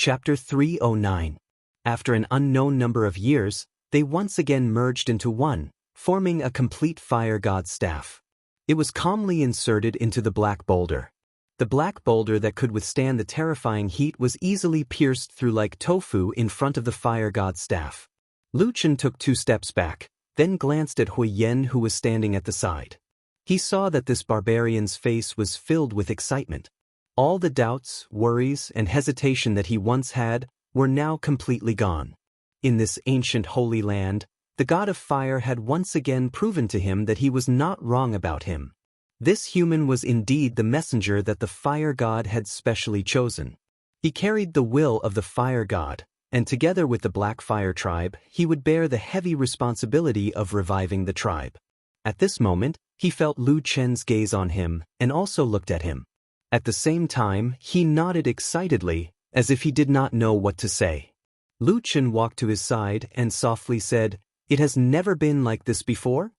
Chapter 309. After an unknown number of years, they once again merged into one, forming a complete fire god staff. It was calmly inserted into the black boulder. The black boulder that could withstand the terrifying heat was easily pierced through like tofu in front of the fire god staff. Lu Chen took 2 steps back, then glanced at Hui Yen who was standing at the side. He saw that this barbarian's face was filled with excitement. All the doubts, worries, and hesitation that he once had were now completely gone. In this ancient holy land, the god of fire had once again proven to him that he was not wrong about him. This human was indeed the messenger that the fire god had specially chosen. He carried the will of the fire god, and together with the Black Fire tribe, he would bear the heavy responsibility of reviving the tribe. At this moment, he felt Lu Chen's gaze on him and also looked at him. At the same time, he nodded excitedly, as if he did not know what to say. Lu Chen walked to his side and softly said, "It has never been like this before?"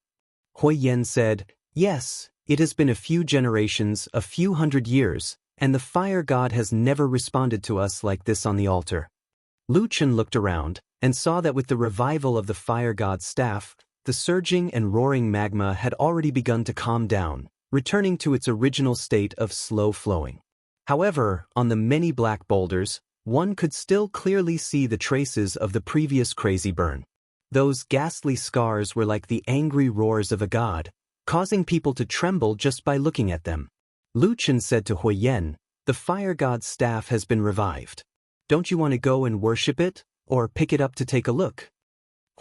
Hui Yen said, "Yes, it has been a few generations, a few hundred years, and the fire god has never responded to us like this on the altar." Lu Chen looked around and saw that with the revival of the fire god's staff, the surging and roaring magma had already begun to calm down, returning to its original state of slow flowing. However, on the many black boulders, one could still clearly see the traces of the previous crazy burn. Those ghastly scars were like the angry roars of a god, causing people to tremble just by looking at them. Lu Chen said to Hui Yen, "The fire god's staff has been revived. Don't you want to go and worship it, or pick it up to take a look?"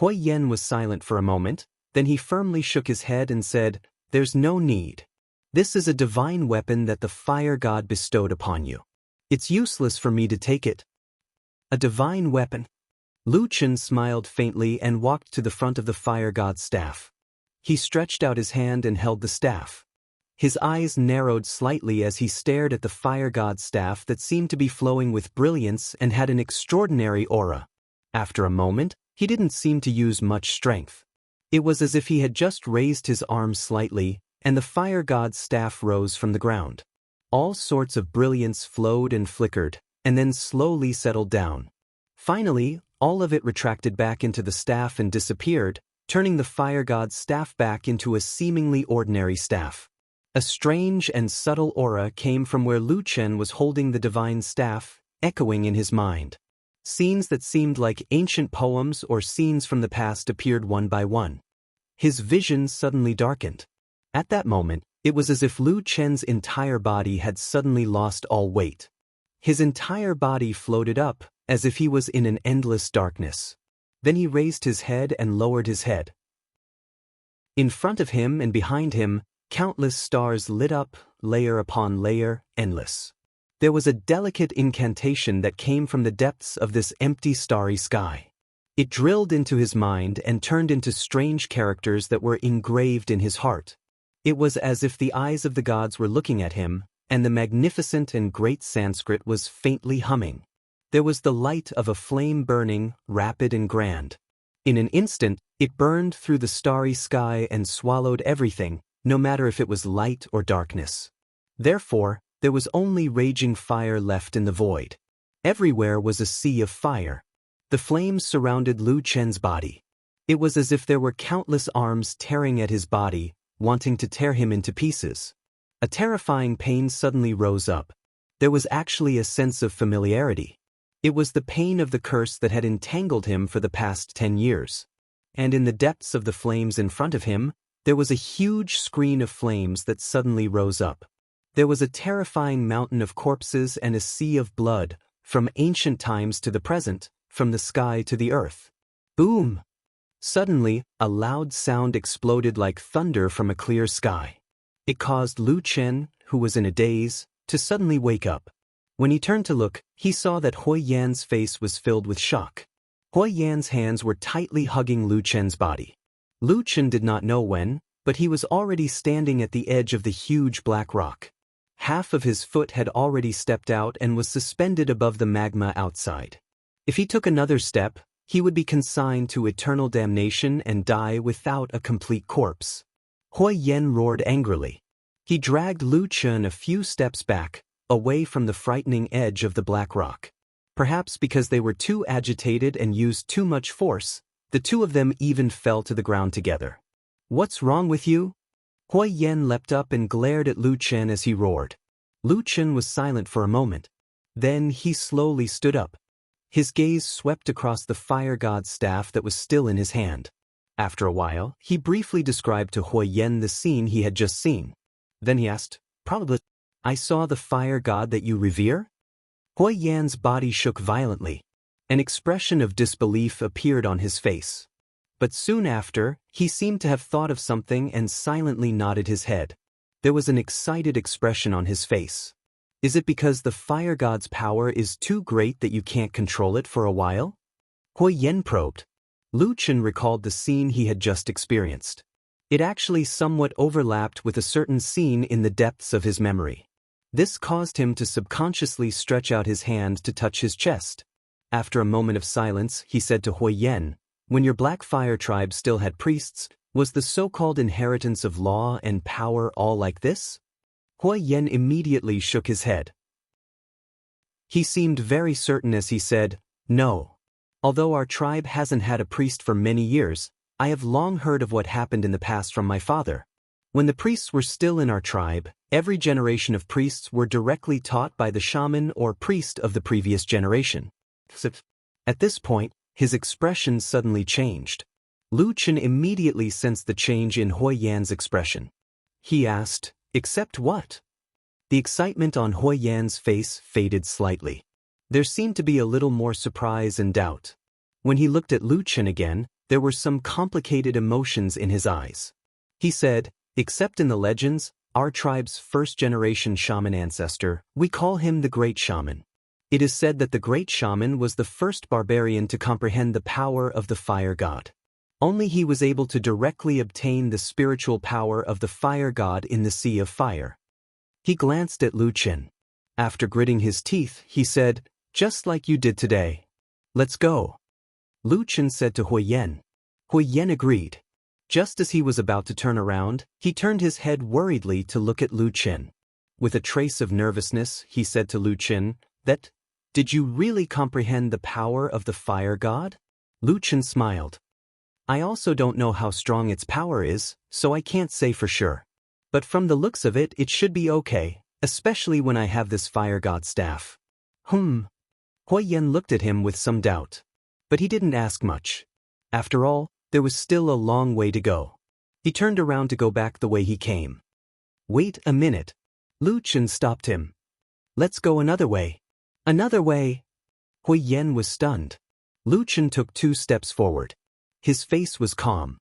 Hui Yen was silent for a moment, then he firmly shook his head and said, "There's no need. This is a divine weapon that the fire god bestowed upon you. It's useless for me to take it." "A divine weapon?" Lu Chen smiled faintly and walked to the front of the fire god's staff. He stretched out his hand and held the staff. His eyes narrowed slightly as he stared at the fire god's staff that seemed to be flowing with brilliance and had an extraordinary aura. After a moment, he didn't seem to use much strength. It was as if he had just raised his arm slightly, and the fire god's staff rose from the ground. All sorts of brilliance flowed and flickered, and then slowly settled down. Finally, all of it retracted back into the staff and disappeared, turning the fire god's staff back into a seemingly ordinary staff. A strange and subtle aura came from where Lu Chen was holding the divine staff, echoing in his mind. Scenes that seemed like ancient poems or scenes from the past appeared one by one. His vision suddenly darkened. At that moment, it was as if Lu Chen's entire body had suddenly lost all weight. His entire body floated up, as if he was in an endless darkness. Then he raised his head and lowered his head. In front of him and behind him, countless stars lit up, layer upon layer, endless. There was a delicate incantation that came from the depths of this empty starry sky. It drilled into his mind and turned into strange characters that were engraved in his heart. It was as if the eyes of the gods were looking at him, and the magnificent and great Sanskrit was faintly humming. There was the light of a flame burning, rapid and grand. In an instant, it burned through the starry sky and swallowed everything, no matter if it was light or darkness. Therefore, there was only raging fire left in the void. Everywhere was a sea of fire. The flames surrounded Lu Chen's body. It was as if there were countless arms tearing at his body, wanting to tear him into pieces. A terrifying pain suddenly rose up. There was actually a sense of familiarity. It was the pain of the curse that had entangled him for the past 10 years. And in the depths of the flames in front of him, there was a huge screen of flames that suddenly rose up. There was a terrifying mountain of corpses and a sea of blood, from ancient times to the present, from the sky to the earth. Boom! Suddenly, a loud sound exploded like thunder from a clear sky. It caused Lu Chen, who was in a daze, to suddenly wake up. When he turned to look, he saw that Hui Yan's face was filled with shock. Hui Yan's hands were tightly hugging Lu Chen's body. Lu Chen did not know when, but he was already standing at the edge of the huge black rock. Half of his foot had already stepped out and was suspended above the magma outside. If he took another step, he would be consigned to eternal damnation and die without a complete corpse. Hui Yen roared angrily. He dragged Lu Chen a few steps back, away from the frightening edge of the black rock. Perhaps because they were too agitated and used too much force, the two of them even fell to the ground together. "What's wrong with you?" Hui Yen leapt up and glared at Lu Chen as he roared. Lu Chen was silent for a moment. Then he slowly stood up. His gaze swept across the fire god's staff that was still in his hand. After a while, he briefly described to Hui Yen the scene he had just seen. Then he asked, "Probably, I saw the fire god that you revere?" Hui Yan's body shook violently. An expression of disbelief appeared on his face. But soon after, he seemed to have thought of something and silently nodded his head. There was an excited expression on his face. "Is it because the fire god's power is too great that you can't control it for a while?" Hui Yen probed. Lu Chen recalled the scene he had just experienced. It actually somewhat overlapped with a certain scene in the depths of his memory. This caused him to subconsciously stretch out his hand to touch his chest. After a moment of silence, he said to Hui Yen, "When your Black Fire tribe still had priests, was the so-called inheritance of law and power all like this?" Hui Yen immediately shook his head. He seemed very certain as he said, "No. Although our tribe hasn't had a priest for many years, I have long heard of what happened in the past from my father. When the priests were still in our tribe, every generation of priests were directly taught by the shaman or priest of the previous generation." At this point, his expression suddenly changed. Lu Chen immediately sensed the change in Hui Yan's expression. He asked, "Except what?" The excitement on Hui Yan's face faded slightly. There seemed to be a little more surprise and doubt. When he looked at Lu Chen again, there were some complicated emotions in his eyes. He said, "Except in the legends, our tribe's first-generation shaman ancestor, we call him the Great Shaman. It is said that the Great Shaman was the first barbarian to comprehend the power of the fire god. Only he was able to directly obtain the spiritual power of the fire god in the Sea of Fire." He glanced at Lu Chen. After gritting his teeth, he said, "Just like you did today. Let's go." Lu Chen said to Hui Yen. Hui Yen agreed. Just as he was about to turn around, he turned his head worriedly to look at Lu Chen. With a trace of nervousness, he said to Lu Chen, "Did you really comprehend the power of the fire god?" Lu Chen smiled. "I also don't know how strong its power is, so I can't say for sure. But from the looks of it, it should be okay, especially when I have this fire god staff." Hui Yen looked at him with some doubt. But he didn't ask much. After all, there was still a long way to go. He turned around to go back the way he came. "Wait a minute." Lu Chen stopped him. "Let's go another way." "Another way?" Hui Yen was stunned. Lu Chen took 2 steps forward. His face was calm.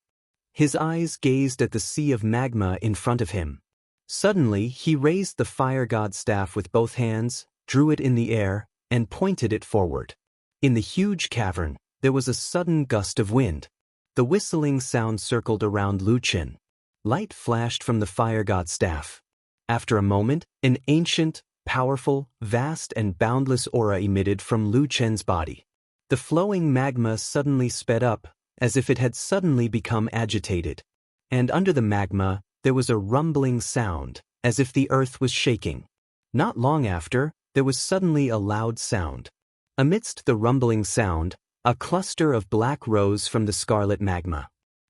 His eyes gazed at the sea of magma in front of him. Suddenly, he raised the fire god's staff with both hands, drew it in the air, and pointed it forward. In the huge cavern, there was a sudden gust of wind. The whistling sound circled around Lu Chen. Light flashed from the fire god's staff. After a moment, an ancient, powerful, vast and boundless aura emitted from Lu Chen's body. The flowing magma suddenly sped up, as if it had suddenly become agitated. And under the magma, there was a rumbling sound, as if the earth was shaking. Not long after, there was suddenly a loud sound. Amidst the rumbling sound, a cluster of black rose from the scarlet magma.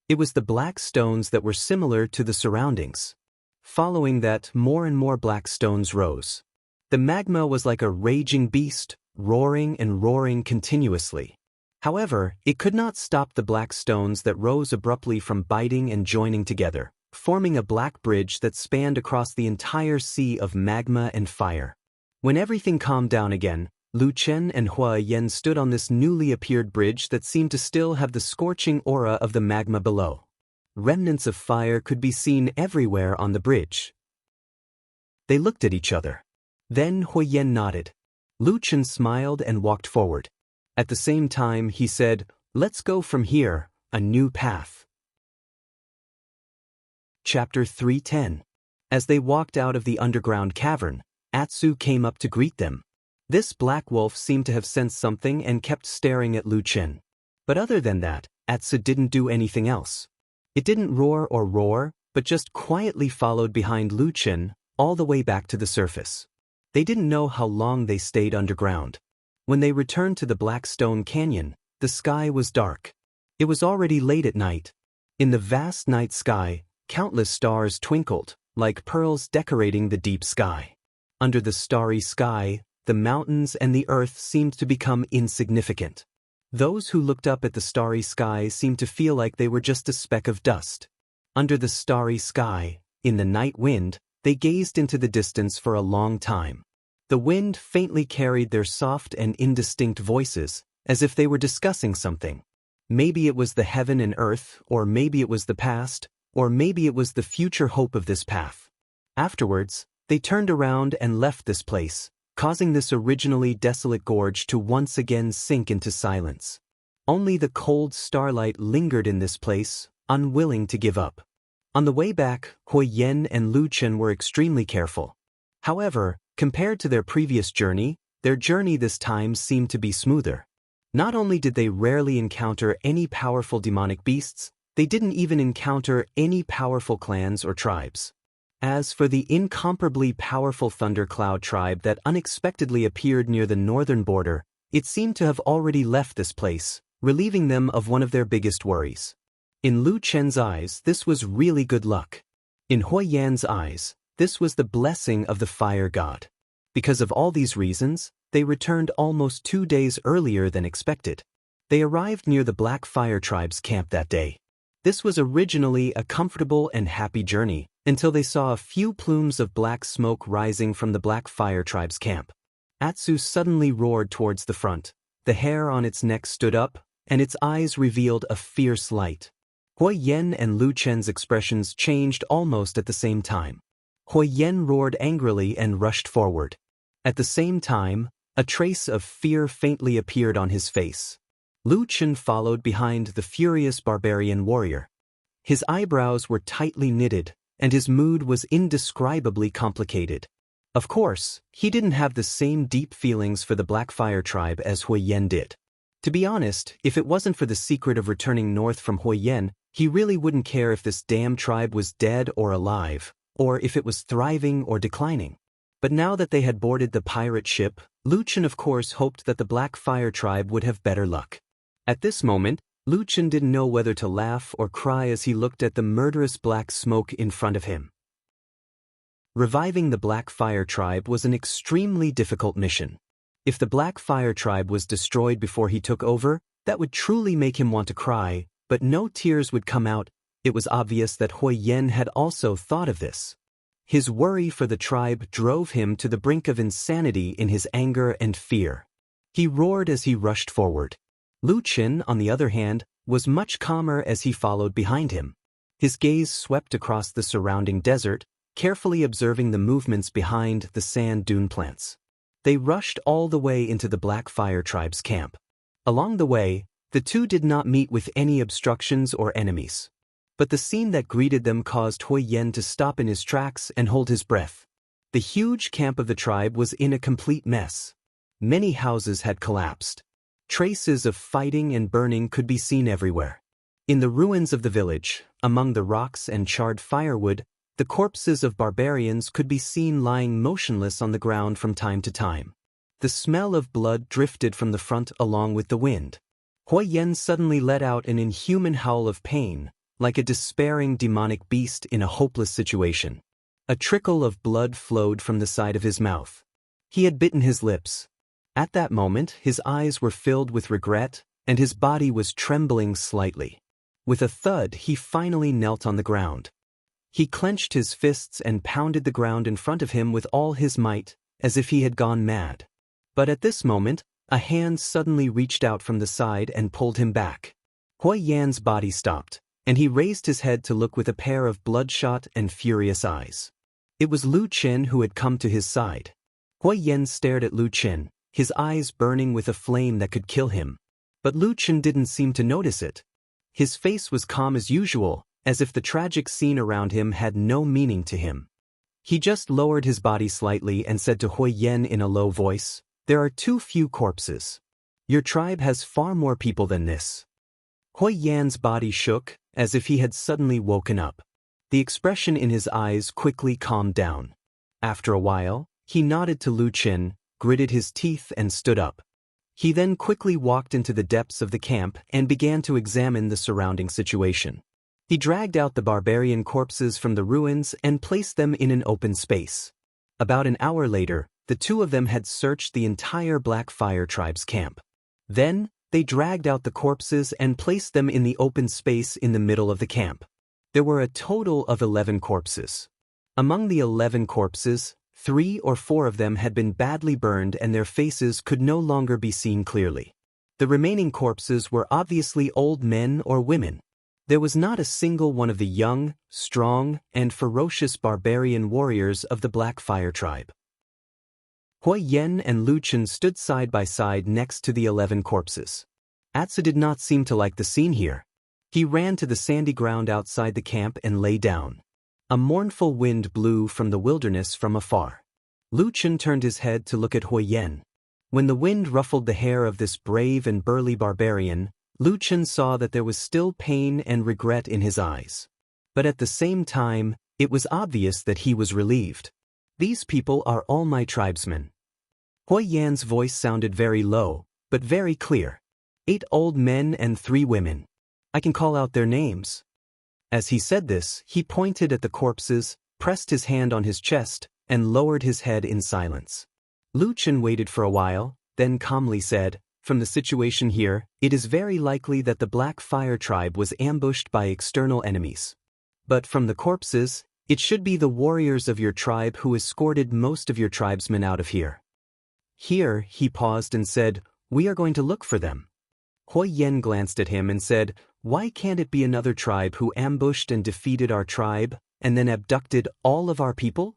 It was the black stones that were similar to the surroundings. Following that, more and more black stones rose. The magma was like a raging beast, roaring and roaring continuously. However, it could not stop the black stones that rose abruptly from biting and joining together, forming a black bridge that spanned across the entire sea of magma and fire. When everything calmed down again, Lu Chen and Hui Yen stood on this newly appeared bridge that seemed to still have the scorching aura of the magma below. Remnants of fire could be seen everywhere on the bridge. They looked at each other. Then Hui Yen nodded. Lu Chen smiled and walked forward. At the same time, he said, "Let's go from here, a new path." Chapter 310. As they walked out of the underground cavern, Atsu came up to greet them. This black wolf seemed to have sensed something and kept staring at Lu Chen. But other than that, Atsu didn't do anything else. It didn't roar, but just quietly followed behind Lu Chen all the way back to the surface. They didn't know how long they stayed underground. When they returned to the Black Stone Canyon, the sky was dark. It was already late at night. In the vast night sky, countless stars twinkled, like pearls decorating the deep sky. Under the starry sky, the mountains and the earth seemed to become insignificant. Those who looked up at the starry sky seemed to feel like they were just a speck of dust. Under the starry sky, in the night wind, they gazed into the distance for a long time. The wind faintly carried their soft and indistinct voices, as if they were discussing something. Maybe it was the heaven and earth, or maybe it was the past, or maybe it was the future hope of this path. Afterwards, they turned around and left this place, causing this originally desolate gorge to once again sink into silence. Only the cold starlight lingered in this place, unwilling to give up. On the way back, Hui Yan and Lu Chen were extremely careful. However, compared to their previous journey, their journey this time seemed to be smoother. Not only did they rarely encounter any powerful demonic beasts, they didn't even encounter any powerful clans or tribes. As for the incomparably powerful Thundercloud tribe that unexpectedly appeared near the northern border, it seemed to have already left this place, relieving them of one of their biggest worries. In Lu Chen's eyes, this was really good luck. In Hui Yan's eyes, this was the blessing of the fire god. Because of all these reasons, they returned almost 2 days earlier than expected. They arrived near the Black Fire Tribe's camp that day. This was originally a comfortable and happy journey, until they saw a few plumes of black smoke rising from the Black Fire Tribe's camp. Atsu suddenly roared towards the front. The hair on its neck stood up, and its eyes revealed a fierce light. Hui Yan and Lu Chen's expressions changed almost at the same time. Hui Yan roared angrily and rushed forward. At the same time, a trace of fear faintly appeared on his face. Lu Chen followed behind the furious barbarian warrior. His eyebrows were tightly knitted, and his mood was indescribably complicated. Of course, he didn't have the same deep feelings for the Black Fire Tribe as Hui Yan did. To be honest, if it wasn't for the secret of returning north from Hui Yan, he really wouldn't care if this damn tribe was dead or alive, or if it was thriving or declining. But now that they had boarded the pirate ship, Lu Chen of course hoped that the Black Fire Tribe would have better luck. At this moment, Lu Chen didn't know whether to laugh or cry as he looked at the murderous black smoke in front of him. Reviving the Black Fire Tribe was an extremely difficult mission. If the Black Fire Tribe was destroyed before he took over, that would truly make him want to cry, but no tears would come out. It was obvious that Hui Yan had also thought of this. His worry for the tribe drove him to the brink of insanity in his anger and fear. He roared as he rushed forward. Lu Chen, on the other hand, was much calmer as he followed behind him. His gaze swept across the surrounding desert, carefully observing the movements behind the sand dune plants. They rushed all the way into the Black Fire Tribe's camp. Along the way, the two did not meet with any obstructions or enemies. But the scene that greeted them caused Hui Yan to stop in his tracks and hold his breath. The huge camp of the tribe was in a complete mess. Many houses had collapsed. Traces of fighting and burning could be seen everywhere. In the ruins of the village, among the rocks and charred firewood, the corpses of barbarians could be seen lying motionless on the ground from time to time. The smell of blood drifted from the front along with the wind. Hui Yan suddenly let out an inhuman howl of pain, like a despairing demonic beast in a hopeless situation. A trickle of blood flowed from the side of his mouth. He had bitten his lips. At that moment, his eyes were filled with regret, and his body was trembling slightly. With a thud, he finally knelt on the ground. He clenched his fists and pounded the ground in front of him with all his might, as if he had gone mad. But at this moment, a hand suddenly reached out from the side and pulled him back. Hui Yan's body stopped, and he raised his head to look with a pair of bloodshot and furious eyes. It was Lu Chen who had come to his side. Hui Yan stared at Lu Chen, his eyes burning with a flame that could kill him. But Lu Chen didn't seem to notice it. His face was calm as usual, as if the tragic scene around him had no meaning to him. He just lowered his body slightly and said to Hui Yan in a low voice, "There are too few corpses. Your tribe has far more people than this." Hui Yan's body shook, as if he had suddenly woken up. The expression in his eyes quickly calmed down. After a while, he nodded to Lu Chen, gritted his teeth and stood up. He then quickly walked into the depths of the camp and began to examine the surrounding situation. He dragged out the barbarian corpses from the ruins and placed them in an open space. About an hour later, the two of them had searched the entire Black Fire tribe's camp. Then, they dragged out the corpses and placed them in the open space in the middle of the camp. There were a total of 11 corpses. Among the 11 corpses, 3 or 4 of them had been badly burned and their faces could no longer be seen clearly. The remaining corpses were obviously old men or women. There was not a single one of the young, strong, and ferocious barbarian warriors of the Black Fire tribe. Hui Yan and Lu Chen stood side by side next to the 11 corpses. Atsu did not seem to like the scene here. He ran to the sandy ground outside the camp and lay down. A mournful wind blew from the wilderness from afar. Lu Chen turned his head to look at Hui Yan. When the wind ruffled the hair of this brave and burly barbarian, Lu Chen saw that there was still pain and regret in his eyes. But at the same time, it was obvious that he was relieved. These people are all my tribesmen. Hui Yan's voice sounded very low, but very clear. 8 old men and 3 women. I can call out their names. As he said this, he pointed at the corpses, pressed his hand on his chest, and lowered his head in silence. Lu Chen waited for a while, then calmly said, "From the situation here, it is very likely that the Black Fire tribe was ambushed by external enemies. But from the corpses, it should be the warriors of your tribe who escorted most of your tribesmen out of here." Here, he paused and said, "We are going to look for them." Hui Yan glanced at him and said, "Why can't it be another tribe who ambushed and defeated our tribe, and then abducted all of our people?"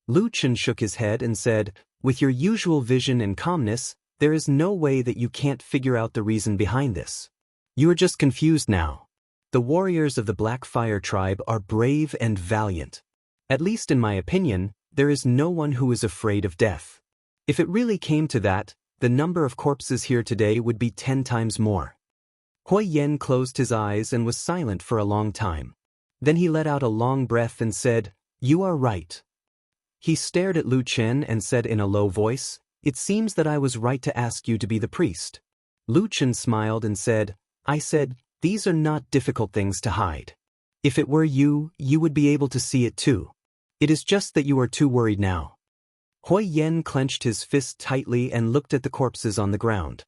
Lu Chen shook his head and said, "With your usual vision and calmness, there is no way that you can't figure out the reason behind this. You are just confused now. The warriors of the Black Fire tribe are brave and valiant. At least in my opinion, there is no one who is afraid of death. If it really came to that, the number of corpses here today would be 10 times more." Hui Yan closed his eyes and was silent for a long time. Then he let out a long breath and said, "You are right." He stared at Lu Chen and said in a low voice, "It seems that I was right to ask you to be the priest." Lu Chen smiled and said, "I said, these are not difficult things to hide. If it were you, you would be able to see it too. It is just that you are too worried now." Hui Yan clenched his fist tightly and looked at the corpses on the ground.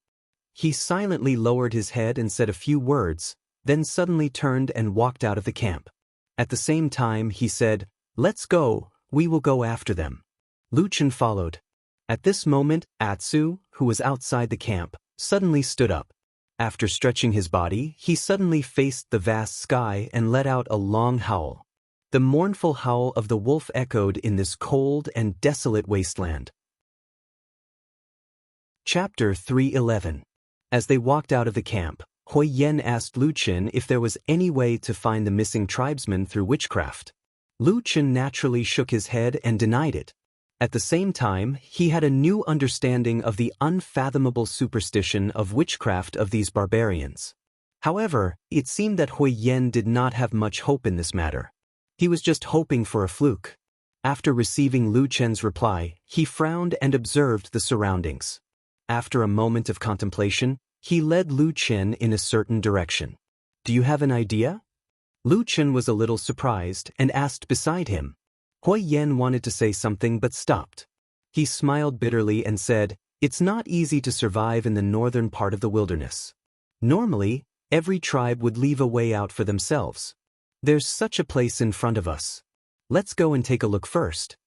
He silently lowered his head and said a few words, then suddenly turned and walked out of the camp. At the same time, he said, "Let's go, we will go after them." Lu Chen followed. At this moment, Atsu, who was outside the camp, suddenly stood up. After stretching his body, he suddenly faced the vast sky and let out a long howl. The mournful howl of the wolf echoed in this cold and desolate wasteland. Chapter 3:11. As they walked out of the camp, Hui Yan asked Lu Chen if there was any way to find the missing tribesmen through witchcraft. Lu Chen naturally shook his head and denied it. At the same time, he had a new understanding of the unfathomable superstition of witchcraft of these barbarians. However, it seemed that Hui Yan did not have much hope in this matter. He was just hoping for a fluke. After receiving Lu Chen's reply, he frowned and observed the surroundings. After a moment of contemplation, he led Lu Chen in a certain direction. "Do you have an idea?" Lu Chen was a little surprised and asked beside him. Hui Yan wanted to say something but stopped. He smiled bitterly and said, "It's not easy to survive in the northern part of the wilderness. Normally, every tribe would leave a way out for themselves. There's such a place in front of us. Let's go and take a look first."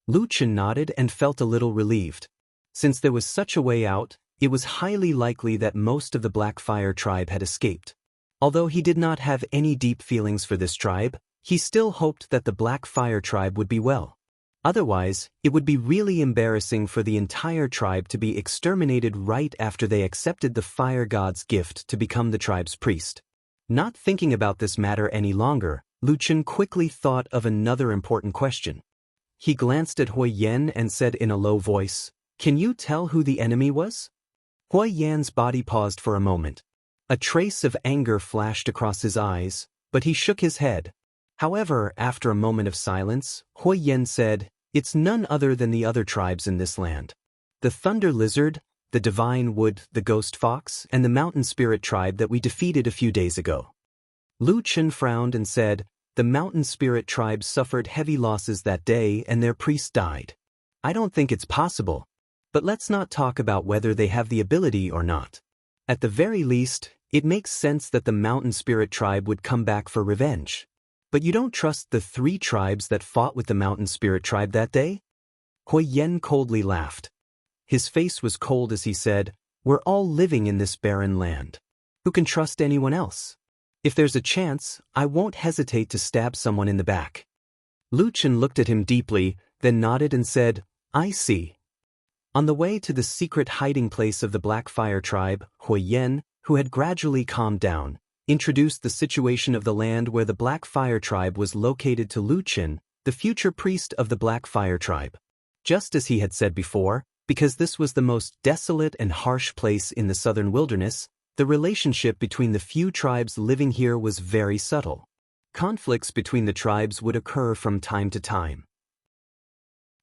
Lu Chen nodded and felt a little relieved. Since there was such a way out, it was highly likely that most of the Black Fire tribe had escaped. Although he did not have any deep feelings for this tribe, he still hoped that the Black Fire tribe would be well. Otherwise, it would be really embarrassing for the entire tribe to be exterminated right after they accepted the fire god's gift to become the tribe's priest. Not thinking about this matter any longer, Lu Chen quickly thought of another important question. He glanced at Hui Yan and said in a low voice, "Can you tell who the enemy was?" Hui Yan's body paused for a moment. A trace of anger flashed across his eyes, but he shook his head. However, after a moment of silence, Hui Yan said, "It's none other than the other tribes in this land. The Thunder Lizard, the divine wood, the ghost fox, and the mountain spirit tribe that we defeated a few days ago. Lu Chen frowned and said, "The mountain spirit tribe suffered heavy losses that day and their priest died. I don't think it's possible. But let's not talk about whether they have the ability or not. At the very least, it makes sense that the mountain spirit tribe would come back for revenge. But you don't trust the 3 tribes that fought with the mountain spirit tribe that day?" Hui Yen coldly laughed. His face was cold as he said, "We're all living in this barren land. Who can trust anyone else? If there's a chance, I won't hesitate to stab someone in the back." Lu Chen looked at him deeply, then nodded and said, "I see." On the way to the secret hiding place of the Black Fire tribe, Hui Yen, who had gradually calmed down, introduced the situation of the land where the Black Fire tribe was located to Lu Chen, the future priest of the Black Fire tribe. Just as he had said before, because this was the most desolate and harsh place in the southern wilderness, the relationship between the few tribes living here was very subtle. Conflicts between the tribes would occur from time to time.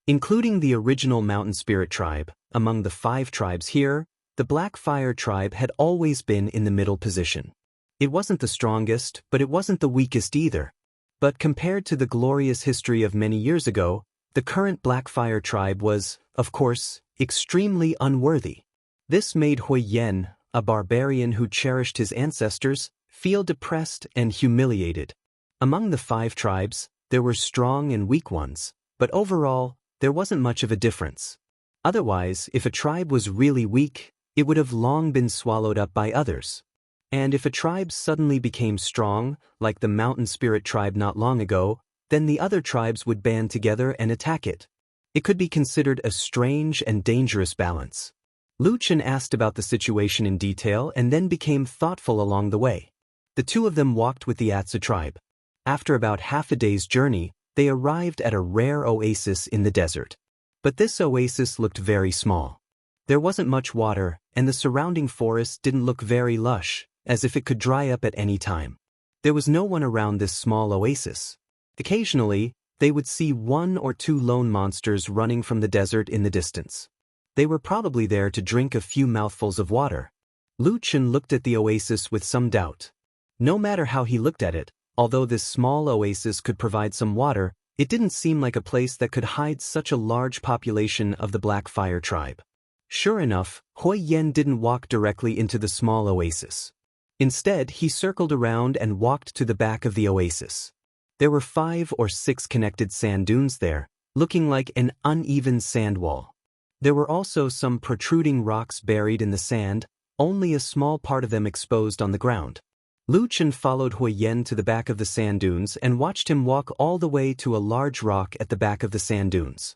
Including the original mountain spirit tribe, among the 5 tribes here, the Black Fire tribe had always been in the middle position. It wasn't the strongest, but it wasn't the weakest either. But compared to the glorious history of many years ago, the current Black Fire tribe was, of course, extremely unworthy. This made Hui Yen, a barbarian who cherished his ancestors, feel depressed and humiliated. Among the 5 tribes, there were strong and weak ones, but overall, there wasn't much of a difference. Otherwise, if a tribe was really weak, it would have long been swallowed up by others. And if a tribe suddenly became strong, like the mountain spirit tribe not long ago, then the other tribes would band together and attack it. It could be considered a strange and dangerous balance. Lu Chen asked about the situation in detail and then became thoughtful along the way. The 2 of them walked with the Atsa tribe. After about half a day's journey, they arrived at a rare oasis in the desert. But this oasis looked very small. There wasn't much water, and the surrounding forest didn't look very lush, as if it could dry up at any time. There was no one around this small oasis. Occasionally, they would see 1 or 2 lone monsters running from the desert in the distance. They were probably there to drink a few mouthfuls of water. Lu Chen looked at the oasis with some doubt. No matter how he looked at it, although this small oasis could provide some water, it didn't seem like a place that could hide such a large population of the Black Fire tribe. Sure enough, Hui Yen didn't walk directly into the small oasis. Instead, he circled around and walked to the back of the oasis. There were 5 or 6 connected sand dunes there, looking like an uneven sand wall. There were also some protruding rocks buried in the sand, only a small part of them exposed on the ground. Lu Chen followed Hui Yen to the back of the sand dunes and watched him walk all the way to a large rock at the back of the sand dunes.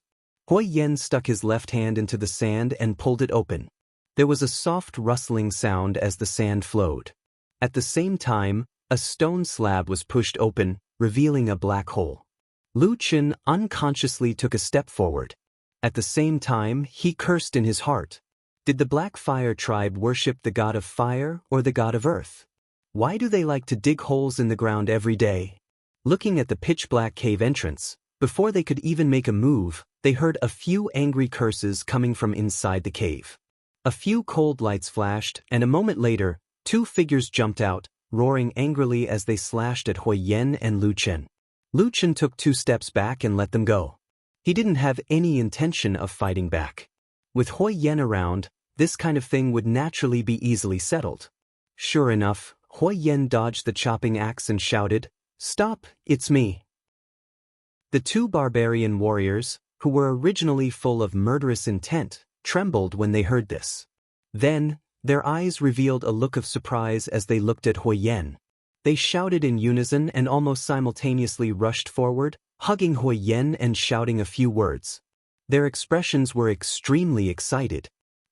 Hui Yen stuck his left hand into the sand and pulled it open. There was a soft rustling sound as the sand flowed. At the same time, a stone slab was pushed open, revealing a black hole. Lu Chen unconsciously took a step forward. At the same time, he cursed in his heart. Did the Black Fire tribe worship the god of fire or the god of earth? Why do they like to dig holes in the ground every day? Looking at the pitch-black cave entrance, before they could even make a move, they heard a few angry curses coming from inside the cave. A few cold lights flashed, and a moment later, 2 figures jumped out, roaring angrily as they slashed at Hui Yen and Lu Chen. Lu Chen took 2 steps back and let them go. He didn't have any intention of fighting back. With Hui Yen around, this kind of thing would naturally be easily settled. Sure enough, Hui Yen dodged the chopping axe and shouted, "Stop, it's me." The 2 barbarian warriors, who were originally full of murderous intent, trembled when they heard this. Then, their eyes revealed a look of surprise as they looked at Hui Yen. They shouted in unison and almost simultaneously rushed forward, hugging Hui Yen and shouting a few words. Their expressions were extremely excited.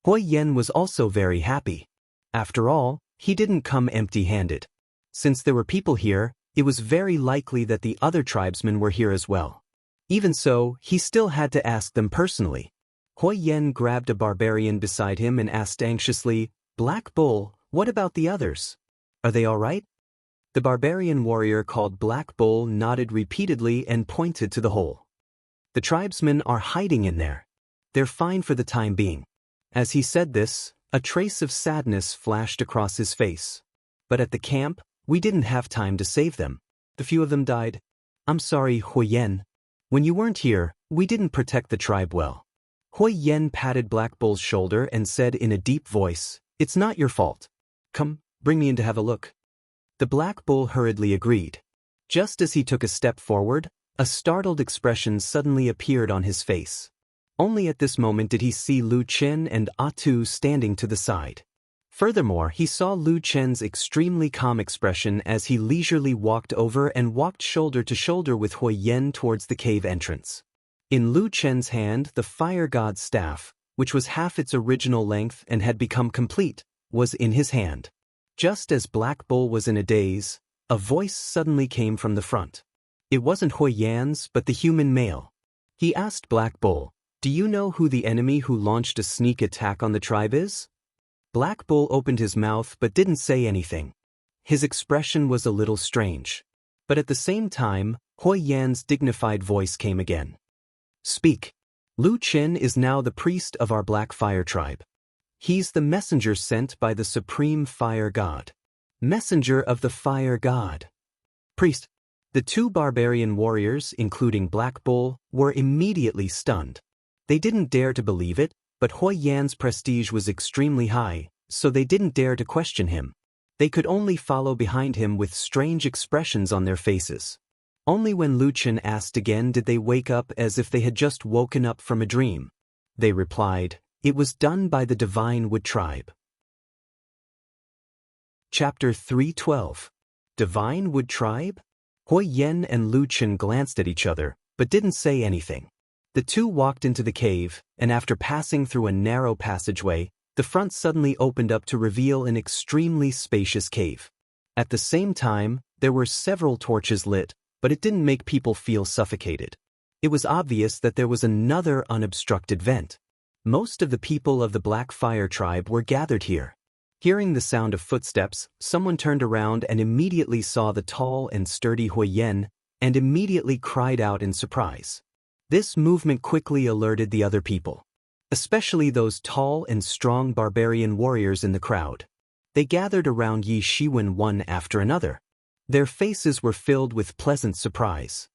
Hui Yen was also very happy. After all, he didn't come empty-handed. Since there were people here, it was very likely that the other tribesmen were here as well. Even so, he still had to ask them personally. Hui Yen grabbed a barbarian beside him and asked anxiously, "Black Bull, what about the others? Are they all right?" The barbarian warrior called Black Bull nodded repeatedly and pointed to the hole. "The tribesmen are hiding in there. They're fine for the time being." As he said this, a trace of sadness flashed across his face. But at the camp, we didn't have time to save them. The few of them died. I'm sorry, Huyen. When you weren't here, we didn't protect the tribe well. Huyen patted Black Bull's shoulder and said in a deep voice, "It's not your fault. Come, bring me in to have a look." The Black Bull hurriedly agreed. Just as he took a step forward, a startled expression suddenly appeared on his face. Only at this moment did he see Lu Chen and Atu standing to the side. Furthermore, he saw Lu Chen's extremely calm expression as he leisurely walked over and walked shoulder to shoulder with Huyen towards the cave entrance. In Lu Chen's hand, the fire god's staff, which was half its original length and had become complete, was in his hand. Just as Black Bull was in a daze, a voice suddenly came from the front. It wasn't Huyen's, but the human male. He asked Black Bull, "Do you know who the enemy who launched a sneak attack on the tribe is?" Black Bull opened his mouth but didn't say anything. His expression was a little strange. But at the same time, Huyen's dignified voice came again. "Speak. Lu Chen is now the priest of our Black Fire tribe. He's the messenger sent by the Supreme Fire God." Messenger of the Fire God. Priest. The two barbarian warriors, including Black Bull, were immediately stunned. They didn't dare to believe it, but Huyen's prestige was extremely high, so they didn't dare to question him. They could only follow behind him with strange expressions on their faces. Only when Lu Chen asked again did they wake up as if they had just woken up from a dream. They replied, "It was done by the Divine Wood Tribe." Chapter 312. Divine Wood Tribe? Huyen and Lu Chen glanced at each other, but didn't say anything. The two walked into the cave, and after passing through a narrow passageway, the front suddenly opened up to reveal an extremely spacious cave. At the same time, there were several torches lit, but it didn't make people feel suffocated. It was obvious that there was another unobstructed vent. Most of the people of the Black Fire tribe were gathered here. Hearing the sound of footsteps, someone turned around and immediately saw the tall and sturdy Huyen, and immediately cried out in surprise. This movement quickly alerted the other people, especially those tall and strong barbarian warriors in the crowd. They gathered around Yi Shiwen one after another. Their faces were filled with pleasant surprise.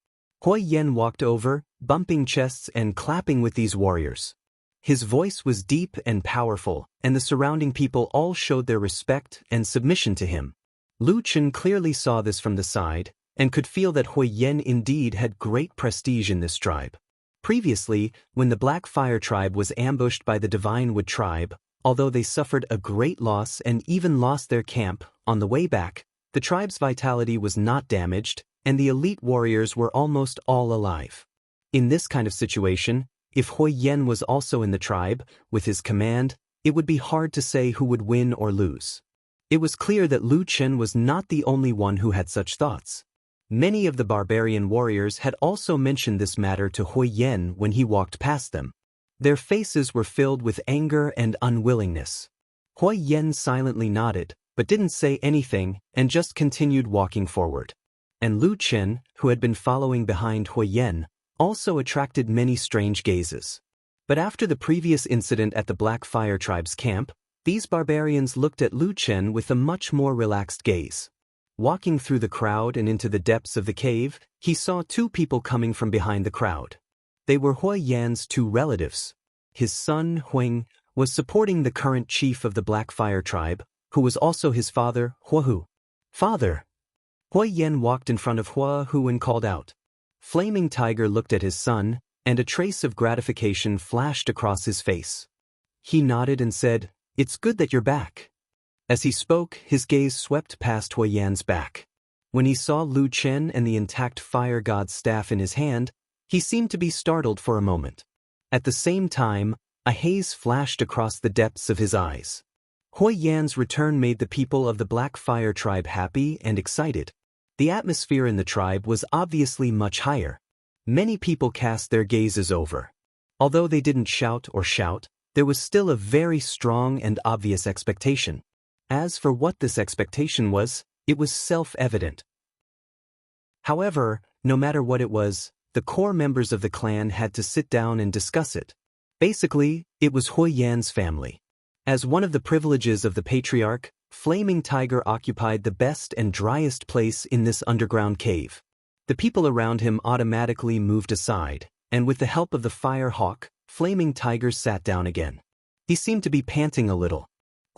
Huyen walked over, bumping chests and clapping with these warriors. His voice was deep and powerful, and the surrounding people all showed their respect and submission to him. Lu Chen clearly saw this from the side, and could feel that Huyen indeed had great prestige in this tribe. Previously, when the Black Fire tribe was ambushed by the Divine Wood tribe, although they suffered a great loss and even lost their camp, on the way back, the tribe's vitality was not damaged, and the elite warriors were almost all alive. In this kind of situation, if Huyen was also in the tribe, with his command, it would be hard to say who would win or lose. It was clear that Lu Chen was not the only one who had such thoughts. Many of the barbarian warriors had also mentioned this matter to Huyen when he walked past them. Their faces were filled with anger and unwillingness. Huyen silently nodded, but didn't say anything, and just continued walking forward. And Lu Chen, who had been following behind Huyen, also attracted many strange gazes. But after the previous incident at the Black Fire tribe's camp, these barbarians looked at Lu Chen with a much more relaxed gaze. Walking through the crowd and into the depths of the cave, he saw two people coming from behind the crowd. They were Huyen's two relatives. His son, Huang, was supporting the current chief of the Black Fire tribe, who was also his father, Huahu. "Father!" Huyen walked in front of Huahu and called out. Flaming Tiger looked at his son, and a trace of gratification flashed across his face. He nodded and said, "It's good that you're back." As he spoke, his gaze swept past Huyen's back. When he saw Lu Chen and the intact fire god's staff in his hand, he seemed to be startled for a moment. At the same time, a haze flashed across the depths of his eyes. Huyen's return made the people of the Black Fire tribe happy and excited. The atmosphere in the tribe was obviously much higher. Many people cast their gazes over. Although they didn't shout, there was still a very strong and obvious expectation. As for what this expectation was, it was self-evident. However, no matter what it was, the core members of the clan had to sit down and discuss it. Basically, it was Hui Yan's family. As one of the privileges of the patriarch, Flaming Tiger occupied the best and driest place in this underground cave. The people around him automatically moved aside, and with the help of the Fire Hawk, Flaming Tiger sat down again. He seemed to be panting a little.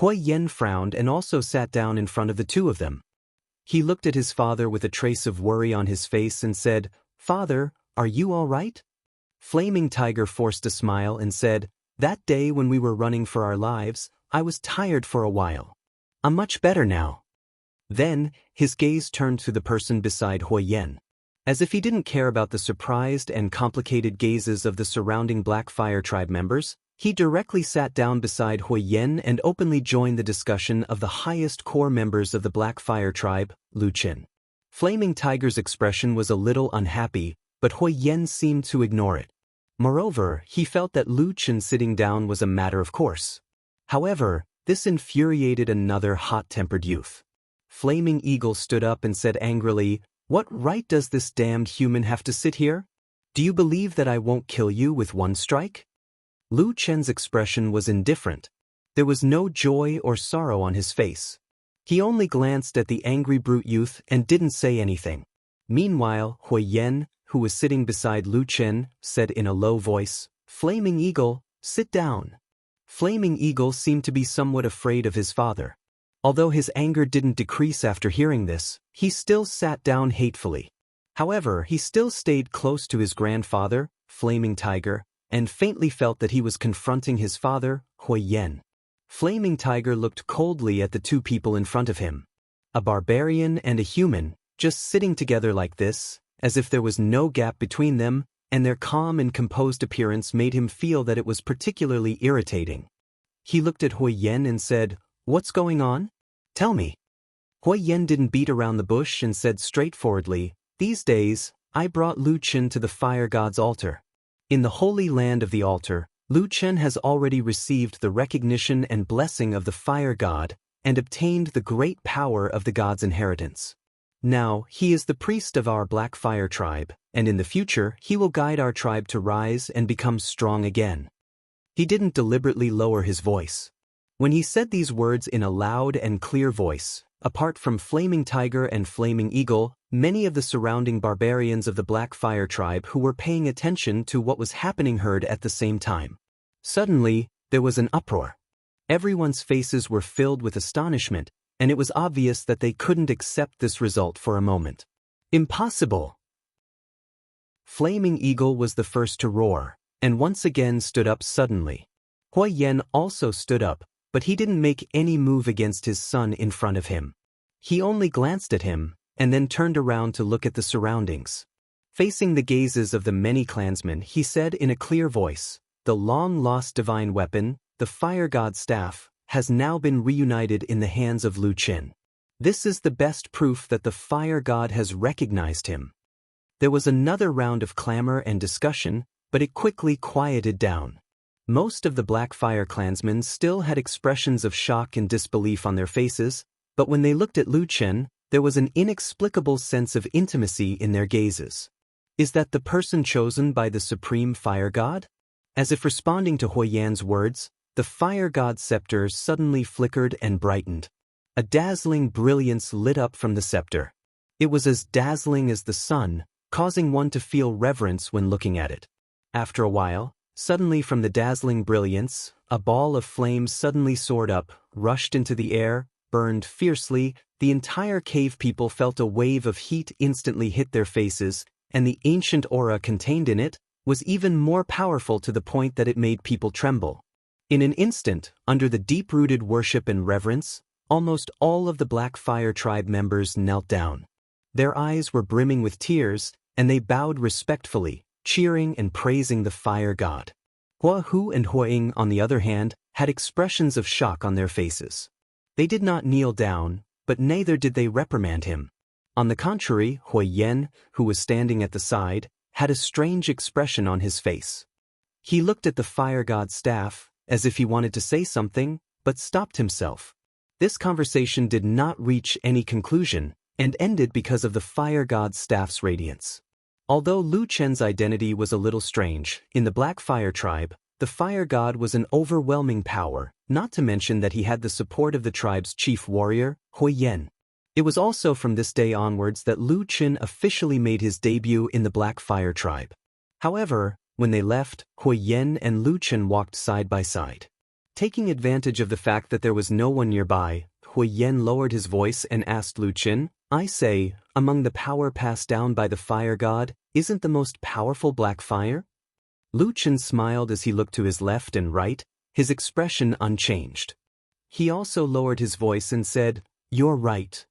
Hui Yan frowned and also sat down in front of the two of them. He looked at his father with a trace of worry on his face and said, "Father, are you all right?" Flaming Tiger forced a smile and said, "That day when we were running for our lives, I was tired for a while. I'm much better now." Then, his gaze turned to the person beside Hui Yan. As if he didn't care about the surprised and complicated gazes of the surrounding Black Fire Tribe members, he directly sat down beside Hui Yan and openly joined the discussion of the highest core members of the Black Fire Tribe, Lu Qin. Flaming Tiger's expression was a little unhappy, but Hui Yan seemed to ignore it. Moreover, he felt that Lu Qin sitting down was a matter of course. However, this infuriated another hot-tempered youth. Flaming Eagle stood up and said angrily, "What right does this damned human have to sit here? Do you believe that I won't kill you with one strike?" Lu Chen's expression was indifferent. There was no joy or sorrow on his face. He only glanced at the angry brute youth and didn't say anything. Meanwhile, Hui Yan, who was sitting beside Lu Chen, said in a low voice, "Flaming Eagle, sit down." Flaming Eagle seemed to be somewhat afraid of his father. Although his anger didn't decrease after hearing this, he still sat down hatefully. However, he still stayed close to his grandfather, Flaming Tiger, and faintly felt that he was confronting his father, Hui Yan. Flaming Tiger looked coldly at the two people in front of him. A barbarian and a human, just sitting together like this, as if there was no gap between them, and their calm and composed appearance made him feel that it was particularly irritating. He looked at Hui Yan and said, "What's going on? Tell me." Hui Yan didn't beat around the bush and said straightforwardly, "These days, I brought Lu Qin to the fire god's altar. In the holy land of the altar, Lu Qin has already received the recognition and blessing of the fire god and obtained the great power of the god's inheritance. Now, he is the priest of our Black Fire Tribe, and in the future he will guide our tribe to rise and become strong again." He didn't deliberately lower his voice. When he said these words in a loud and clear voice, apart from Flaming Tiger and Flaming Eagle, many of the surrounding barbarians of the Black Fire Tribe who were paying attention to what was happening heard at the same time. Suddenly, there was an uproar. Everyone's faces were filled with astonishment, and it was obvious that they couldn't accept this result for a moment. "Impossible!" Flaming Eagle was the first to roar, and once again stood up suddenly. Hui Yan also stood up, but he didn't make any move against his son in front of him. He only glanced at him, and then turned around to look at the surroundings. Facing the gazes of the many clansmen, he said in a clear voice, "The long-lost divine weapon, the fire god's staff, has now been reunited in the hands of Lu Qin. This is the best proof that the fire god has recognized him." There was another round of clamor and discussion, but it quickly quieted down. Most of the Black Fire clansmen still had expressions of shock and disbelief on their faces, but when they looked at Lu Qin, there was an inexplicable sense of intimacy in their gazes. Is that the person chosen by the supreme fire god? As if responding to Hui Yan's words, the fire god's scepter suddenly flickered and brightened. A dazzling brilliance lit up from the scepter. It was as dazzling as the sun, causing one to feel reverence when looking at it. After a while, suddenly from the dazzling brilliance, a ball of flame suddenly soared up, rushed into the air, burned fiercely. The entire cave people felt a wave of heat instantly hit their faces, and the ancient aura contained in it was even more powerful to the point that it made people tremble. In an instant, under the deep-rooted worship and reverence, almost all of the Black Fire Tribe members knelt down. Their eyes were brimming with tears, and they bowed respectfully, cheering and praising the fire god. Hua Hu and Hua Ying, on the other hand, had expressions of shock on their faces. They did not kneel down, but neither did they reprimand him. On the contrary, Hui Yan, who was standing at the side, had a strange expression on his face. He looked at the fire god's staff, as if he wanted to say something, but stopped himself. This conversation did not reach any conclusion, and ended because of the fire god's staff's radiance. Although Lu Chen's identity was a little strange, in the Black Fire Tribe, The fire god was an overwhelming power, not to mention that he had the support of the tribe's chief warrior, Hui Yan. It was also from this day onwards that Lu Qin officially made his debut in the Black Fire tribe. However, when they left, Hui Yan and Lu Qin walked side by side. Taking advantage of the fact that there was no one nearby, Hui Yan lowered his voice and asked Lu Qin, "I say, among the power passed down by the fire god, isn't the most powerful black fire?" Lu Qin smiled as he looked to his left and right, his expression unchanged. He also lowered his voice and said, "You're right.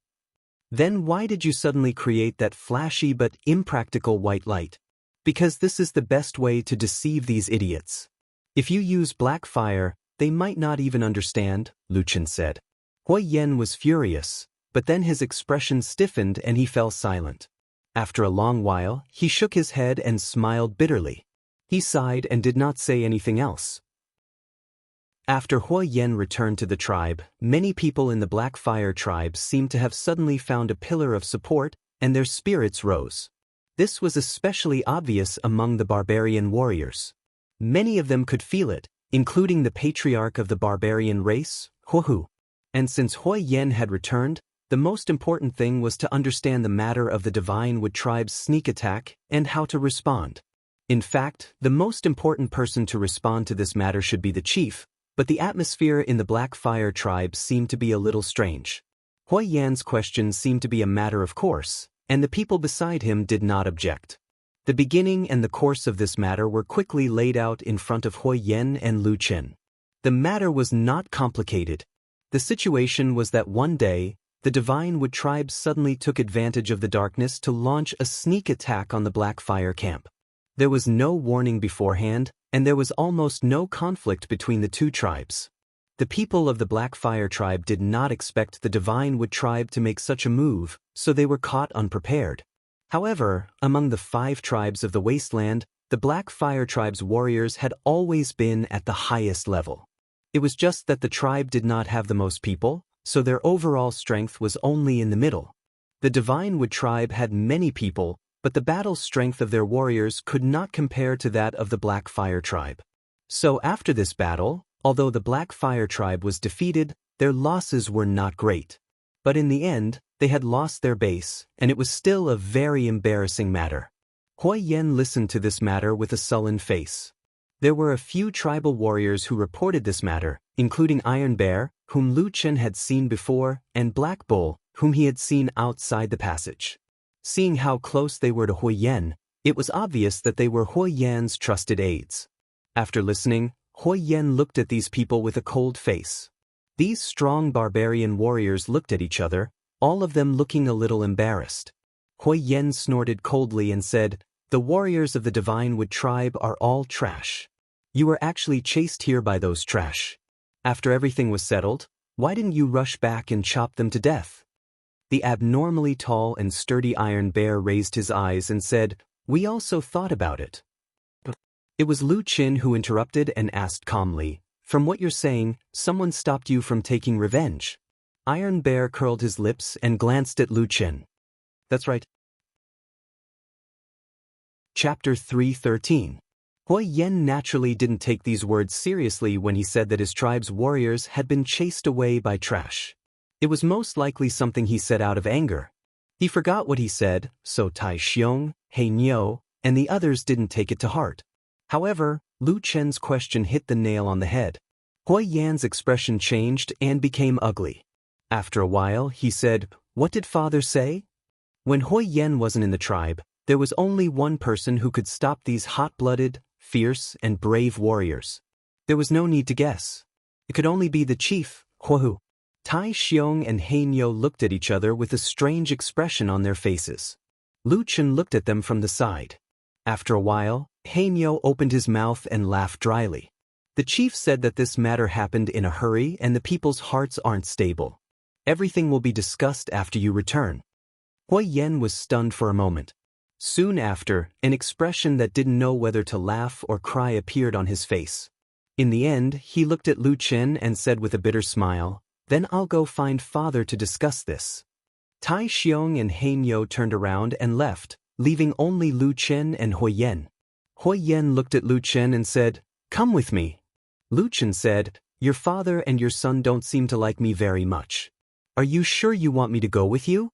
Then why did you suddenly create that flashy but impractical white light? Because this is the best way to deceive these idiots. If you use black fire, they might not even understand," Lu Qin said. Hui Yan was furious, but then his expression stiffened and he fell silent. After a long while, he shook his head and smiled bitterly. He sighed and did not say anything else. After Hui Yan returned to the tribe, many people in the Black Fire tribe seemed to have suddenly found a pillar of support, and their spirits rose. This was especially obvious among the barbarian warriors. Many of them could feel it, including the patriarch of the barbarian race, Hu. And since Hui Yan had returned, the most important thing was to understand the matter of the Divine Wood tribe's sneak attack and how to respond. In fact, the most important person to respond to this matter should be the chief, but the atmosphere in the Black Fire tribe seemed to be a little strange. Hui Yan's question seemed to be a matter of course, and the people beside him did not object. The beginning and the course of this matter were quickly laid out in front of Hui Yan and Lu Qin. The matter was not complicated. The situation was that one day, the Divine Wood tribe suddenly took advantage of the darkness to launch a sneak attack on the Black Fire camp. There was no warning beforehand, and there was almost no conflict between the two tribes. The people of the Black Fire tribe did not expect the Divine Wood tribe to make such a move, so they were caught unprepared. However, among the 5 tribes of the wasteland, the Black Fire tribe's warriors had always been at the highest level. It was just that the tribe did not have the most people, so their overall strength was only in the middle. The Divine Wood tribe had many people, but the battle strength of their warriors could not compare to that of the Black Fire tribe. So after this battle, although the Black Fire tribe was defeated, their losses were not great. But in the end, they had lost their base, and it was still a very embarrassing matter. Hui Yan listened to this matter with a sullen face. There were a few tribal warriors who reported this matter, including Iron Bear, whom Lu Qin had seen before, and Black Bull, whom he had seen outside the passage. Seeing how close they were to Hui Yan, it was obvious that they were Hui Yan's trusted aides. After listening, Hui Yan looked at these people with a cold face. These strong barbarian warriors looked at each other, all of them looking a little embarrassed. Hui Yan snorted coldly and said, "The warriors of the Divine Wood tribe are all trash. You were actually chased here by those trash. After everything was settled, why didn't you rush back and chop them to death?" The abnormally tall and sturdy Iron Bear raised his eyes and said, "We also thought about it." It was Lu Qin who interrupted and asked calmly, "From what you're saying, someone stopped you from taking revenge." Iron Bear curled his lips and glanced at Lu Qin. "That's right." Chapter 3:13. Hui Yan naturally didn't take these words seriously when he said that his tribe's warriors had been chased away by trash. It was most likely something he said out of anger. He forgot what he said, so Tai Xiong, He Niu, and the others didn't take it to heart. However, Lu Chen's question hit the nail on the head. Hui Yan's expression changed and became ugly. After a while, he said, "What did father say?" When Hui Yan wasn't in the tribe, there was only one person who could stop these hot-blooded, fierce, and brave warriors. There was no need to guess. It could only be the chief, Hu. Tai Xiong and He Niu looked at each other with a strange expression on their faces. Lu Qin looked at them from the side. After a while, He Niu opened his mouth and laughed dryly. The chief said that this matter happened in a hurry and the people's hearts aren't stable. Everything will be discussed after you return. Hui Yan was stunned for a moment. Soon after, an expression that didn't know whether to laugh or cry appeared on his face. In the end, he looked at Lu Qin and said with a bitter smile, "Then I'll go find father to discuss this." Tai Xiong and He Niu turned around and left, leaving only Lu Qin and Hui Yan. Hui Yan looked at Lu Qin and said, Come with me. Lu Chen said, your father and your son don't seem to like me very much. Are you sure you want me to go with you?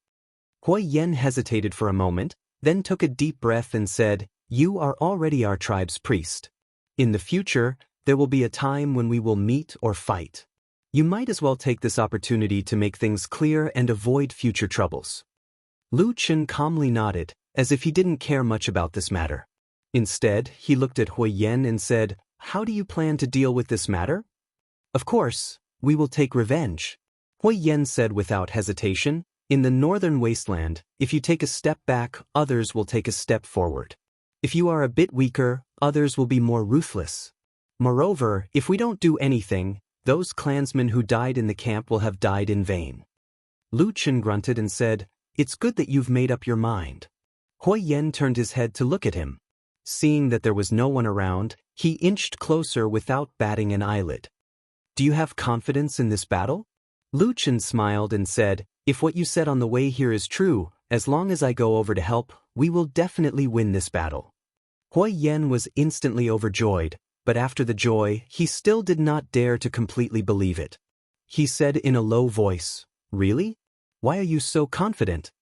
Hui Yen hesitated for a moment, then took a deep breath and said, you are already our tribe's priest. In the future, there will be a time when we will meet or fight. You might as well take this opportunity to make things clear and avoid future troubles. Lu Chen calmly nodded, as if he didn't care much about this matter. Instead, he looked at Hui Yen and said, how do you plan to deal with this matter? Of course, we will take revenge. Hui Yen said without hesitation, in the northern wasteland, if you take a step back, others will take a step forward. If you are a bit weaker, others will be more ruthless. Moreover, if we don't do anything, those clansmen who died in the camp will have died in vain. Lu Chen grunted and said, it's good that you've made up your mind. Hui Yen turned his head to look at him. Seeing that there was no one around, he inched closer without batting an eyelid. Do you have confidence in this battle? Lu Chen smiled and said, if what you said on the way here is true, as long as I go over to help, we will definitely win this battle. Hui Yen was instantly overjoyed, but after the joy, he still did not dare to completely believe it. He said in a low voice, really? Why are you so confident?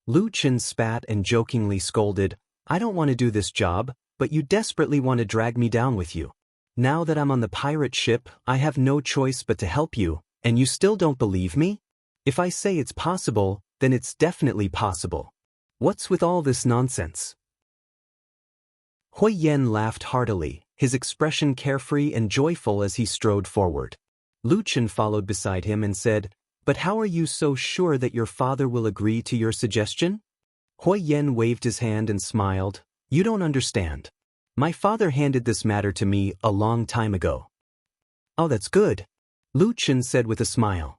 Lu Chen spat and jokingly scolded, I don't want to do this job, but you desperately want to drag me down with you. Now that I'm on the pirate ship, I have no choice but to help you, and you still don't believe me? If I say it's possible, then it's definitely possible. What's with all this nonsense? Hui Yen laughed heartily, his expression carefree and joyful as he strode forward. Lu Chen followed beside him and said, but how are you so sure that your father will agree to your suggestion? Hui Yen waved his hand and smiled, you don't understand. My father handed this matter to me a long time ago. Oh, that's good, Lu Chen said with a smile.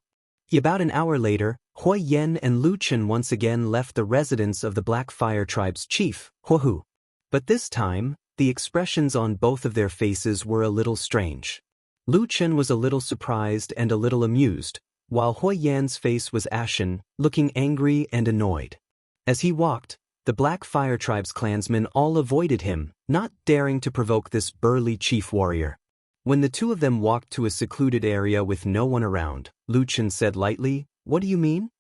About an hour later, Hui Yen and Lu Chen once again left the residence of the Black Fire Tribe's chief, Huohu. But this time, the expressions on both of their faces were a little strange. Lu Chen was a little surprised and a little amused, while Hui Yan's face was ashen, looking angry and annoyed. As he walked, the Black Fire Tribe's clansmen all avoided him, not daring to provoke this burly chief warrior. When the two of them walked to a secluded area with no one around, Lu Chen said lightly, what do you mean?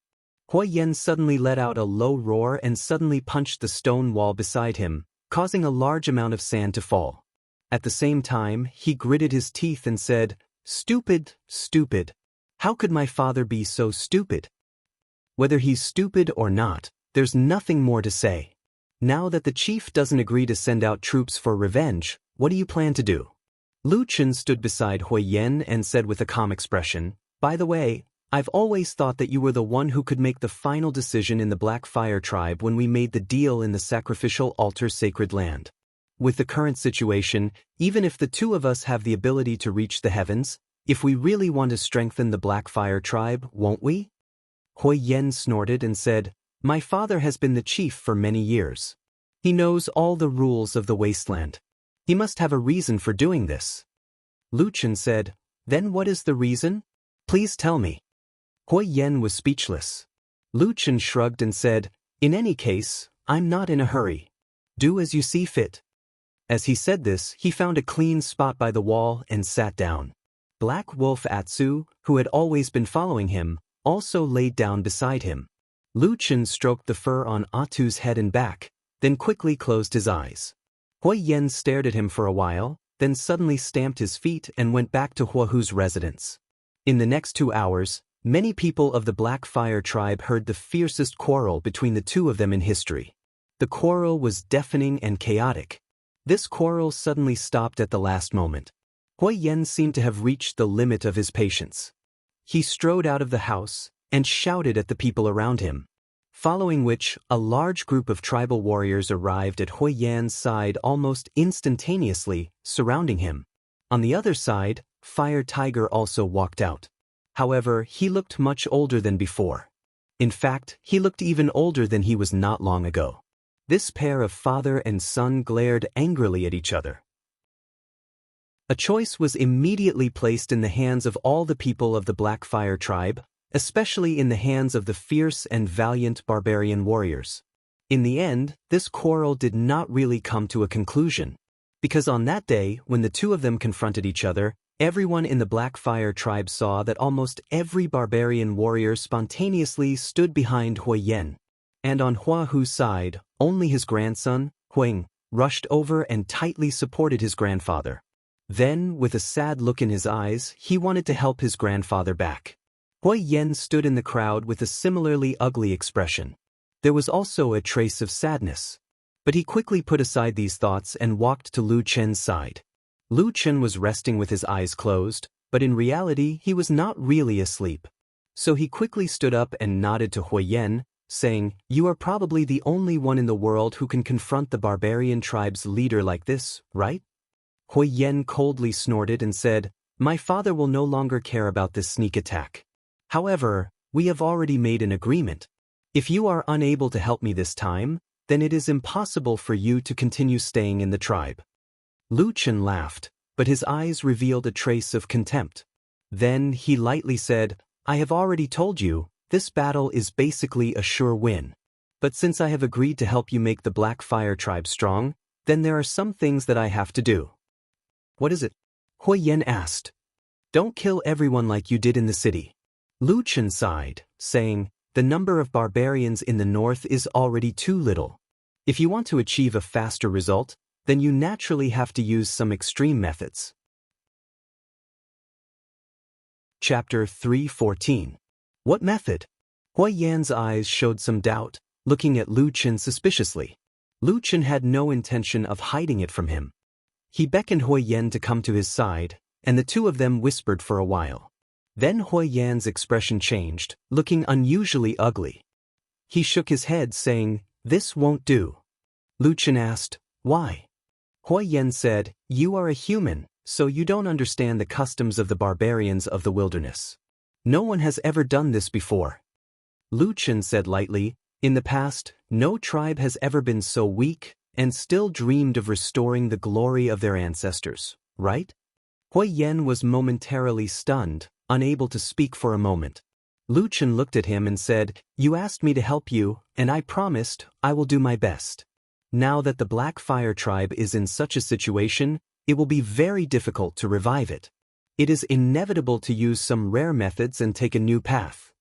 Hui Yen suddenly let out a low roar and suddenly punched the stone wall beside him, causing a large amount of sand to fall. At the same time, he gritted his teeth and said, stupid, stupid. How could my father be so stupid? Whether he's stupid or not, there's nothing more to say. Now that the chief doesn't agree to send out troops for revenge, what do you plan to do? Lu Chen stood beside Hui Yen and said with a calm expression, by the way, I've always thought that you were the one who could make the final decision in the Black Fire Tribe when we made the deal in the sacrificial altar sacred land. With the current situation, even if the two of us have the ability to reach the heavens, if we really want to strengthen the Black Fire Tribe, won't we? Hui Yen snorted and said, my father has been the chief for many years. He knows all the rules of the wasteland. He must have a reason for doing this. Lu Chen said, then what is the reason? Please tell me. Hui Yen was speechless. Lu Chen shrugged and said, in any case, I'm not in a hurry. Do as you see fit. As he said this, he found a clean spot by the wall and sat down. Black Wolf Atsu, who had always been following him, also laid down beside him. Lu Chen stroked the fur on Atsu's head and back, then quickly closed his eyes. Hui Yen stared at him for a while, then suddenly stamped his feet and went back to Huohu's residence. In the next 2 hours, many people of the Black Fire Tribe heard the fiercest quarrel between the two of them in history. The quarrel was deafening and chaotic. This quarrel suddenly stopped at the last moment. Hui Yen seemed to have reached the limit of his patience. He strode out of the house and shouted at the people around him. Following which, a large group of tribal warriors arrived at Hui Yan's side almost instantaneously, surrounding him. On the other side, Fire Tiger also walked out. However, he looked much older than before. In fact, he looked even older than he was not long ago. This pair of father and son glared angrily at each other. A choice was immediately placed in the hands of all the people of the Black Fire Tribe, especially in the hands of the fierce and valiant barbarian warriors. In the end, this quarrel did not really come to a conclusion. Because on that day, when the two of them confronted each other, everyone in the Black Fire tribe saw that almost every barbarian warrior spontaneously stood behind Hui Yen. And on Hua Hu's side, only his grandson, Huang, rushed over and tightly supported his grandfather. Then, with a sad look in his eyes, he wanted to help his grandfather back. Hui Yen stood in the crowd with a similarly ugly expression. There was also a trace of sadness. But he quickly put aside these thoughts and walked to Lu Chen's side. Lu Chen was resting with his eyes closed, but in reality he was not really asleep. So he quickly stood up and nodded to Hui Yen, saying, "You are probably the only one in the world who can confront the barbarian tribe's leader like this, right?" Hui Yen coldly snorted and said, "My father will no longer care about this sneak attack. However, we have already made an agreement. If you are unable to help me this time, then it is impossible for you to continue staying in the tribe." Lu Chen laughed, but his eyes revealed a trace of contempt. Then he lightly said, "I have already told you, this battle is basically a sure win. But since I have agreed to help you make the Black Fire tribe strong, then there are some things that I have to do." "What is it?" Hui Yen asked. "Don't kill everyone like you did in the city." Lu Chen sighed, saying, "The number of barbarians in the north is already too little. If you want to achieve a faster result, then you naturally have to use some extreme methods." Chapter 3:14. What method? Hui Yan's eyes showed some doubt, looking at Lu Chen suspiciously. Lu Chen had no intention of hiding it from him. He beckoned Hui Yan to come to his side, and the two of them whispered for a while. Then Hui Yan's expression changed, looking unusually ugly. He shook his head, saying, "This won't do." Lu Chen asked, "Why?" Hui Yan said, "You are a human, so you don't understand the customs of the barbarians of the wilderness. No one has ever done this before." Lu Chen said lightly, "In the past, no tribe has ever been so weak and still dreamed of restoring the glory of their ancestors, right?" Hui Yan was momentarily stunned, unable to speak for a moment. Lu Chen looked at him and said, "You asked me to help you, and I promised I will do my best. Now that the Black Fire tribe is in such a situation, it will be very difficult to revive it. It is inevitable to use some rare methods and take a new path."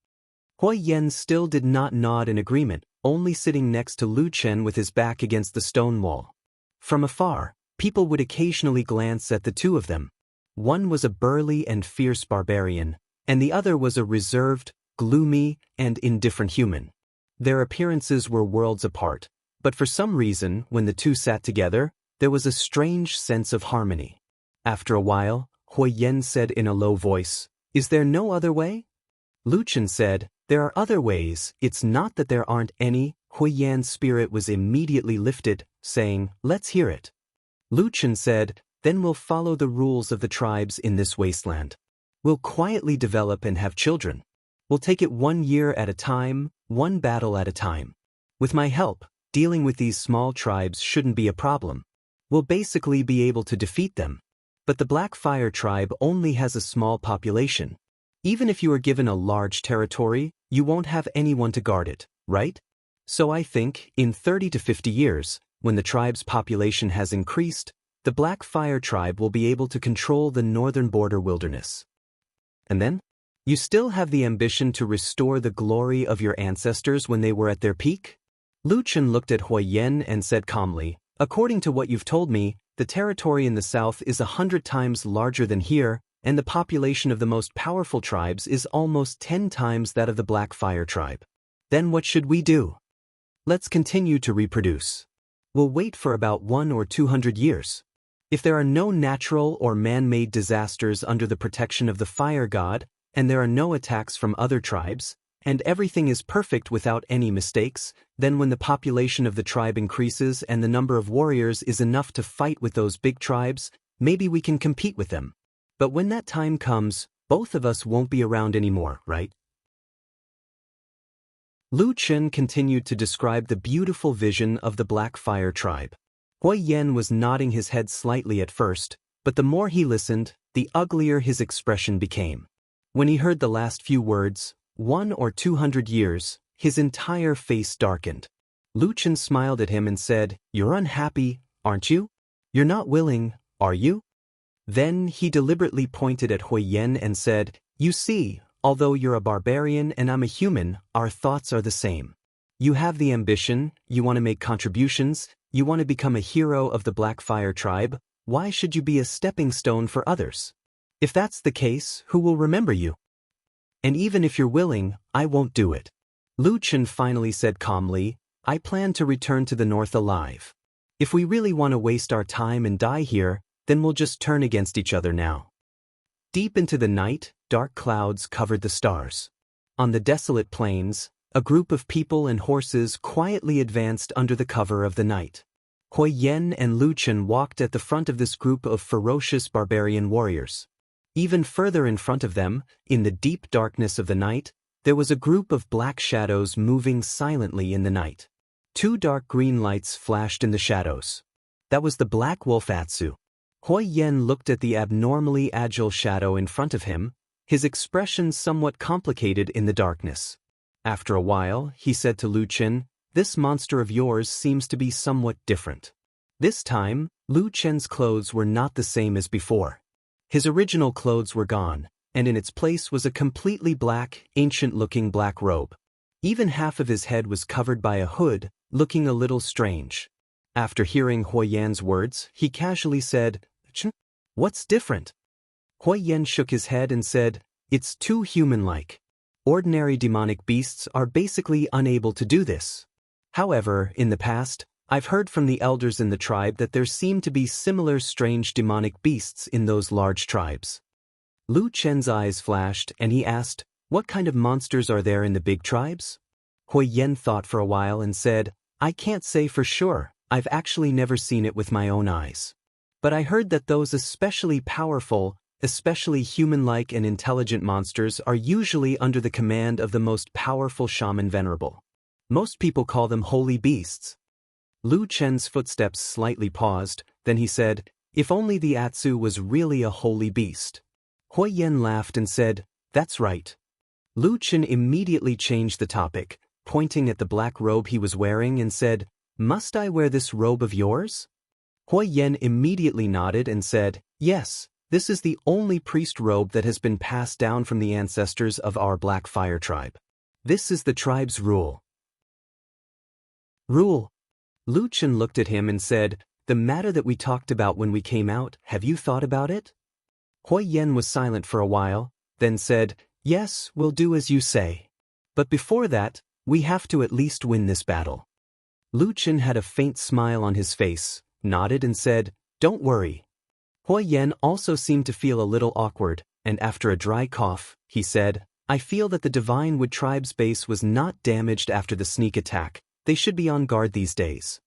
Hui Yan still did not nod in agreement, only sitting next to Lu Chen with his back against the stone wall. From afar, people would occasionally glance at the two of them. One was a burly and fierce barbarian, and the other was a reserved, gloomy, and indifferent human. Their appearances were worlds apart, but for some reason, when the two sat together, there was a strange sense of harmony. After a while, Hui Yan said in a low voice, "Is there no other way?" Lu Chen said, "There are other ways, it's not that there aren't any." Hui Yan's spirit was immediately lifted, saying, "Let's hear it." Lu Chen said, "Then we'll follow the rules of the tribes in this wasteland. We'll quietly develop and have children. We'll take it 1 year at a time, one battle at a time. With my help, dealing with these small tribes shouldn't be a problem. We'll basically be able to defeat them. But the Black Fire tribe only has a small population. Even if you are given a large territory, you won't have anyone to guard it, right? So I think, in 30 to 50 years, when the tribe's population has increased, the Black Fire tribe will be able to control the northern border wilderness. And then? You still have the ambition to restore the glory of your ancestors when they were at their peak?" Lu Chen looked at Hui Yan and said calmly, "According to what you've told me, the territory in the south is 100 times larger than here, and the population of the most powerful tribes is almost 10 times that of the Black Fire tribe. Then what should we do? Let's continue to reproduce. We'll wait for about 100 or 200 years. If there are no natural or man-made disasters under the protection of the fire god, and there are no attacks from other tribes, and everything is perfect without any mistakes, then when the population of the tribe increases and the number of warriors is enough to fight with those big tribes, maybe we can compete with them. But when that time comes, both of us won't be around anymore, right?" Lu Chen continued to describe the beautiful vision of the Black Fire tribe. Hui Yan was nodding his head slightly at first, but the more he listened, the uglier his expression became. When he heard the last few words, 100 or 200 years, his entire face darkened. Lu Chen smiled at him and said, "You're unhappy, aren't you?" You're not willing, are you? Then he deliberately pointed at Huiyan and said, You see, although you're a barbarian and I'm a human, our thoughts are the same. You have the ambition, you want to make contributions, you want to become a hero of the Black Fire tribe. Why should you be a stepping stone for others? If that's the case, who will remember you? And even if you're willing, I won't do it. Lu Chen finally said calmly, I plan to return to the north alive. If we really want to waste our time and die here, then we'll just turn against each other now. Deep into the night, dark clouds covered the stars. On the desolate plains, a group of people and horses quietly advanced under the cover of the night. Huiyan and Lu Chen walked at the front of this group of ferocious barbarian warriors. Even further in front of them, in the deep darkness of the night, there was a group of black shadows moving silently in the night. 2 dark green lights flashed in the shadows. That was the Black Wolf Atsu. Huiyan looked at the abnormally agile shadow in front of him, his expression somewhat complicated in the darkness. After a while, he said to Lu Chen, This monster of yours seems to be somewhat different. This time, Lu Chen's clothes were not the same as before. His original clothes were gone, and in its place was a completely black, ancient-looking black robe. Even half of his head was covered by a hood, looking a little strange. After hearing Huiyan's words, he casually said, What's different? Huiyan shook his head and said, It's too human-like. Ordinary demonic beasts are basically unable to do this. However, in the past, I've heard from the elders in the tribe that there seem to be similar strange demonic beasts in those large tribes. Lu Chen's eyes flashed and he asked, What kind of monsters are there in the big tribes? Huiyan thought for a while and said, I can't say for sure, I've actually never seen it with my own eyes. But I heard that those especially powerful, especially human-like and intelligent monsters are usually under the command of the most powerful shaman venerable. Most people call them holy beasts. Lu Chen's footsteps slightly paused, then he said, If only the Atsu was really a holy beast. Huiyan laughed and said, That's right. Lu Chen immediately changed the topic, pointing at the black robe he was wearing and said, Must I wear this robe of yours? Huiyan immediately nodded and said, Yes, this is the only priest robe that has been passed down from the ancestors of our Black Fire tribe. This is the tribe's rule. Rule? Lu Chen looked at him and said, The matter that we talked about when we came out, have you thought about it? Huiyan was silent for a while, then said, Yes, we'll do as you say. But before that, we have to at least win this battle. Lu Chen had a faint smile on his face, nodded and said, Don't worry. Huiyan also seemed to feel a little awkward, and after a dry cough, he said, I feel that the Divine Wood tribe's base was not damaged after the sneak attack. They should be on guard these days.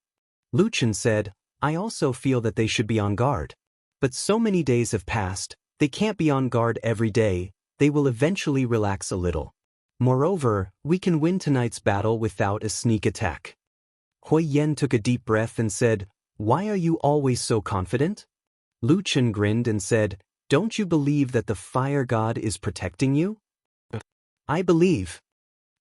Lu Chen said, I also feel that they should be on guard. But so many days have passed, they can't be on guard every day, they will eventually relax a little. Moreover, we can win tonight's battle without a sneak attack. Huiyan took a deep breath and said, Why are you always so confident? Lu Chen grinned and said, Don't you believe that the fire god is protecting you? I believe.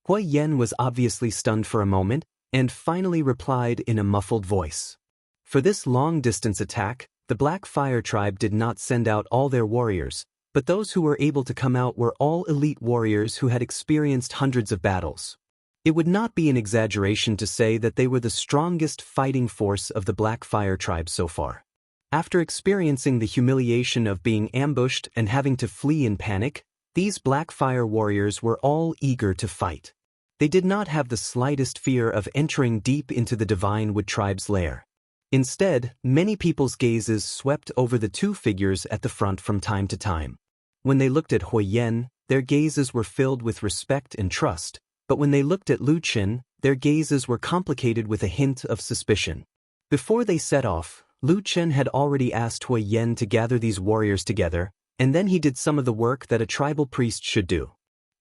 Huiyan was obviously stunned for a moment, and finally replied in a muffled voice. For this long-distance attack, the Black Fire tribe did not send out all their warriors, but those who were able to come out were all elite warriors who had experienced hundreds of battles. It would not be an exaggeration to say that they were the strongest fighting force of the Black Fire tribe so far. After experiencing the humiliation of being ambushed and having to flee in panic, these Black Fire warriors were all eager to fight. They did not have the slightest fear of entering deep into the Divine Wood tribe's lair. Instead, many people's gazes swept over the 2 figures at the front from time to time. When they looked at Huiyan, their gazes were filled with respect and trust, but when they looked at Lu Chen, their gazes were complicated with a hint of suspicion. Before they set off, Lu Chen had already asked Huiyan to gather these warriors together, and then he did some of the work that a tribal priest should do.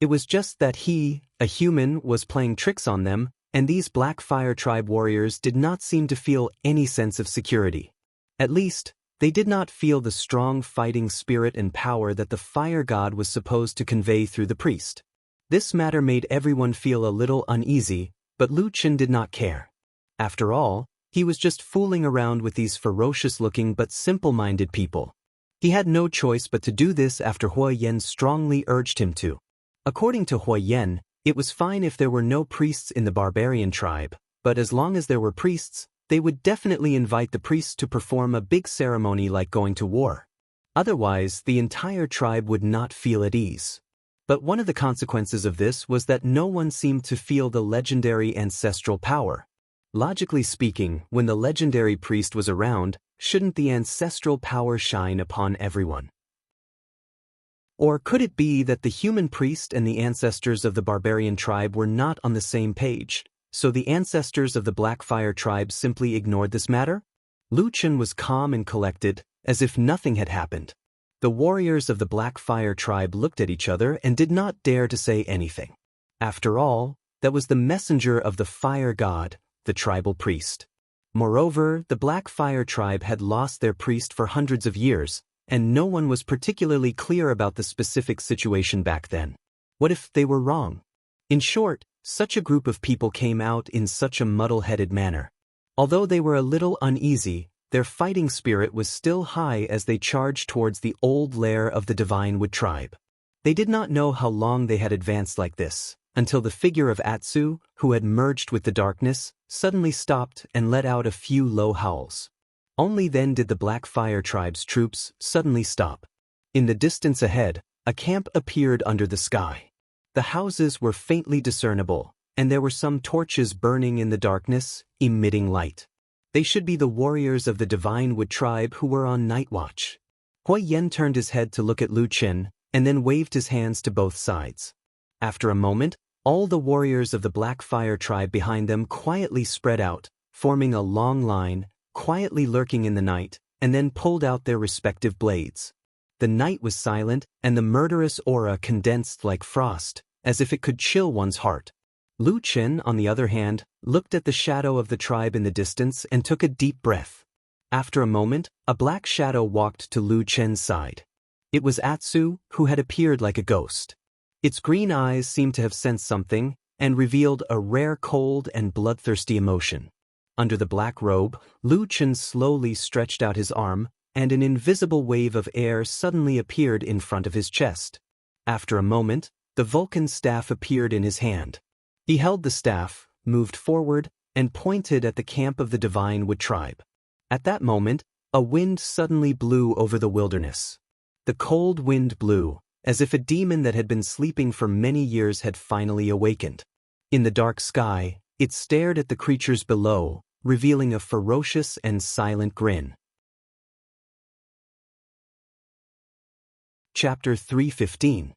It was just that he, a human, was playing tricks on them, and these Black Fire tribe warriors did not seem to feel any sense of security. At least, they did not feel the strong fighting spirit and power that the fire god was supposed to convey through the priest. This matter made everyone feel a little uneasy, but Lu Chen did not care. After all, He was just fooling around with these ferocious-looking but simple-minded people. He had no choice but to do this after Huo Yan strongly urged him to. According to Huo Yan, it was fine if there were no priests in the barbarian tribe, but as long as there were priests, they would definitely invite the priests to perform a big ceremony like going to war. Otherwise, the entire tribe would not feel at ease. But one of the consequences of this was that no one seemed to feel the legendary ancestral power. Logically speaking, when the legendary priest was around, shouldn't the ancestral power shine upon everyone? Or could it be that the human priest and the ancestors of the barbarian tribe were not on the same page, so the ancestors of the Black Fire tribe simply ignored this matter? Lu Chen was calm and collected, as if nothing had happened. The warriors of the Black Fire tribe looked at each other and did not dare to say anything. After all, that was the messenger of the fire god, the tribal priest. Moreover, the Black Fire tribe had lost their priest for hundreds of years, and no one was particularly clear about the specific situation back then. What if they were wrong? In short, such a group of people came out in such a muddle-headed manner. Although they were a little uneasy, their fighting spirit was still high as they charged towards the old lair of the Divine Wood tribe. They did not know how long they had advanced like this, until the figure of Atsu, who had merged with the darkness, suddenly stopped and let out a few low howls. Only then did the Black Fire tribe's troops suddenly stop. In the distance ahead, a camp appeared under the sky. The houses were faintly discernible, and there were some torches burning in the darkness, emitting light. They should be the warriors of the Divine Wood tribe who were on night watch. Huo Yan turned his head to look at Lu Chen, and then waved his hands to both sides. After a moment, all the warriors of the Black Fire tribe behind them quietly spread out, forming a long line, quietly lurking in the night, and then pulled out their respective blades. The night was silent, and the murderous aura condensed like frost, as if it could chill one's heart. Lu Chen, on the other hand, looked at the shadow of the tribe in the distance and took a deep breath. After a moment, a black shadow walked to Lu Chen's side. It was Atsu, who had appeared like a ghost. Its green eyes seemed to have sensed something, and revealed a rare cold and bloodthirsty emotion. Under the black robe, Lu Chen slowly stretched out his arm, and an invisible wave of air suddenly appeared in front of his chest. After a moment, the Vulcan staff appeared in his hand. He held the staff, moved forward, and pointed at the camp of the Divine Wood tribe. At that moment, a wind suddenly blew over the wilderness. The cold wind blew, as if a demon that had been sleeping for many years had finally awakened. In the dark sky, it stared at the creatures below, revealing a ferocious and silent grin. Chapter 3:15.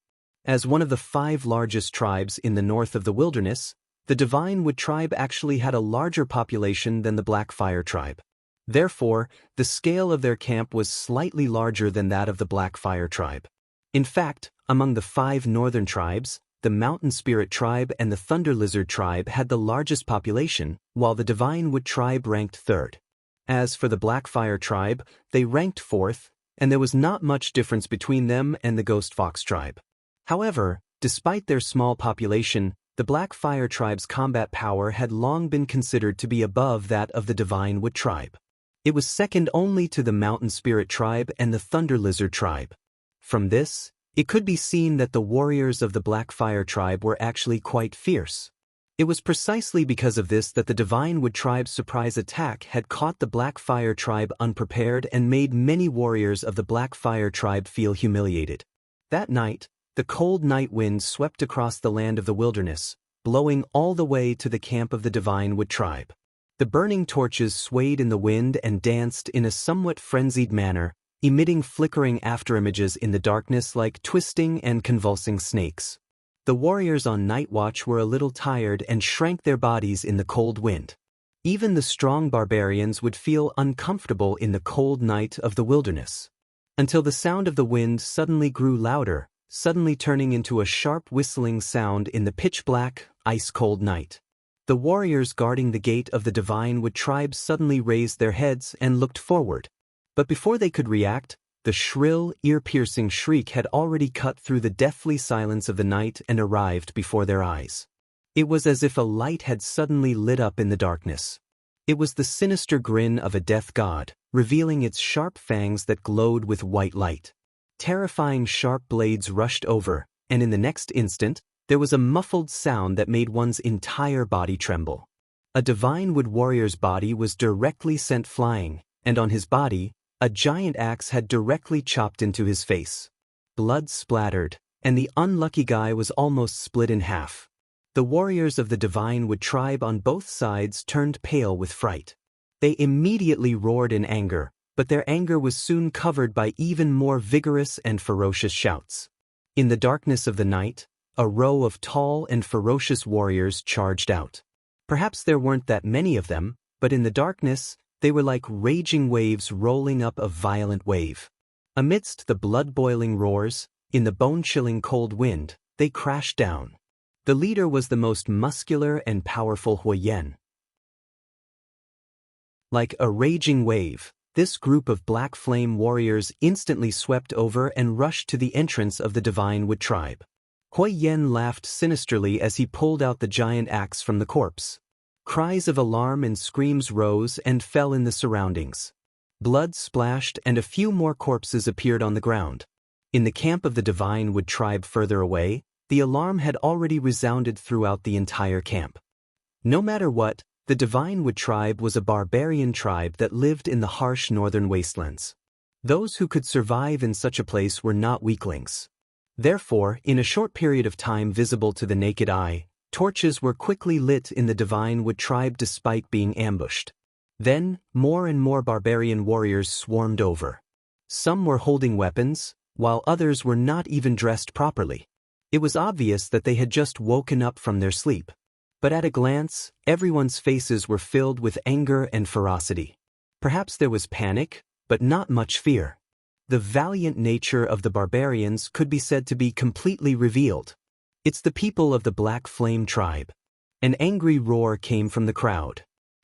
As one of the 5 largest tribes in the north of the wilderness, the Divine Wood tribe actually had a larger population than the Black Fire tribe. Therefore, the scale of their camp was slightly larger than that of the Black Fire tribe. In fact, among the 5 northern tribes, the Mountain Spirit tribe and the Thunder Lizard tribe had the largest population, while the Divine Wood tribe ranked 3rd. As for the Black Fire tribe, they ranked 4th, and there was not much difference between them and the Ghost Fox tribe. However, despite their small population, the Black Fire tribe's combat power had long been considered to be above that of the Divine Wood tribe. It was second only to the Mountain Spirit tribe and the Thunder Lizard tribe. From this, it could be seen that the warriors of the Black Fire tribe were actually quite fierce. It was precisely because of this that the Divine Wood tribe's surprise attack had caught the Black Fire tribe unprepared and made many warriors of the Black Fire tribe feel humiliated. That night, the cold night wind swept across the land of the wilderness, blowing all the way to the camp of the Divine Wood tribe. The burning torches swayed in the wind and danced in a somewhat frenzied manner, emitting flickering afterimages in the darkness like twisting and convulsing snakes. The warriors on night watch were a little tired and shrank their bodies in the cold wind. Even the strong barbarians would feel uncomfortable in the cold night of the wilderness. Until the sound of the wind suddenly grew louder, suddenly turning into a sharp whistling sound in the pitch-black, ice-cold night. The warriors guarding the gate of the Divine Wood tribe suddenly raised their heads and looked forward. But before they could react, the shrill, ear-piercing shriek had already cut through the deathly silence of the night and arrived before their eyes. It was as if a light had suddenly lit up in the darkness. It was the sinister grin of a death god, revealing its sharp fangs that glowed with white light. Terrifying sharp blades rushed over, and in the next instant, there was a muffled sound that made one's entire body tremble. A divine wood warrior's body was directly sent flying, and on his body, a giant axe had directly chopped into his face. Blood splattered, and the unlucky guy was almost split in half. The warriors of the divine wood tribe on both sides turned pale with fright. They immediately roared in anger, but their anger was soon covered by even more vigorous and ferocious shouts. In the darkness of the night, a row of tall and ferocious warriors charged out. Perhaps there weren't that many of them, but in the darkness, they were like raging waves rolling up a violent wave. Amidst the blood-boiling roars, in the bone-chilling cold wind, they crashed down. The leader was the most muscular and powerful Huoyan. Like a raging wave, this group of black flame warriors instantly swept over and rushed to the entrance of the divine wood tribe. Huoyan laughed sinisterly as he pulled out the giant axe from the corpse. Cries of alarm and screams rose and fell in the surroundings. Blood splashed and a few more corpses appeared on the ground. In the camp of the divine wood tribe further away, the alarm had already resounded throughout the entire camp. No matter what, the divine wood tribe was a barbarian tribe that lived in the harsh northern wastelands. Those who could survive in such a place were not weaklings. Therefore, in a short period of time visible to the naked eye, torches were quickly lit in the divine wood tribe despite being ambushed. Then, more and more barbarian warriors swarmed over. Some were holding weapons, while others were not even dressed properly. It was obvious that they had just woken up from their sleep. But at a glance, everyone's faces were filled with anger and ferocity. Perhaps there was panic, but not much fear. The valiant nature of the barbarians could be said to be completely revealed. It's the people of the Black Flame tribe. An angry roar came from the crowd.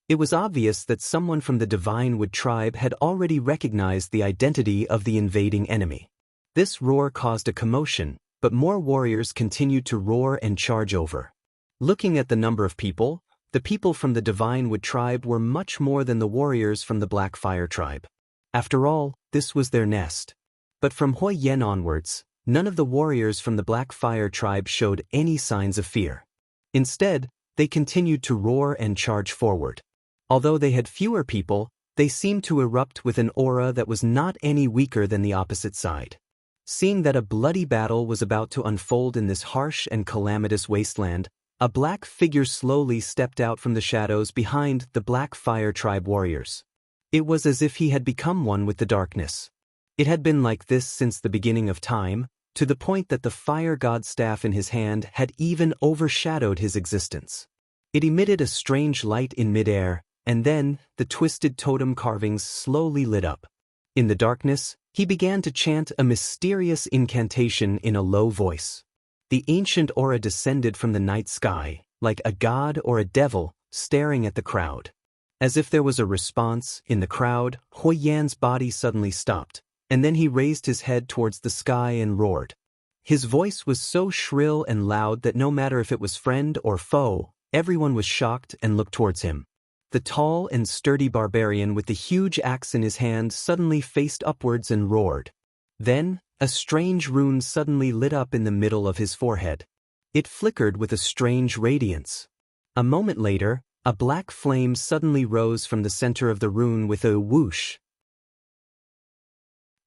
It was obvious that someone from the Divine Wood tribe had already recognized the identity of the invading enemy. This roar caused a commotion, but more warriors continued to roar and charge over. Looking at the number of people, the people from the Divine Wood tribe were much more than the warriors from the Black Fire tribe. After all, this was their nest. But from Huoyan onwards, none of the warriors from the Black Fire tribe showed any signs of fear. Instead, they continued to roar and charge forward. Although they had fewer people, they seemed to erupt with an aura that was not any weaker than the opposite side. Seeing that a bloody battle was about to unfold in this harsh and calamitous wasteland, a black figure slowly stepped out from the shadows behind the Black Fire tribe warriors. It was as if he had become one with the darkness. It had been like this since the beginning of time, to the point that the fire god's staff in his hand had even overshadowed his existence. It emitted a strange light in midair, and then the twisted totem carvings slowly lit up. In the darkness, he began to chant a mysterious incantation in a low voice. The ancient aura descended from the night sky, like a god or a devil, staring at the crowd. As if there was a response, in the crowd, Huoyan's body suddenly stopped, and then he raised his head towards the sky and roared. His voice was so shrill and loud that no matter if it was friend or foe, everyone was shocked and looked towards him. The tall and sturdy barbarian with the huge axe in his hand suddenly faced upwards and roared. Then, a strange rune suddenly lit up in the middle of his forehead. It flickered with a strange radiance. A moment later, a black flame suddenly rose from the center of the rune with a whoosh.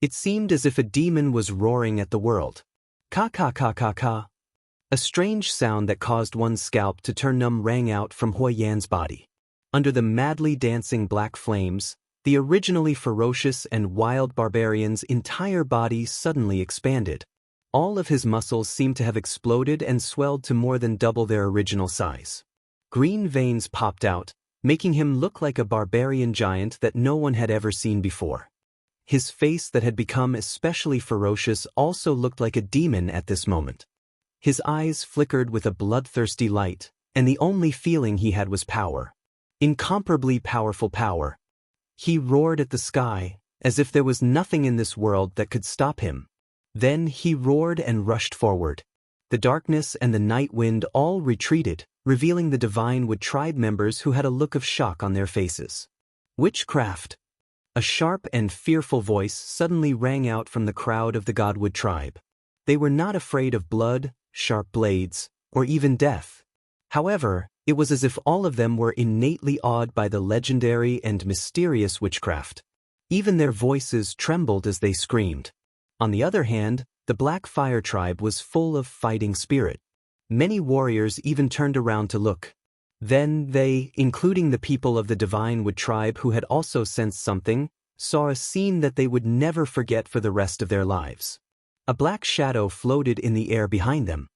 It seemed as if a demon was roaring at the world. Ka ka ka ka ka. A strange sound that caused one's scalp to turn numb rang out from Huoyan's body. Under the madly dancing black flames, the originally ferocious and wild barbarian's entire body suddenly expanded. All of his muscles seemed to have exploded and swelled to more than double their original size. Green veins popped out, making him look like a barbarian giant that no one had ever seen before. His face that had become especially ferocious also looked like a demon at this moment. His eyes flickered with a bloodthirsty light, and the only feeling he had was power. Incomparably powerful power. He roared at the sky, as if there was nothing in this world that could stop him. Then he roared and rushed forward. The darkness and the night wind all retreated, revealing the Divine Wood tribe members who had a look of shock on their faces. Witchcraft! A sharp and fearful voice suddenly rang out from the crowd of the Godwood tribe. They were not afraid of blood, sharp blades, or even death. However, it was as if all of them were innately awed by the legendary and mysterious witchcraft. Even their voices trembled as they screamed. On the other hand, the Black Fire tribe was full of fighting spirit. Many warriors even turned around to look. Then they, including the people of the Divine Wood tribe who had also sensed something, saw a scene that they would never forget for the rest of their lives. A black shadow floated in the air behind them.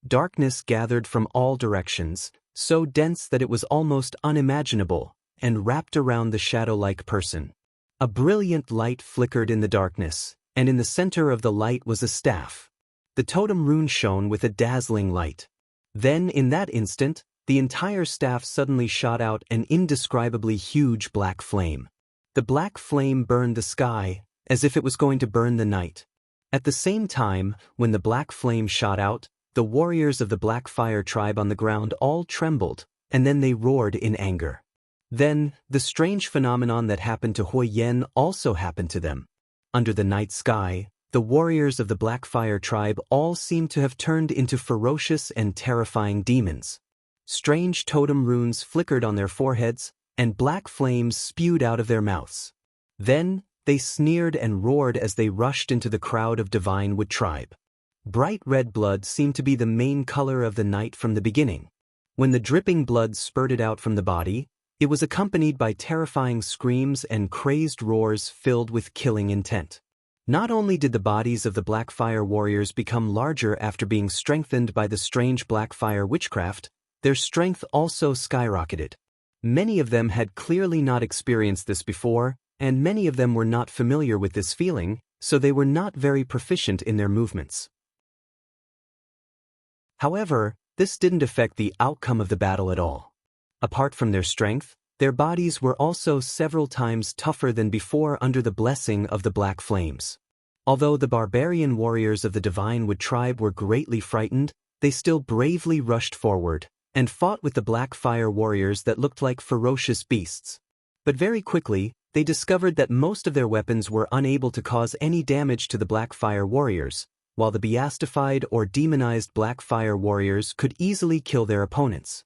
Darkness gathered from all directions, so dense that it was almost unimaginable, and wrapped around the shadow-like person. A brilliant light flickered in the darkness, and in the center of the light was a staff. The totem rune shone with a dazzling light. Then, in that instant, the entire staff suddenly shot out an indescribably huge black flame. The black flame burned the sky, as if it was going to burn the night. At the same time, when the black flame shot out, the warriors of the Black Fire tribe on the ground all trembled, and then they roared in anger. Then, the strange phenomenon that happened to Hui Yen also happened to them. Under the night sky, the warriors of the Black Fire tribe all seemed to have turned into ferocious and terrifying demons. Strange totem runes flickered on their foreheads, and black flames spewed out of their mouths. Then, they sneered and roared as they rushed into the crowd of Divine Wood tribe. Bright red blood seemed to be the main color of the night from the beginning. When the dripping blood spurted out from the body, it was accompanied by terrifying screams and crazed roars filled with killing intent. Not only did the bodies of the Black Fire warriors become larger after being strengthened by the strange Black Fire witchcraft, their strength also skyrocketed. Many of them had clearly not experienced this before, and many of them were not familiar with this feeling, so they were not very proficient in their movements. However, this didn't affect the outcome of the battle at all. Apart from their strength, their bodies were also several times tougher than before under the blessing of the Black Flames. Although the barbarian warriors of the Divine Wood tribe were greatly frightened, they still bravely rushed forward and fought with the Black Fire warriors that looked like ferocious beasts. But very quickly, they discovered that most of their weapons were unable to cause any damage to the Black Fire warriors, while the beastified or demonized Black Fire warriors could easily kill their opponents.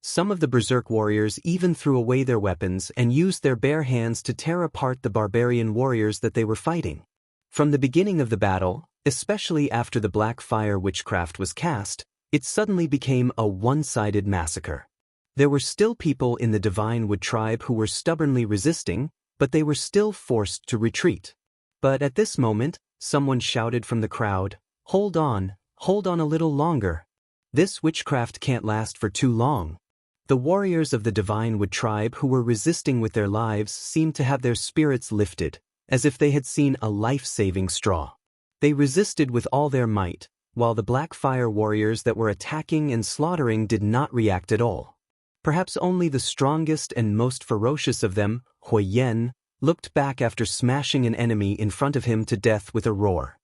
Some of the Berserk warriors even threw away their weapons and used their bare hands to tear apart the barbarian warriors that they were fighting. From the beginning of the battle, especially after the Black Fire witchcraft was cast, it suddenly became a one-sided massacre. There were still people in the Divine Wood tribe who were stubbornly resisting, but they were still forced to retreat. But at this moment, someone shouted from the crowd, hold on a little longer. This witchcraft can't last for too long." The warriors of the Divine Wood tribe who were resisting with their lives seemed to have their spirits lifted, as if they had seen a life-saving straw. They resisted with all their might, while the Black Fire warriors that were attacking and slaughtering did not react at all. Perhaps only the strongest and most ferocious of them, Hui Yen, looked back after smashing an enemy in front of him to death with a roar.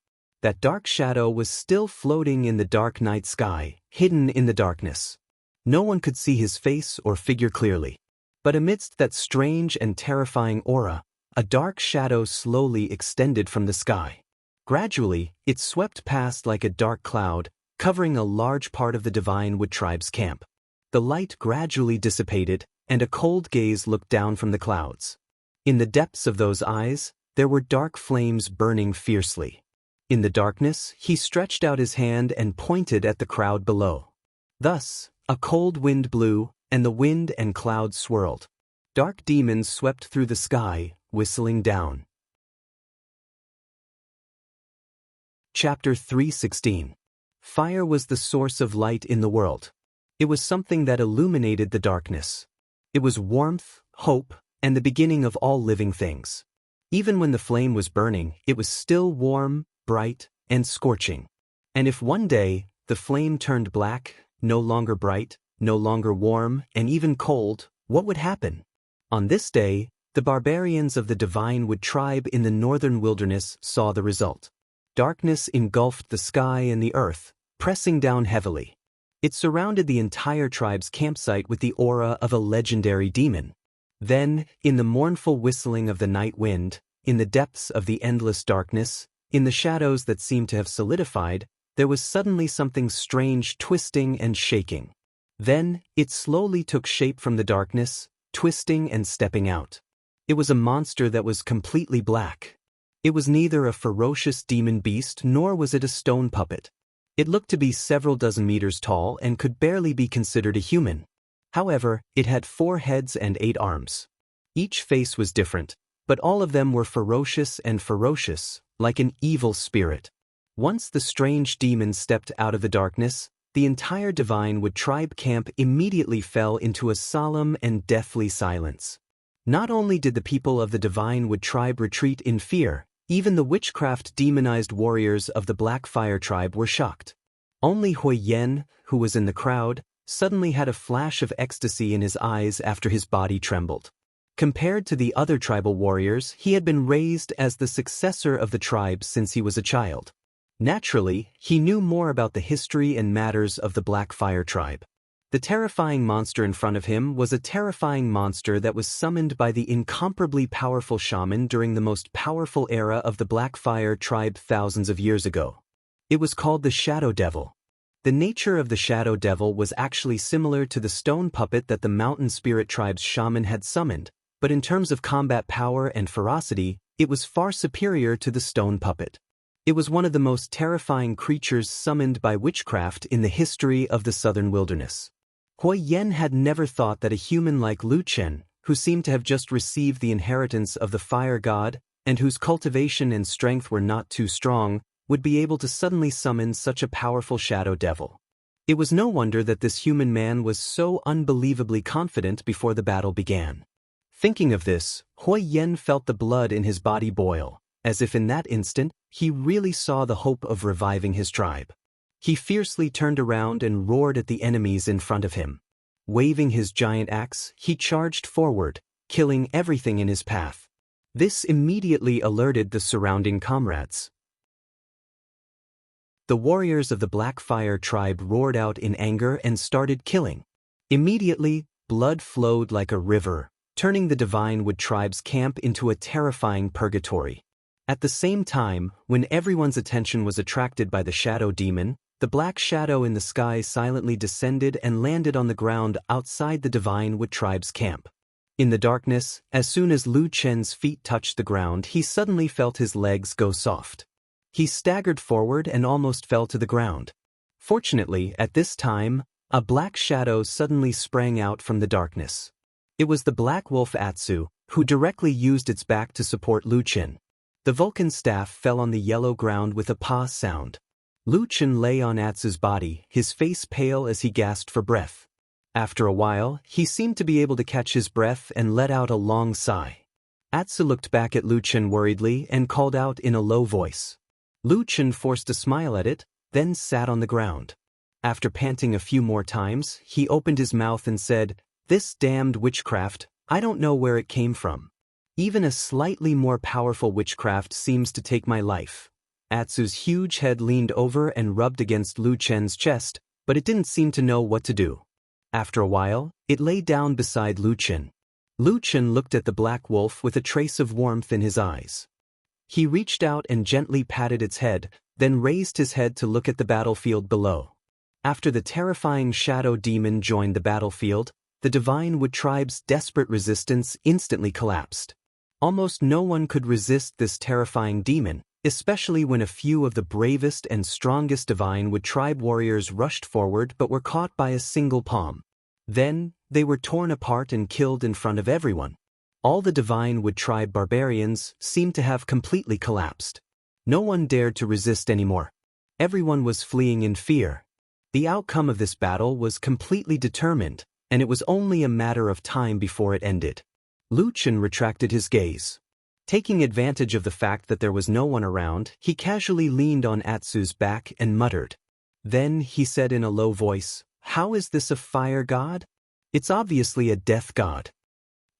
That dark shadow was still floating in the dark night sky, hidden in the darkness. No one could see his face or figure clearly. But amidst that strange and terrifying aura, a dark shadow slowly extended from the sky. Gradually, it swept past like a dark cloud, covering a large part of the Divine Wood tribe's camp. The light gradually dissipated, and a cold gaze looked down from the clouds. In the depths of those eyes, there were dark flames burning fiercely. In the darkness, he stretched out his hand and pointed at the crowd below. Thus, a cold wind blew, and the wind and clouds swirled. Dark demons swept through the sky, whistling down. Chapter 3:16. Fire was the source of light in the world. It was something that illuminated the darkness. It was warmth, hope, and the beginning of all living things. Even when the flame was burning, it was still warm, bright, and scorching. And if one day, the flame turned black, no longer bright, no longer warm, and even cold, what would happen? On this day, the barbarians of the Divine Wood tribe in the northern wilderness saw the result. Darkness engulfed the sky and the earth, pressing down heavily. It surrounded the entire tribe's campsite with the aura of a legendary demon. Then, in the mournful whistling of the night wind, in the depths of the endless darkness, in the shadows that seemed to have solidified, there was suddenly something strange twisting and shaking. Then, it slowly took shape from the darkness, twisting and stepping out. It was a monster that was completely black. It was neither a ferocious demon beast nor was it a stone puppet. It looked to be several dozen meters tall and could barely be considered a human. However, it had 4 heads and 8 arms. Each face was different, but all of them were ferocious, like an evil spirit. Once the strange demon stepped out of the darkness, the entire Divinewood tribe camp immediately fell into a solemn and deathly silence. Not only did the people of the Divinewood tribe retreat in fear, even the witchcraft demonized warriors of the Black Fire tribe were shocked. Only Hui Yen, who was in the crowd, suddenly had a flash of ecstasy in his eyes after his body trembled. Compared to the other tribal warriors, he had been raised as the successor of the tribe since he was a child. Naturally, he knew more about the history and matters of the Black Fire tribe. The terrifying monster in front of him was a terrifying monster that was summoned by the incomparably powerful shaman during the most powerful era of the Black Fire tribe thousands of years ago. It was called the Shadow Devil. The nature of the Shadow Devil was actually similar to the stone puppet that the Mountain Spirit tribe's shaman had summoned, but in terms of combat power and ferocity, it was far superior to the stone puppet. It was one of the most terrifying creatures summoned by witchcraft in the history of the southern wilderness. Hui Yen had never thought that a human like Lu Chen, who seemed to have just received the inheritance of the fire god, and whose cultivation and strength were not too strong, would be able to suddenly summon such a powerful shadow devil. It was no wonder that this human man was so unbelievably confident before the battle began. Thinking of this, Hui Yen felt the blood in his body boil, as if in that instant, he really saw the hope of reviving his tribe. He fiercely turned around and roared at the enemies in front of him. Waving his giant axe, he charged forward, killing everything in his path. This immediately alerted the surrounding comrades. The warriors of the Black Fire tribe roared out in anger and started killing. Immediately, blood flowed like a river, turning the Divinewood tribe's camp into a terrifying purgatory. At the same time, when everyone's attention was attracted by the shadow demon, the black shadow in the sky silently descended and landed on the ground outside the Divinewood tribe's camp. In the darkness, as soon as Lu Chen's feet touched the ground, he suddenly felt his legs go soft. He staggered forward and almost fell to the ground. Fortunately, at this time, a black shadow suddenly sprang out from the darkness. It was the black wolf Atsu, who directly used its back to support Lu Chen. The Vulcan staff fell on the yellow ground with a pa sound. Lu Chen lay on Atsu's body, his face pale as he gasped for breath. After a while, he seemed to be able to catch his breath and let out a long sigh. Atsu looked back at Lu Chen worriedly and called out in a low voice. Lu Chen forced a smile at it, then sat on the ground. After panting a few more times, he opened his mouth and said, "This damned witchcraft, I don't know where it came from. Even a slightly more powerful witchcraft seems to take my life." Atsu's huge head leaned over and rubbed against Lu Chen's chest, but it didn't seem to know what to do. After a while, it lay down beside Lu Chen. Lu Chen looked at the black wolf with a trace of warmth in his eyes. He reached out and gently patted its head, then raised his head to look at the battlefield below. After the terrifying shadow demon joined the battlefield, the Divinewood tribe's desperate resistance instantly collapsed. Almost no one could resist this terrifying demon, especially when a few of the bravest and strongest Divinewood tribe warriors rushed forward but were caught by a single palm. Then, they were torn apart and killed in front of everyone. All the Divinewood tribe barbarians seemed to have completely collapsed. No one dared to resist anymore. Everyone was fleeing in fear. The outcome of this battle was completely determined, and it was only a matter of time before it ended. Lu Chen retracted his gaze. Taking advantage of the fact that there was no one around, he casually leaned on Atsu's back and muttered. Then he said in a low voice, "How is this a fire god? It's obviously a death god."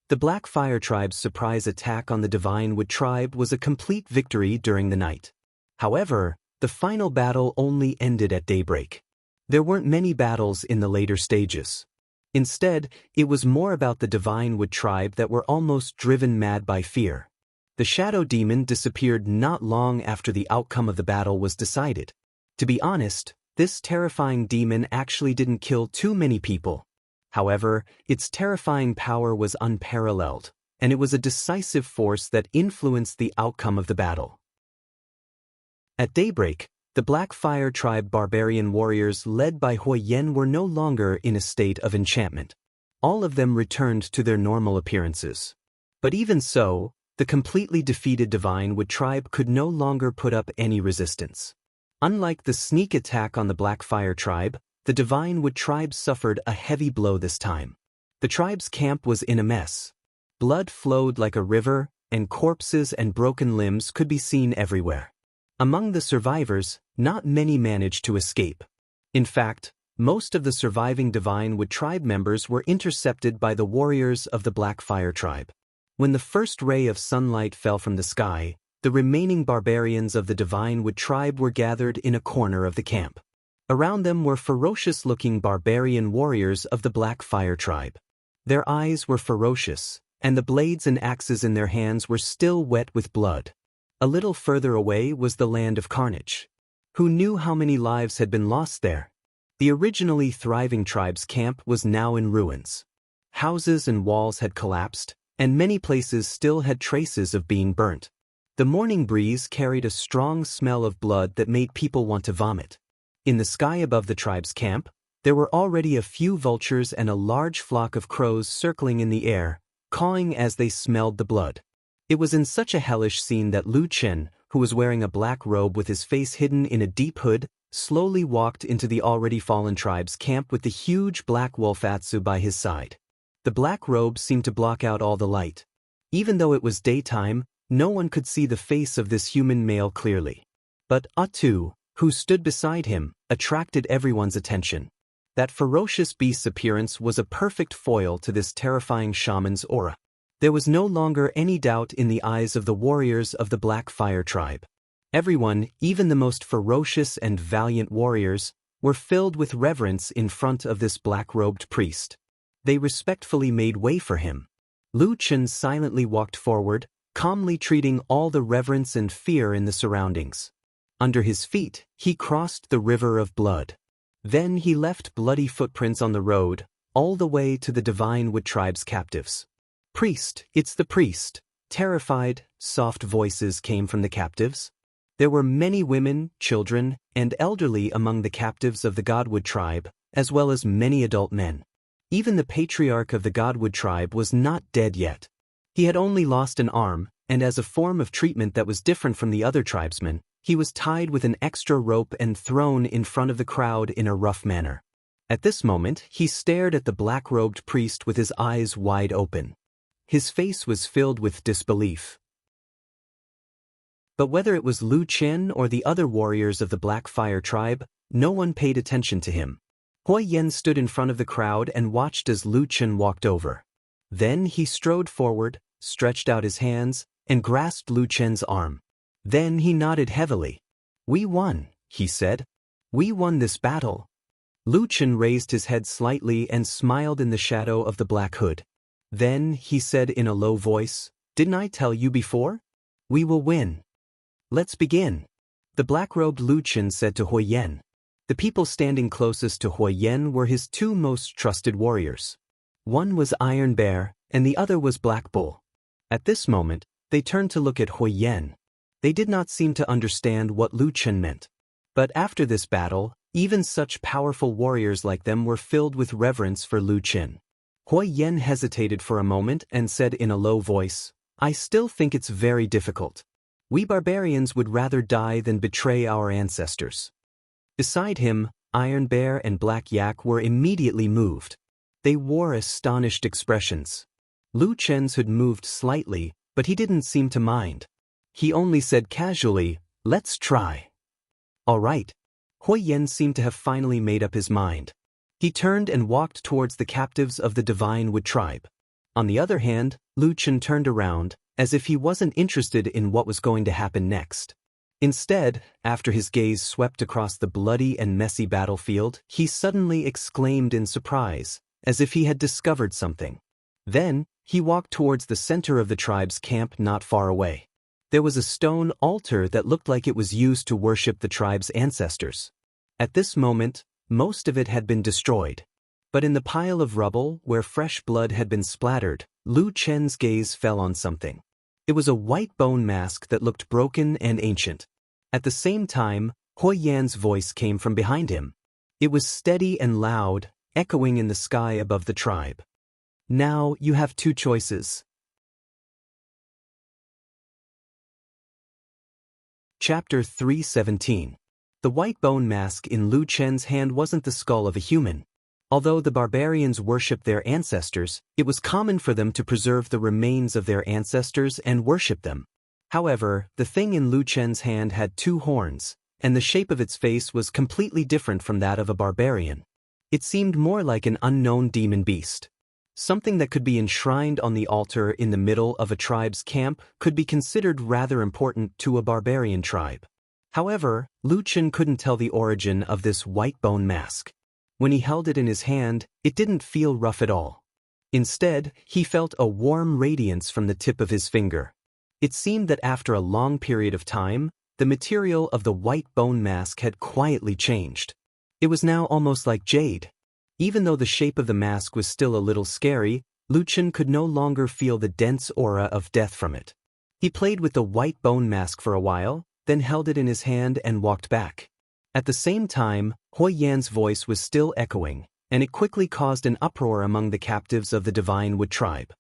The Black Fire tribe's surprise attack on the Divinewood tribe was a complete victory during the night. However, the final battle only ended at daybreak. There weren't many battles in the later stages. Instead, it was more about the Divine Wood tribe that were almost driven mad by fear. The shadow demon disappeared not long after the outcome of the battle was decided. To be honest, this terrifying demon actually didn't kill too many people. However, its terrifying power was unparalleled, and it was a decisive force that influenced the outcome of the battle. At daybreak, the Black Fire Tribe barbarian warriors led by Hui Yen were no longer in a state of enchantment. All of them returned to their normal appearances. But even so, the completely defeated Divine Wood tribe could no longer put up any resistance. Unlike the sneak attack on the Black Fire Tribe, the Divine Wood tribe suffered a heavy blow this time. The tribe's camp was in a mess. Blood flowed like a river, and corpses and broken limbs could be seen everywhere. Among the survivors, not many managed to escape. In fact, most of the surviving Divine Wood tribe members were intercepted by the warriors of the Black Fire Tribe. When the first ray of sunlight fell from the sky, the remaining barbarians of the Divine Wood tribe were gathered in a corner of the camp. Around them were ferocious-looking barbarian warriors of the Black Fire Tribe. Their eyes were ferocious, and the blades and axes in their hands were still wet with blood. A little further away was the land of carnage. Who knew how many lives had been lost there? The originally thriving tribe's camp was now in ruins. Houses and walls had collapsed, and many places still had traces of being burnt. The morning breeze carried a strong smell of blood that made people want to vomit. In the sky above the tribe's camp, there were already a few vultures and a large flock of crows circling in the air, cawing as they smelled the blood. It was in such a hellish scene that Lu Chen, who was wearing a black robe with his face hidden in a deep hood, slowly walked into the already fallen tribe's camp with the huge black wolf Atsu by his side. The black robe seemed to block out all the light. Even though it was daytime, no one could see the face of this human male clearly. But Atsu, who stood beside him, attracted everyone's attention. That ferocious beast's appearance was a perfect foil to this terrifying shaman's aura. There was no longer any doubt in the eyes of the warriors of the Black Fire Tribe. Everyone, even the most ferocious and valiant warriors, were filled with reverence in front of this black-robed priest. They respectfully made way for him. Lu Chen silently walked forward, calmly treating all the reverence and fear in the surroundings. Under his feet, he crossed the river of blood. Then he left bloody footprints on the road, all the way to the Divine Wood tribe's captives. "Priest, it's the priest." Terrified, soft voices came from the captives. There were many women, children, and elderly among the captives of the Godwood tribe, as well as many adult men. Even the patriarch of the Godwood tribe was not dead yet. He had only lost an arm, and as a form of treatment that was different from the other tribesmen, he was tied with an extra rope and thrown in front of the crowd in a rough manner. At this moment, he stared at the black-robed priest with his eyes wide open. His face was filled with disbelief. But whether it was Lu Chen or the other warriors of the Black Fire Tribe, no one paid attention to him. Hui Yen stood in front of the crowd and watched as Lu Chen walked over. Then he strode forward, stretched out his hands, and grasped Lu Chen's arm. Then he nodded heavily. "We won," he said. "We won this battle." Lu Chen raised his head slightly and smiled in the shadow of the black hood. Then he said in a low voice, "Didn't I tell you before? We will win. Let's begin." The black-robed Lu Chen said to Hui Yen. The people standing closest to Hui Yen were his two most trusted warriors. One was Iron Bear, and the other was Black Bull. At this moment, they turned to look at Hui Yen. They did not seem to understand what Lu Chen meant. But after this battle, even such powerful warriors like them were filled with reverence for Lu Chen. Hui Yen hesitated for a moment and said in a low voice, "I still think it's very difficult. We barbarians would rather die than betray our ancestors." Beside him, Iron Bear and Black Yak were immediately moved. They wore astonished expressions. Lu Chen's had moved slightly, but he didn't seem to mind. He only said casually, "Let's try." "All right." Hui Yen seemed to have finally made up his mind. He turned and walked towards the captives of the Divine Wood tribe. On the other hand, Lu Chen turned around, as if he wasn't interested in what was going to happen next. Instead, after his gaze swept across the bloody and messy battlefield, he suddenly exclaimed in surprise, as if he had discovered something. Then, he walked towards the center of the tribe's camp not far away. There was a stone altar that looked like it was used to worship the tribe's ancestors. At this moment, most of it had been destroyed. But in the pile of rubble, where fresh blood had been splattered, Lu Chen's gaze fell on something. It was a white bone mask that looked broken and ancient. At the same time, Hui Yan's voice came from behind him. It was steady and loud, echoing in the sky above the tribe. Now you have two choices. Chapter 317. The white bone mask in Lu Chen's hand wasn't the skull of a human. Although the barbarians worshipped their ancestors, it was common for them to preserve the remains of their ancestors and worship them. However, the thing in Lu Chen's hand had two horns, and the shape of its face was completely different from that of a barbarian. It seemed more like an unknown demon beast. Something that could be enshrined on the altar in the middle of a tribe's camp could be considered rather important to a barbarian tribe. However, Lu Chen couldn't tell the origin of this white bone mask. When he held it in his hand, it didn't feel rough at all. Instead, he felt a warm radiance from the tip of his finger. It seemed that after a long period of time, the material of the white bone mask had quietly changed. It was now almost like jade. Even though the shape of the mask was still a little scary, Lu Chen could no longer feel the dense aura of death from it. He played with the white bone mask for a while, then held it in his hand and walked back. At the same time, Hui Yan's voice was still echoing, and it quickly caused an uproar among the captives of the Divine Wood tribe.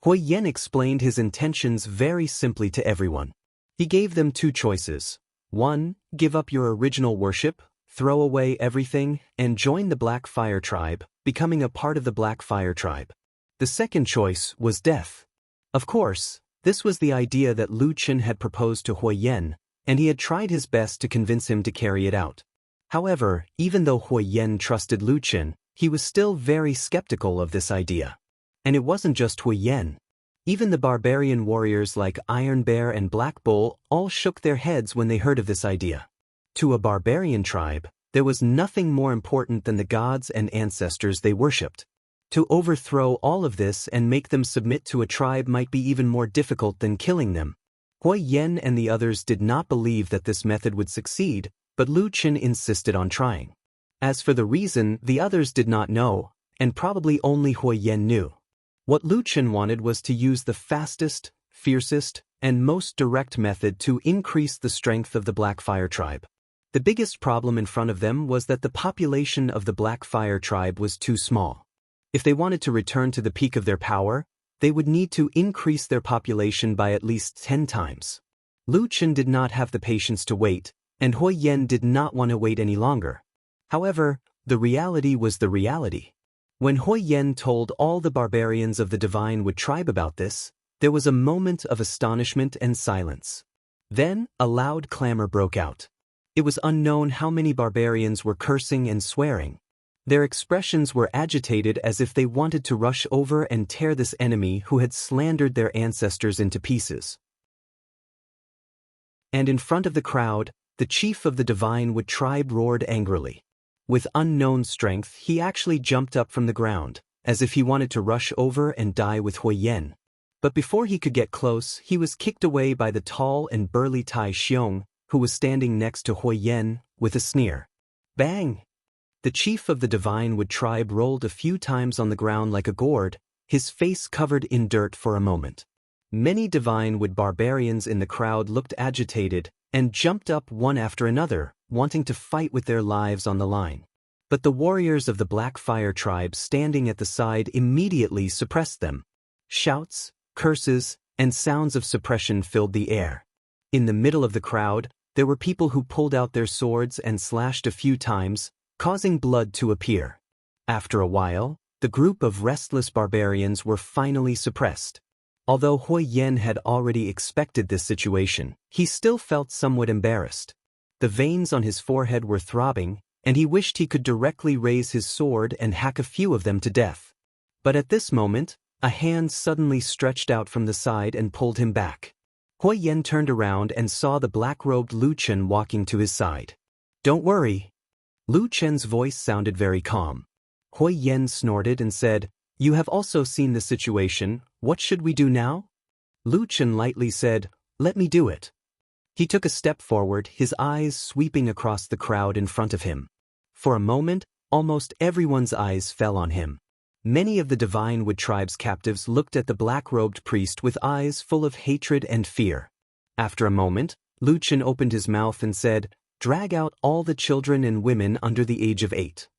Hui Yan explained his intentions very simply to everyone. He gave them two choices. 1. Give up your original worship, throw away everything, and join the Black Fire tribe, becoming a part of the Black Fire tribe. The second choice was death. Of course, this was the idea that Lu Chen had proposed to Hui Yan, and he had tried his best to convince him to carry it out. However, even though Hui Yan trusted Lu Chen, he was still very skeptical of this idea. And it wasn't just Hui Yan. Even the barbarian warriors like Iron Bear and Black Bull all shook their heads when they heard of this idea. To a barbarian tribe, there was nothing more important than the gods and ancestors they worshipped. To overthrow all of this and make them submit to a tribe might be even more difficult than killing them. Hui Yan and the others did not believe that this method would succeed, but Lu Chen insisted on trying. As for the reason, the others did not know, and probably only Hui Yan knew. What Lu Chen wanted was to use the fastest, fiercest, and most direct method to increase the strength of the Black Fire tribe. The biggest problem in front of them was that the population of the Black Fire tribe was too small. If they wanted to return to the peak of their power, they would need to increase their population by at least 10 times. Lu Chen did not have the patience to wait, and Hui Yan did not want to wait any longer. However, the reality was the reality. When Hui Yan told all the barbarians of the Divine Wood tribe about this, there was a moment of astonishment and silence. Then, a loud clamor broke out. It was unknown how many barbarians were cursing and swearing. Their expressions were agitated as if they wanted to rush over and tear this enemy who had slandered their ancestors into pieces. And in front of the crowd, the chief of the Divine Wood tribe roared angrily. With unknown strength, he actually jumped up from the ground, as if he wanted to rush over and die with Hui Yan. But before he could get close, he was kicked away by the tall and burly Tai Xiong, who was standing next to Hui Yan, with a sneer. Bang! The chief of the Divine Wood tribe rolled a few times on the ground like a gourd, his face covered in dirt for a moment. Many Divine Wood barbarians in the crowd looked agitated and jumped up one after another, wanting to fight with their lives on the line. But the warriors of the Black Fire tribe standing at the side immediately suppressed them. Shouts, curses, and sounds of suppression filled the air. In the middle of the crowd, there were people who pulled out their swords and slashed a few times, causing blood to appear. After a while, the group of restless barbarians were finally suppressed. Although Hui Yan had already expected this situation, he still felt somewhat embarrassed. The veins on his forehead were throbbing, and he wished he could directly raise his sword and hack a few of them to death. But at this moment, a hand suddenly stretched out from the side and pulled him back. Hui Yen turned around and saw the black-robed Lu Chen walking to his side. "Don't worry." Lu Chen's voice sounded very calm. Hui Yen snorted and said, "You have also seen the situation, what should we do now?" Lu Chen lightly said, "Let me do it." He took a step forward, his eyes sweeping across the crowd in front of him. For a moment, almost everyone's eyes fell on him. Many of the Divine Wood Tribe's captives looked at the black-robed priest with eyes full of hatred and fear. After a moment, Lu Chen opened his mouth and said, "Drag out all the children and women under the age of 8.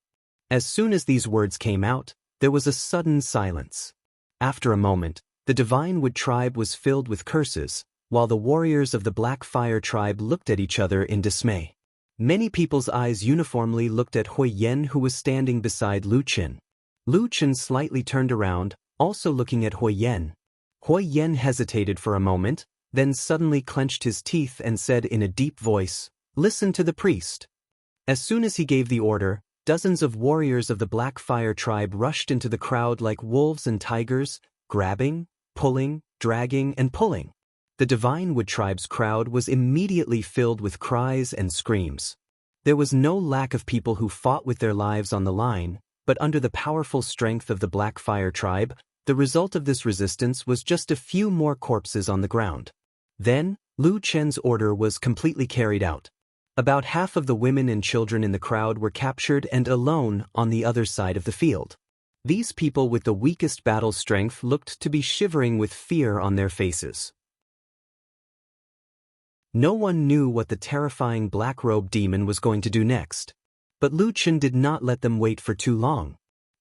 As soon as these words came out, there was a sudden silence. After a moment, the Divine Wood Tribe was filled with curses, while the warriors of the Black Fire Tribe looked at each other in dismay. Many people's eyes uniformly looked at Hui Yen, who was standing beside Lu Chen. Lu Chen slightly turned around, also looking at Hui Yen. Hui Yen hesitated for a moment, then suddenly clenched his teeth and said in a deep voice, "Listen to the priest." As soon as he gave the order, dozens of warriors of the Black Fire Tribe rushed into the crowd like wolves and tigers, grabbing, pulling, dragging, and pulling. The Divine Wood Tribe's crowd was immediately filled with cries and screams. There was no lack of people who fought with their lives on the line, but under the powerful strength of the Black Fire Tribe, the result of this resistance was just a few more corpses on the ground. Then, Lu Chen's order was completely carried out. About half of the women and children in the crowd were captured and alone on the other side of the field. These people with the weakest battle strength looked to be shivering with fear on their faces. No one knew what the terrifying black-robed demon was going to do next. But Lu Chen did not let them wait for too long.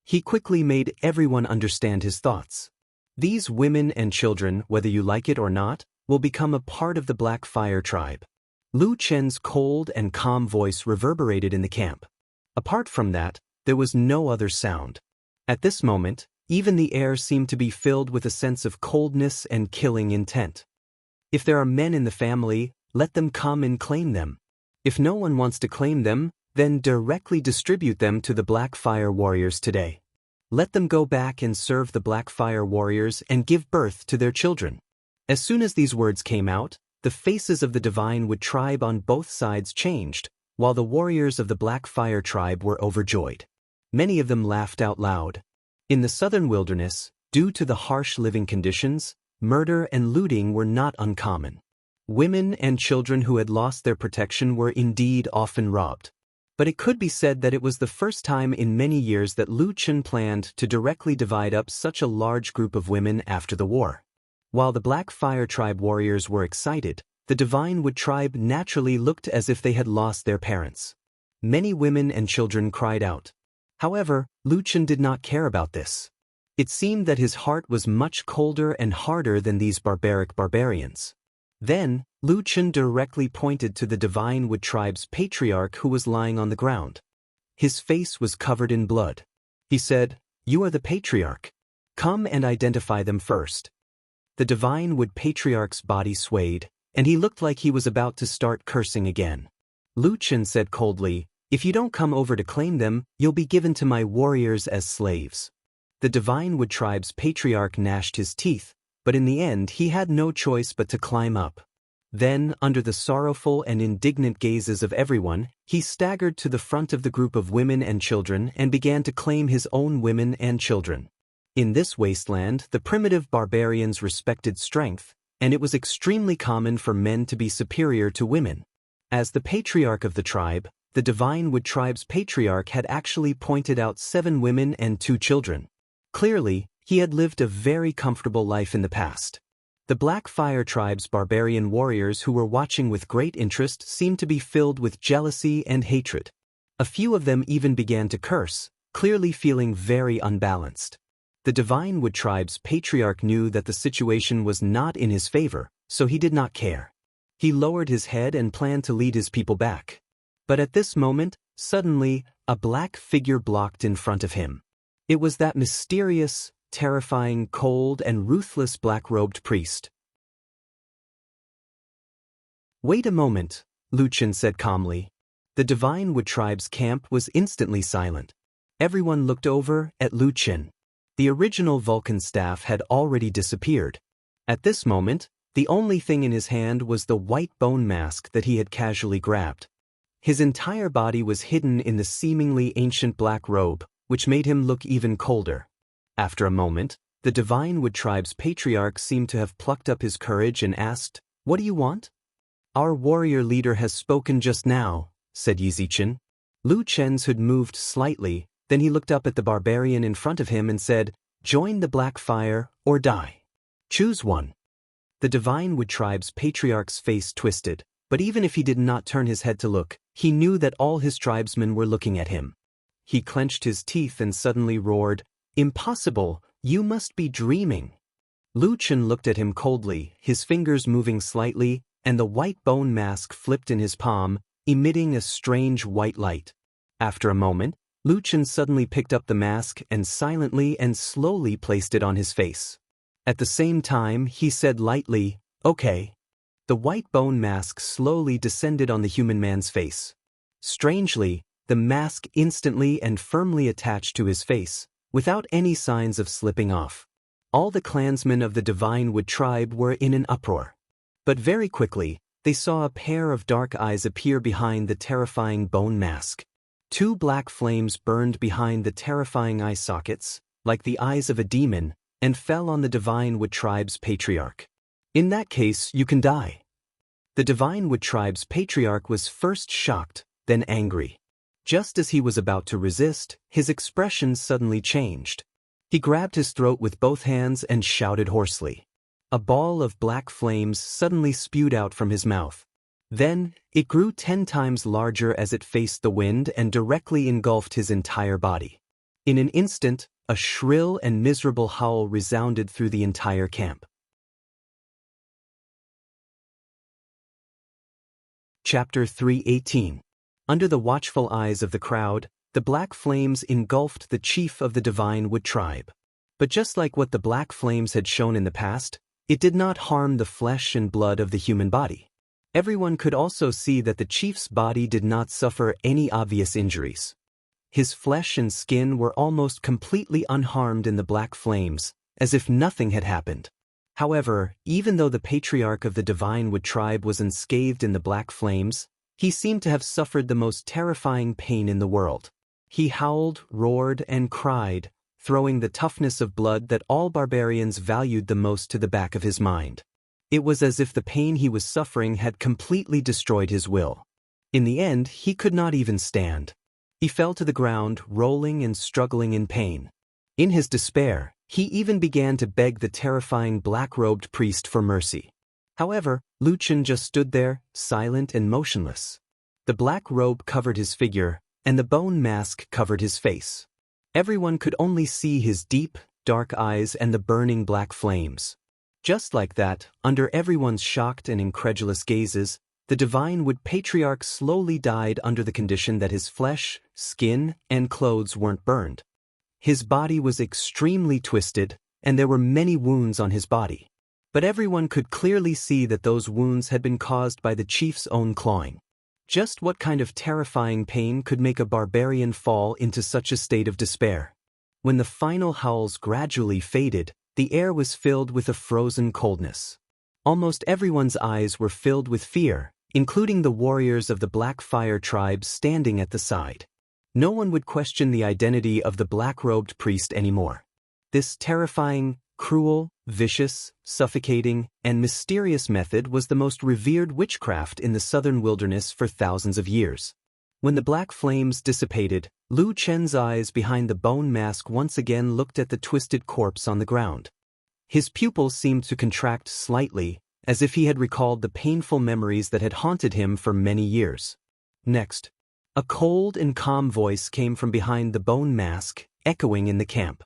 He quickly made everyone understand his thoughts. These women and children, whether you like it or not, will become a part of the Black Fire Tribe. Lu Chen's cold and calm voice reverberated in the camp. Apart from that, there was no other sound. At this moment, even the air seemed to be filled with a sense of coldness and killing intent. If there are men in the family, let them come and claim them. If no one wants to claim them, then directly distribute them to the Black Fire Warriors today. Let them go back and serve the Black Fire Warriors and give birth to their children. As soon as these words came out, the faces of the Divine Wood Tribe on both sides changed, while the warriors of the Black Fire Tribe were overjoyed. Many of them laughed out loud. In the southern wilderness, due to the harsh living conditions, murder and looting were not uncommon. Women and children who had lost their protection were indeed often robbed. But it could be said that it was the first time in many years that Lu Chen planned to directly divide up such a large group of women after the war. While the Black Fire Tribe warriors were excited, the Divine Wood Tribe naturally looked as if they had lost their parents. Many women and children cried out. However, Lu Chen did not care about this. It seemed that his heart was much colder and harder than these barbarians. Then, Lu Chen directly pointed to the Divine Wood Tribe's patriarch who was lying on the ground. His face was covered in blood. He said, "You are the patriarch. Come and identify them first." The Divine Wood Patriarch's body swayed, and he looked like he was about to start cursing again. Lu Chen said coldly, "If you don't come over to claim them, you'll be given to my warriors as slaves." The Divine Wood Tribe's patriarch gnashed his teeth, but in the end he had no choice but to climb up. Then, under the sorrowful and indignant gazes of everyone, he staggered to the front of the group of women and children and began to claim his own women and children. In this wasteland, the primitive barbarians respected strength, and it was extremely common for men to be superior to women. As the patriarch of the tribe, the Divine Wood Tribe's patriarch had actually pointed out 7 women and 2 children. Clearly, he had lived a very comfortable life in the past. The Black Fire Tribe's barbarian warriors who were watching with great interest seemed to be filled with jealousy and hatred. A few of them even began to curse, clearly feeling very unbalanced. The Divine Wood Tribe's patriarch knew that the situation was not in his favor, so he did not care. He lowered his head and planned to lead his people back. But at this moment, suddenly, a black figure blocked in front of him. It was that mysterious, terrifying, cold, and ruthless black-robed priest. "Wait a moment," Lu Chen said calmly. The Divine Wood Tribe's camp was instantly silent. Everyone looked over at Lu Chen. The original Vulcan staff had already disappeared. At this moment, The only thing in his hand was the white bone mask that he had casually grabbed. His entire body was hidden in the seemingly ancient black robe, which made him look even colder. After a moment, the Divine Wood Tribe's patriarch seemed to have plucked up his courage and asked, "What do you want?" "Our warrior leader has spoken just now," said Yizichen. Lu Chen's hood moved slightly, then he looked up at the barbarian in front of him and said, "Join the Black Fire or die. Choose one." The Divine Wood Tribe's patriarch's face twisted, but even if he did not turn his head to look, he knew that all his tribesmen were looking at him. He clenched his teeth and suddenly roared, "Impossible, you must be dreaming." Lu Chen looked at him coldly, his fingers moving slightly, and the white bone mask flipped in his palm, emitting a strange white light. After a moment, Lu Chen suddenly picked up the mask and silently and slowly placed it on his face. At the same time, he said lightly, "Okay." The white bone mask slowly descended on the human man's face. Strangely, the mask instantly and firmly attached to his face, without any signs of slipping off. All the clansmen of the Divine Wood Tribe were in an uproar. But very quickly, they saw a pair of dark eyes appear behind the terrifying bone mask. Two black flames burned behind the terrifying eye sockets, like the eyes of a demon, and fell on the Divine Wood Tribe's patriarch. "In that case, you can die." The Divine Wood Tribe's patriarch was first shocked, then angry. Just as he was about to resist, his expression suddenly changed. He grabbed his throat with both hands and shouted hoarsely. A ball of black flames suddenly spewed out from his mouth. Then, it grew 10 times larger as it faced the wind and directly engulfed his entire body. In an instant, a shrill and miserable howl resounded through the entire camp. Chapter 3:18. Under the watchful eyes of the crowd, the black flames engulfed the chief of the Divine Wood Tribe. But just like what the black flames had shown in the past, it did not harm the flesh and blood of the human body. Everyone could also see that the chief's body did not suffer any obvious injuries. His flesh and skin were almost completely unharmed in the black flames, as if nothing had happened. However, even though the patriarch of the Divine Wood Tribe was unscathed in the black flames, he seemed to have suffered the most terrifying pain in the world. He howled, roared, and cried, throwing the toughness of blood that all barbarians valued the most to the back of his mind. It was as if the pain he was suffering had completely destroyed his will. In the end, he could not even stand. He fell to the ground, rolling and struggling in pain. In his despair, he even began to beg the terrifying black-robed priest for mercy. However, Lu Chen just stood there, silent and motionless. The black robe covered his figure, and the bone mask covered his face. Everyone could only see his deep, dark eyes and the burning black flames. Just like that, under everyone's shocked and incredulous gazes, the Divine Wood Patriarch slowly died under the condition that his flesh, skin, and clothes weren't burned. His body was extremely twisted, and there were many wounds on his body. But everyone could clearly see that those wounds had been caused by the chief's own clawing. Just what kind of terrifying pain could make a barbarian fall into such a state of despair? When the final howls gradually faded, the air was filled with a frozen coldness. Almost everyone's eyes were filled with fear, including the warriors of the Black Fire tribe standing at the side. No one would question the identity of the black-robed priest anymore. This terrifying, cruel, vicious, suffocating, and mysterious method was the most revered witchcraft in the southern wilderness for thousands of years. When the black flames dissipated, Lu Chen's eyes behind the bone mask once again looked at the twisted corpse on the ground. His pupils seemed to contract slightly, as if he had recalled the painful memories that had haunted him for many years. Next, a cold and calm voice came from behind the bone mask, echoing in the camp.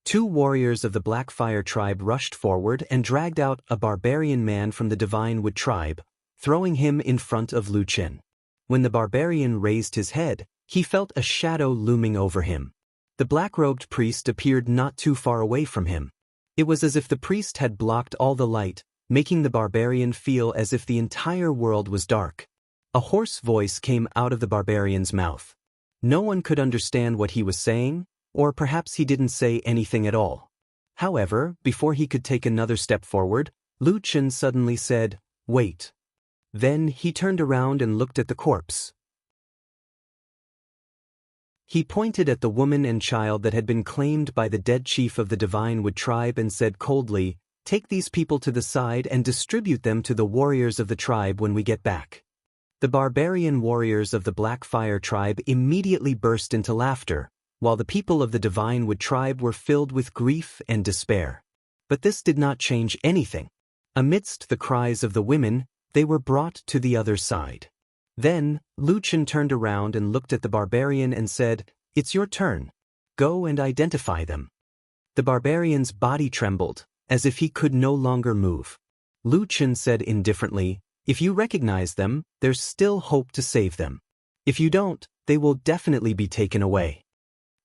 2 warriors of the Black Fire tribe rushed forward and dragged out a barbarian man from the Divine Wood tribe, throwing him in front of Lu Chen. When the barbarian raised his head, he felt a shadow looming over him. The black-robed priest appeared not too far away from him. It was as if the priest had blocked all the light, making the barbarian feel as if the entire world was dark. A hoarse voice came out of the barbarian's mouth. No one could understand what he was saying, or perhaps he didn't say anything at all. However, before he could take another step forward, Lu Chen suddenly said, "Wait." Then he turned around and looked at the corpse. He pointed at the woman and child that had been claimed by the dead chief of the Divine Wood tribe and said coldly, "Take these people to the side and distribute them to the warriors of the tribe when we get back." The barbarian warriors of the Black Fire tribe immediately burst into laughter, while the people of the Divine Wood tribe were filled with grief and despair. But this did not change anything. Amidst the cries of the women, they were brought to the other side. Then, Lu Chen turned around and looked at the barbarian and said, "It's your turn. Go and identify them." The barbarian's body trembled, as if he could no longer move. Lu Chen said indifferently, "If you recognize them, there's still hope to save them. If you don't, they will definitely be taken away."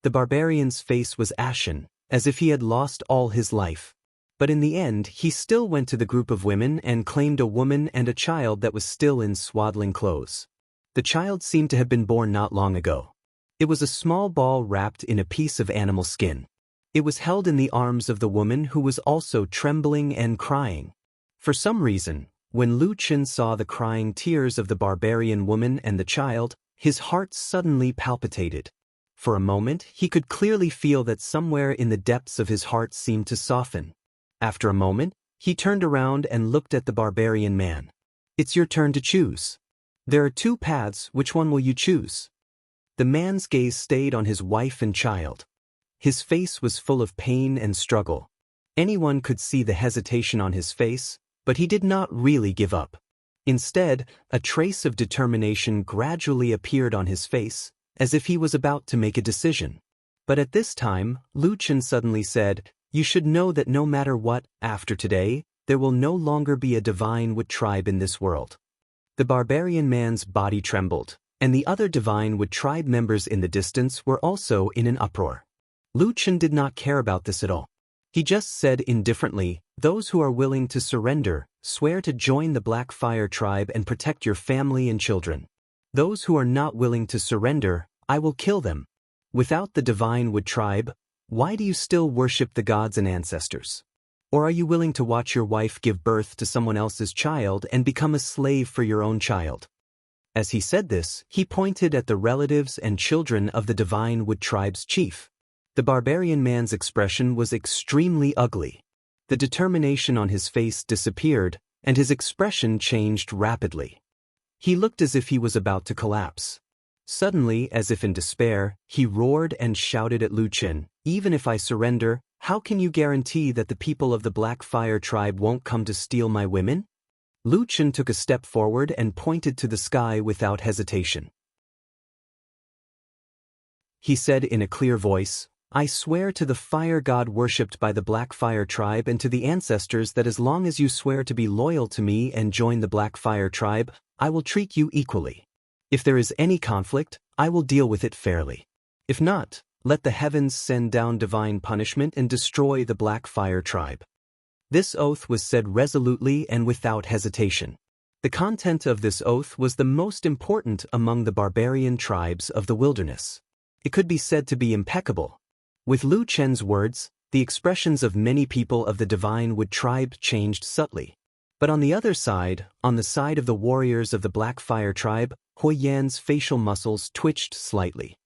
The barbarian's face was ashen, as if he had lost all his life. But in the end, he still went to the group of women and claimed a woman and a child that was still in swaddling clothes. The child seemed to have been born not long ago. It was a small ball wrapped in a piece of animal skin. It was held in the arms of the woman who was also trembling and crying. For some reason, when Lu Chen saw the crying tears of the barbarian woman and the child, his heart suddenly palpitated. For a moment, he could clearly feel that somewhere in the depths of his heart seemed to soften. After a moment, he turned around and looked at the barbarian man. "It's your turn to choose. There are two paths, which one will you choose?" The man's gaze stayed on his wife and child. His face was full of pain and struggle. Anyone could see the hesitation on his face, but he did not really give up. Instead, a trace of determination gradually appeared on his face, as if he was about to make a decision. But at this time, Lu Chen suddenly said, "You should know that no matter what, after today, there will no longer be a Divine Wood tribe in this world." The barbarian man's body trembled, and the other Divine Wood tribe members in the distance were also in an uproar. Lu Chen did not care about this at all. He just said indifferently, "Those who are willing to surrender, swear to join the Black Fire tribe and protect your family and children. Those who are not willing to surrender, I will kill them. Without the Divine Wood tribe, why do you still worship the gods and ancestors? Or are you willing to watch your wife give birth to someone else's child and become a slave for your own child?" As he said this, he pointed at the relatives and children of the Divine Wood tribe's chief. The barbarian man's expression was extremely ugly. The determination on his face disappeared, and his expression changed rapidly. He looked as if he was about to collapse. Suddenly, as if in despair, he roared and shouted at Lu Chen, "Even if I surrender, how can you guarantee that the people of the Black Fire tribe won't come to steal my women?" Lu Chen took a step forward and pointed to the sky without hesitation. He said in a clear voice, "I swear to the fire god worshipped by the Black Fire tribe and to the ancestors that as long as you swear to be loyal to me and join the Black Fire tribe, I will treat you equally. If there is any conflict, I will deal with it fairly. If not, let the heavens send down divine punishment and destroy the Black Fire tribe." This oath was said resolutely and without hesitation. The content of this oath was the most important among the barbarian tribes of the wilderness. It could be said to be impeccable. With Lu Chen's words, the expressions of many people of the Divine Wood tribe changed subtly. But on the other side, on the side of the warriors of the Black Fire tribe, Hui Yan's facial muscles twitched slightly.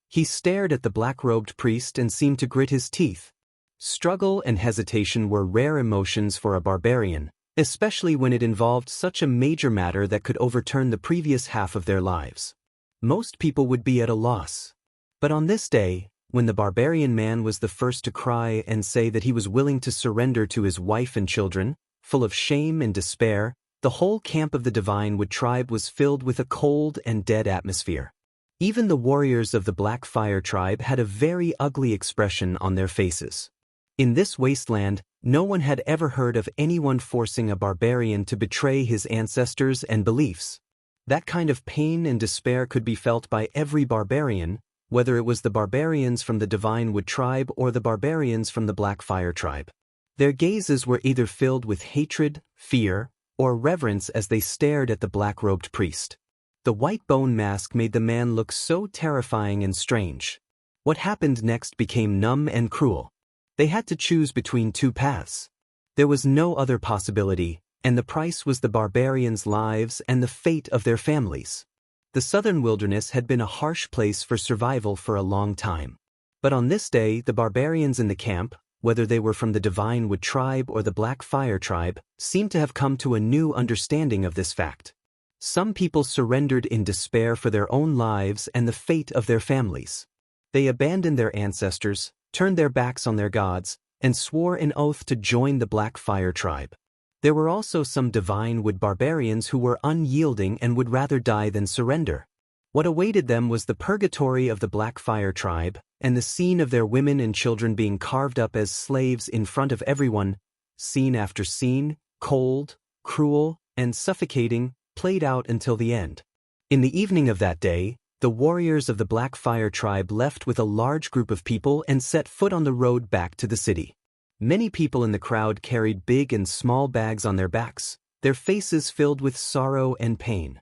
He stared at the black-robed priest and seemed to grit his teeth. Struggle and hesitation were rare emotions for a barbarian, especially when it involved such a major matter that could overturn the previous half of their lives. Most people would be at a loss. But on this day, when the barbarian man was the first to cry and say that he was willing to surrender to his wife and children, full of shame and despair, the whole camp of the Divine Wood tribe was filled with a cold and dead atmosphere. Even the warriors of the Black Fire tribe had a very ugly expression on their faces. In this wasteland, no one had ever heard of anyone forcing a barbarian to betray his ancestors and beliefs. That kind of pain and despair could be felt by every barbarian, whether it was the barbarians from the Divine Wood tribe or the barbarians from the Black Fire tribe. Their gazes were either filled with hatred, fear, or reverence as they stared at the black-robed priest. The white bone mask made the man look so terrifying and strange. What happened next became numb and cruel. They had to choose between two paths. There was no other possibility, and the price was the barbarians' lives and the fate of their families. The southern wilderness had been a harsh place for survival for a long time. But on this day, the barbarians in the camp, whether they were from the Divine Wood tribe or the Black Fire tribe, seemed to have come to a new understanding of this fact. Some people surrendered in despair for their own lives and the fate of their families. They abandoned their ancestors, turned their backs on their gods, and swore an oath to join the Black Fire tribe. There were also some Divine Wood barbarians who were unyielding and would rather die than surrender. What awaited them was the purgatory of the Black Fire tribe, and the scene of their women and children being carved up as slaves in front of everyone, scene after scene, cold, cruel, and suffocating, played out until the end. In the evening of that day, the warriors of the Black Fire tribe left with a large group of people and set foot on the road back to the city. Many people in the crowd carried big and small bags on their backs, their faces filled with sorrow and pain.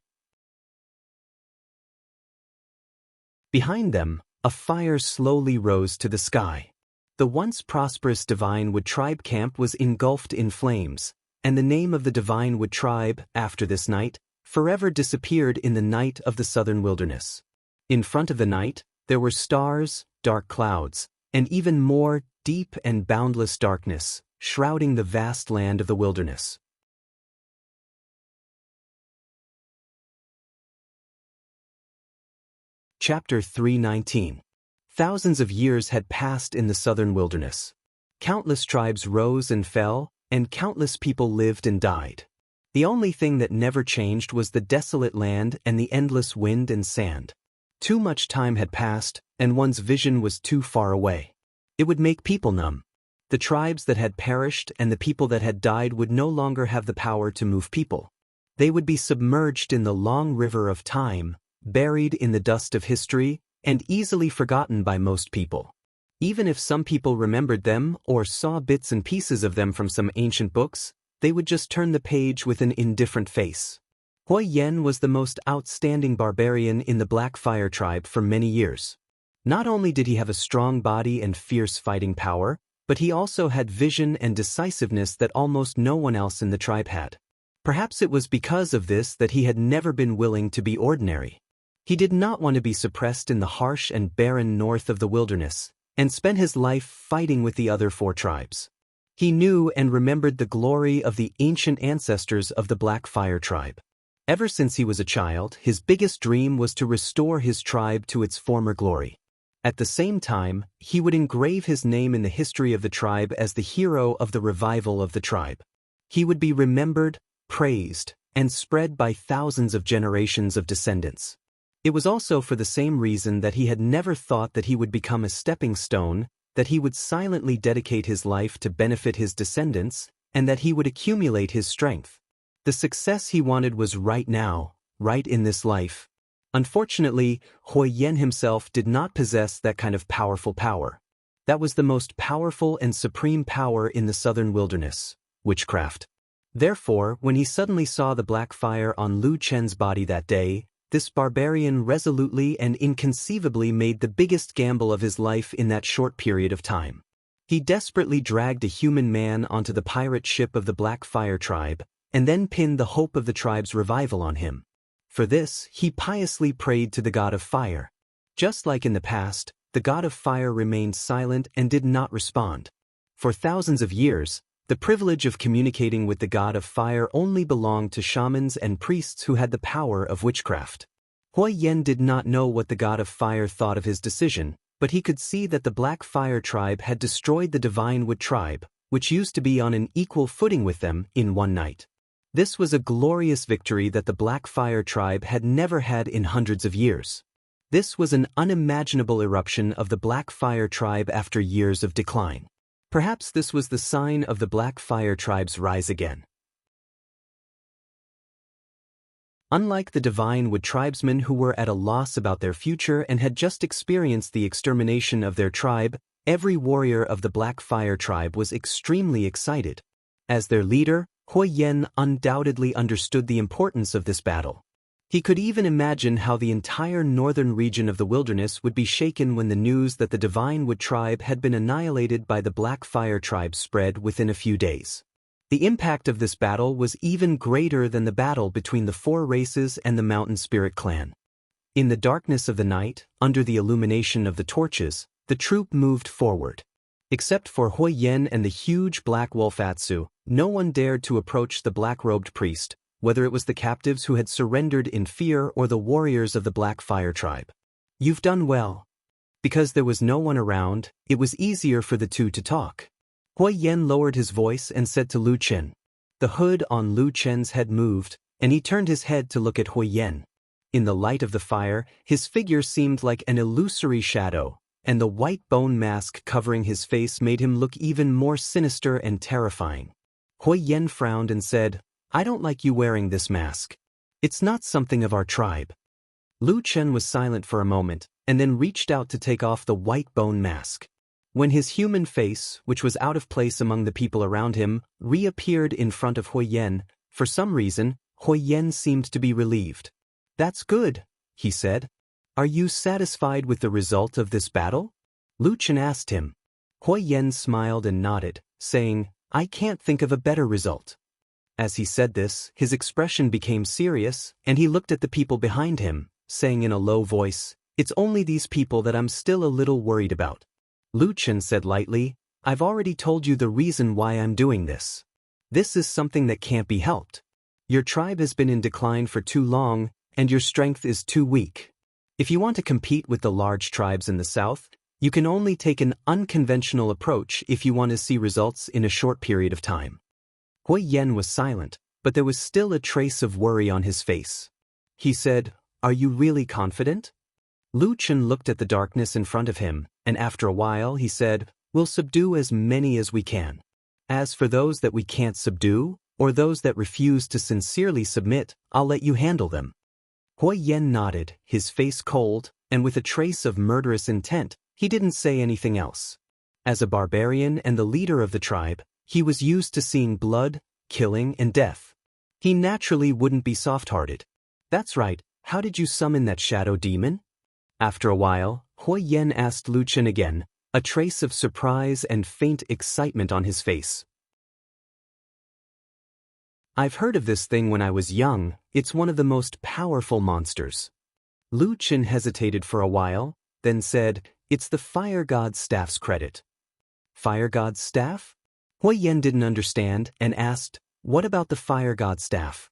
Behind them, a fire slowly rose to the sky. The once prosperous Divine Wood tribe camp was engulfed in flames, and the name of the Divine Wood tribe, after this night, forever disappeared in the night of the southern wilderness. In front of the night, there were stars, dark clouds, and even more deep and boundless darkness, shrouding the vast land of the wilderness. Chapter 319. Thousands of years had passed in the southern wilderness. Countless tribes rose and fell, and countless people lived and died. The only thing that never changed was the desolate land and the endless wind and sand. Too much time had passed, and one's vision was too far away. It would make people numb. The tribes that had perished and the people that had died would no longer have the power to move people. They would be submerged in the long river of time, buried in the dust of history, and easily forgotten by most people. Even if some people remembered them or saw bits and pieces of them from some ancient books, they would just turn the page with an indifferent face. Hui Yen was the most outstanding barbarian in the Black Fire tribe for many years. Not only did he have a strong body and fierce fighting power, but he also had vision and decisiveness that almost no one else in the tribe had. Perhaps it was because of this that he had never been willing to be ordinary. He did not want to be suppressed in the harsh and barren north of the wilderness, and spent his life fighting with the other 4 tribes. He knew and remembered the glory of the ancient ancestors of the Black Fire tribe. Ever since he was a child, his biggest dream was to restore his tribe to its former glory. At the same time, he would engrave his name in the history of the tribe as the hero of the revival of the tribe. He would be remembered, praised, and spread by thousands of generations of descendants. It was also for the same reason that he had never thought that he would become a stepping stone, that he would silently dedicate his life to benefit his descendants, and that he would accumulate his strength. The success he wanted was right now, right in this life. Unfortunately, Hui Yen himself did not possess that kind of powerful power. That was the most powerful and supreme power in the southern wilderness, witchcraft. Therefore, when he suddenly saw the black fire on Lu Chen's body that day, this barbarian resolutely and inconceivably made the biggest gamble of his life in that short period of time. He desperately dragged a human man onto the pirate ship of the Black Fire tribe, and then pinned the hope of the tribe's revival on him. For this, he piously prayed to the god of fire. Just like in the past, the god of fire remained silent and did not respond. For thousands of years, the privilege of communicating with the god of fire only belonged to shamans and priests who had the power of witchcraft. Hui Yen did not know what the god of fire thought of his decision, but he could see that the Black Fire tribe had destroyed the Divine Wood tribe, which used to be on an equal footing with them, in one night. This was a glorious victory that the Black Fire tribe had never had in hundreds of years. This was an unimaginable eruption of the Black Fire tribe after years of decline. Perhaps this was the sign of the Black Fire tribe's rise again. Unlike the Divine Wood tribesmen who were at a loss about their future and had just experienced the extermination of their tribe, every warrior of the Black Fire tribe was extremely excited. As their leader, Hui Yen undoubtedly understood the importance of this battle. He could even imagine how the entire northern region of the wilderness would be shaken when the news that the Divine Wood tribe had been annihilated by the Black Fire tribe spread within a few days. The impact of this battle was even greater than the battle between the four races and the Mountain Spirit clan. In the darkness of the night, under the illumination of the torches, the troop moved forward. Except for Hui Yen and the huge black wolf Atsu, no one dared to approach the black-robed priest, whether it was the captives who had surrendered in fear or the warriors of the Black Fire tribe. "You've done well." Because there was no one around, it was easier for the two to talk. Hui Yen lowered his voice and said to Lu Chen. The hood on Lu Chen's head moved, and he turned his head to look at Hui Yen. In the light of the fire, his figure seemed like an illusory shadow, and the white bone mask covering his face made him look even more sinister and terrifying. Hui Yen frowned and said, "I don't like you wearing this mask. It's not something of our tribe." Lu Chen was silent for a moment, and then reached out to take off the white bone mask. When his human face, which was out of place among the people around him, reappeared in front of Hui Yen, for some reason, Hui Yen seemed to be relieved. "That's good," he said. "Are you satisfied with the result of this battle?" Lu Chen asked him. Hui Yen smiled and nodded, saying, "I can't think of a better result." As he said this, his expression became serious, and he looked at the people behind him, saying in a low voice, "It's only these people that I'm still a little worried about." Lu Chen said lightly, "I've already told you the reason why I'm doing this. This is something that can't be helped. Your tribe has been in decline for too long, and your strength is too weak. If you want to compete with the large tribes in the south, you can only take an unconventional approach if you want to see results in a short period of time." Hui Yen was silent, but there was still a trace of worry on his face. He said, "Are you really confident?" Lu Chen looked at the darkness in front of him, and after a while he said, "We'll subdue as many as we can. As for those that we can't subdue, or those that refuse to sincerely submit, I'll let you handle them." Hui Yen nodded, his face cold, and with a trace of murderous intent, he didn't say anything else. As a barbarian and the leader of the tribe, he was used to seeing blood, killing, and death. He naturally wouldn't be soft-hearted. "That's right, how did you summon that shadow demon?" After a while, Hui Yen asked Lu Chen again, a trace of surprise and faint excitement on his face. "I've heard of this thing when I was young. It's one of the most powerful monsters." Lu Chen hesitated for a while, then said, "It's the Fire God's staff's credit." "Fire God's staff?" Hui Yen didn't understand and asked, "What about the Fire God staff?"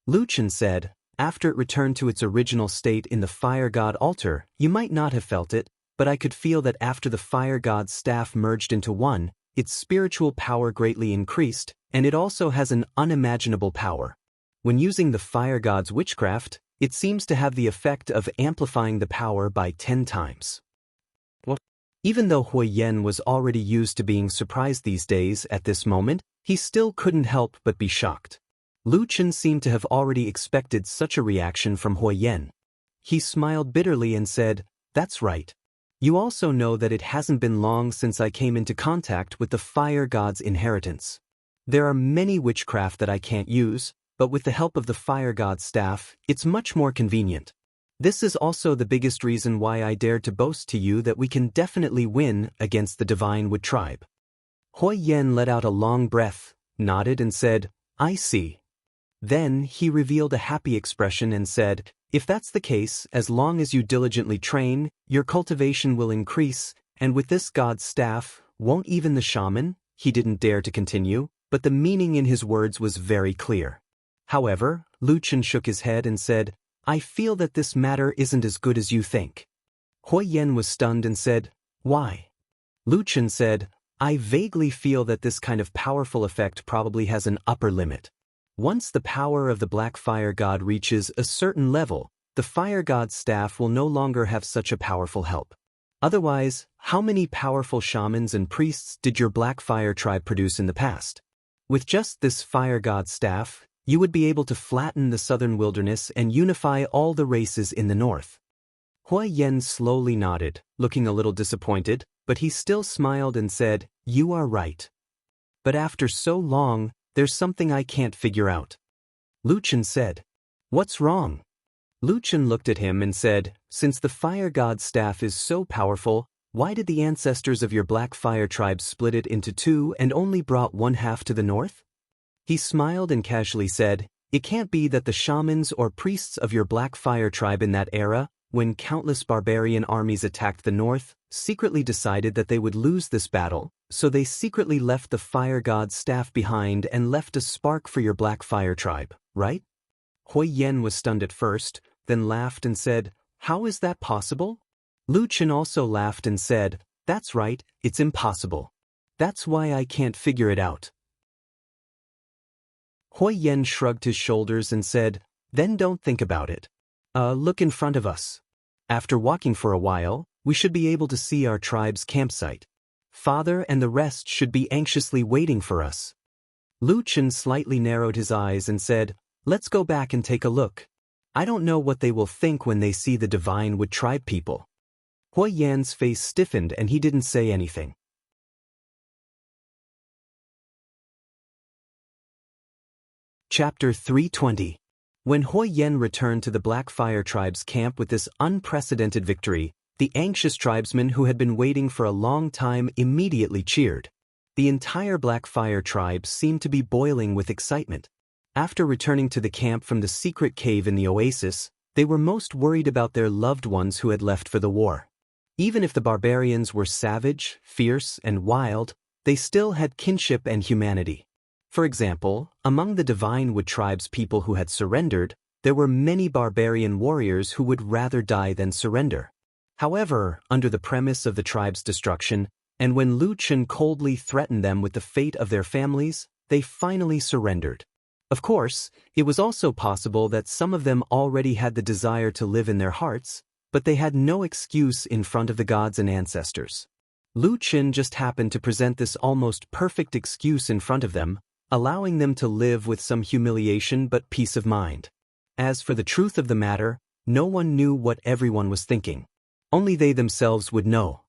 Lu Chen said, "After it returned to its original state in the Fire God altar, you might not have felt it, but I could feel that after the Fire God's staff merged into one, its spiritual power greatly increased, and it also has an unimaginable power. When using the Fire God's witchcraft, it seems to have the effect of amplifying the power by 10 times. What? Even though Hui Yen was already used to being surprised these days at this moment, he still couldn't help but be shocked. Lu Chen seemed to have already expected such a reaction from Hui Yen. He smiled bitterly and said, "That's right. You also know that it hasn't been long since I came into contact with the Fire God's inheritance. There are many witchcraft that I can't use, but with the help of the Fire God's staff, it's much more convenient. This is also the biggest reason why I dared to boast to you that we can definitely win against the Divine Wood tribe." Hui Yen let out a long breath, nodded and said, "I see." Then he revealed a happy expression and said, "If that's the case, as long as you diligently train, your cultivation will increase, and with this God's staff, won't even the shaman?" He didn't dare to continue, but the meaning in his words was very clear. However, Lu Chen shook his head and said, "I feel that this matter isn't as good as you think." Hui Yen was stunned and said, "Why?" Lu Chen said, "I vaguely feel that this kind of powerful effect probably has an upper limit. Once the power of the Black Fire God reaches a certain level, the Fire God's staff will no longer have such a powerful help. Otherwise, how many powerful shamans and priests did your Black Fire tribe produce in the past? With just this Fire God's staff, you would be able to flatten the southern wilderness and unify all the races in the north." Hui Yen slowly nodded, looking a little disappointed, but he still smiled and said, "You are right. But after so long, there's something I can't figure out." Lu Chen said, "What's wrong?" Lu Chen looked at him and said, "Since the Fire God's staff is so powerful, why did the ancestors of your Black Fire tribe split it into two and only brought one half to the north?" He smiled and casually said, "It can't be that the shamans or priests of your Black Fire tribe in that era, when countless barbarian armies attacked the north, secretly decided that they would lose this battle, so they secretly left the fire god's staff behind and left a spark for your Black Fire tribe, right?" Hui Yen was stunned at first, then laughed and said, "How is that possible?" Lu Chen also laughed and said, "That's right, it's impossible. That's why I can't figure it out." Hui Yen shrugged his shoulders and said, "Then don't think about it. Look in front of us. After walking for a while, we should be able to see our tribe's campsite. Father and the rest should be anxiously waiting for us." Lu Chen slightly narrowed his eyes and said, "Let's go back and take a look. I don't know what they will think when they see the Divine Wood tribe people." Hui Yan's face stiffened and he didn't say anything. Chapter 320. When Hui Yan returned to the Black Fire tribe's camp with this unprecedented victory, the anxious tribesmen who had been waiting for a long time immediately cheered. The entire Black Fire tribe seemed to be boiling with excitement. After returning to the camp from the secret cave in the oasis, they were most worried about their loved ones who had left for the war. Even if the barbarians were savage, fierce, and wild, they still had kinship and humanity. For example, among the Divine Wood tribe's people who had surrendered, there were many barbarian warriors who would rather die than surrender. However, under the premise of the tribe's destruction, and when Lu Chen coldly threatened them with the fate of their families, they finally surrendered. Of course, it was also possible that some of them already had the desire to live in their hearts, but they had no excuse in front of the gods and ancestors. Lu Chen just happened to present this almost perfect excuse in front of them, allowing them to live with some humiliation but peace of mind. As for the truth of the matter, no one knew what everyone was thinking. Only they themselves would know.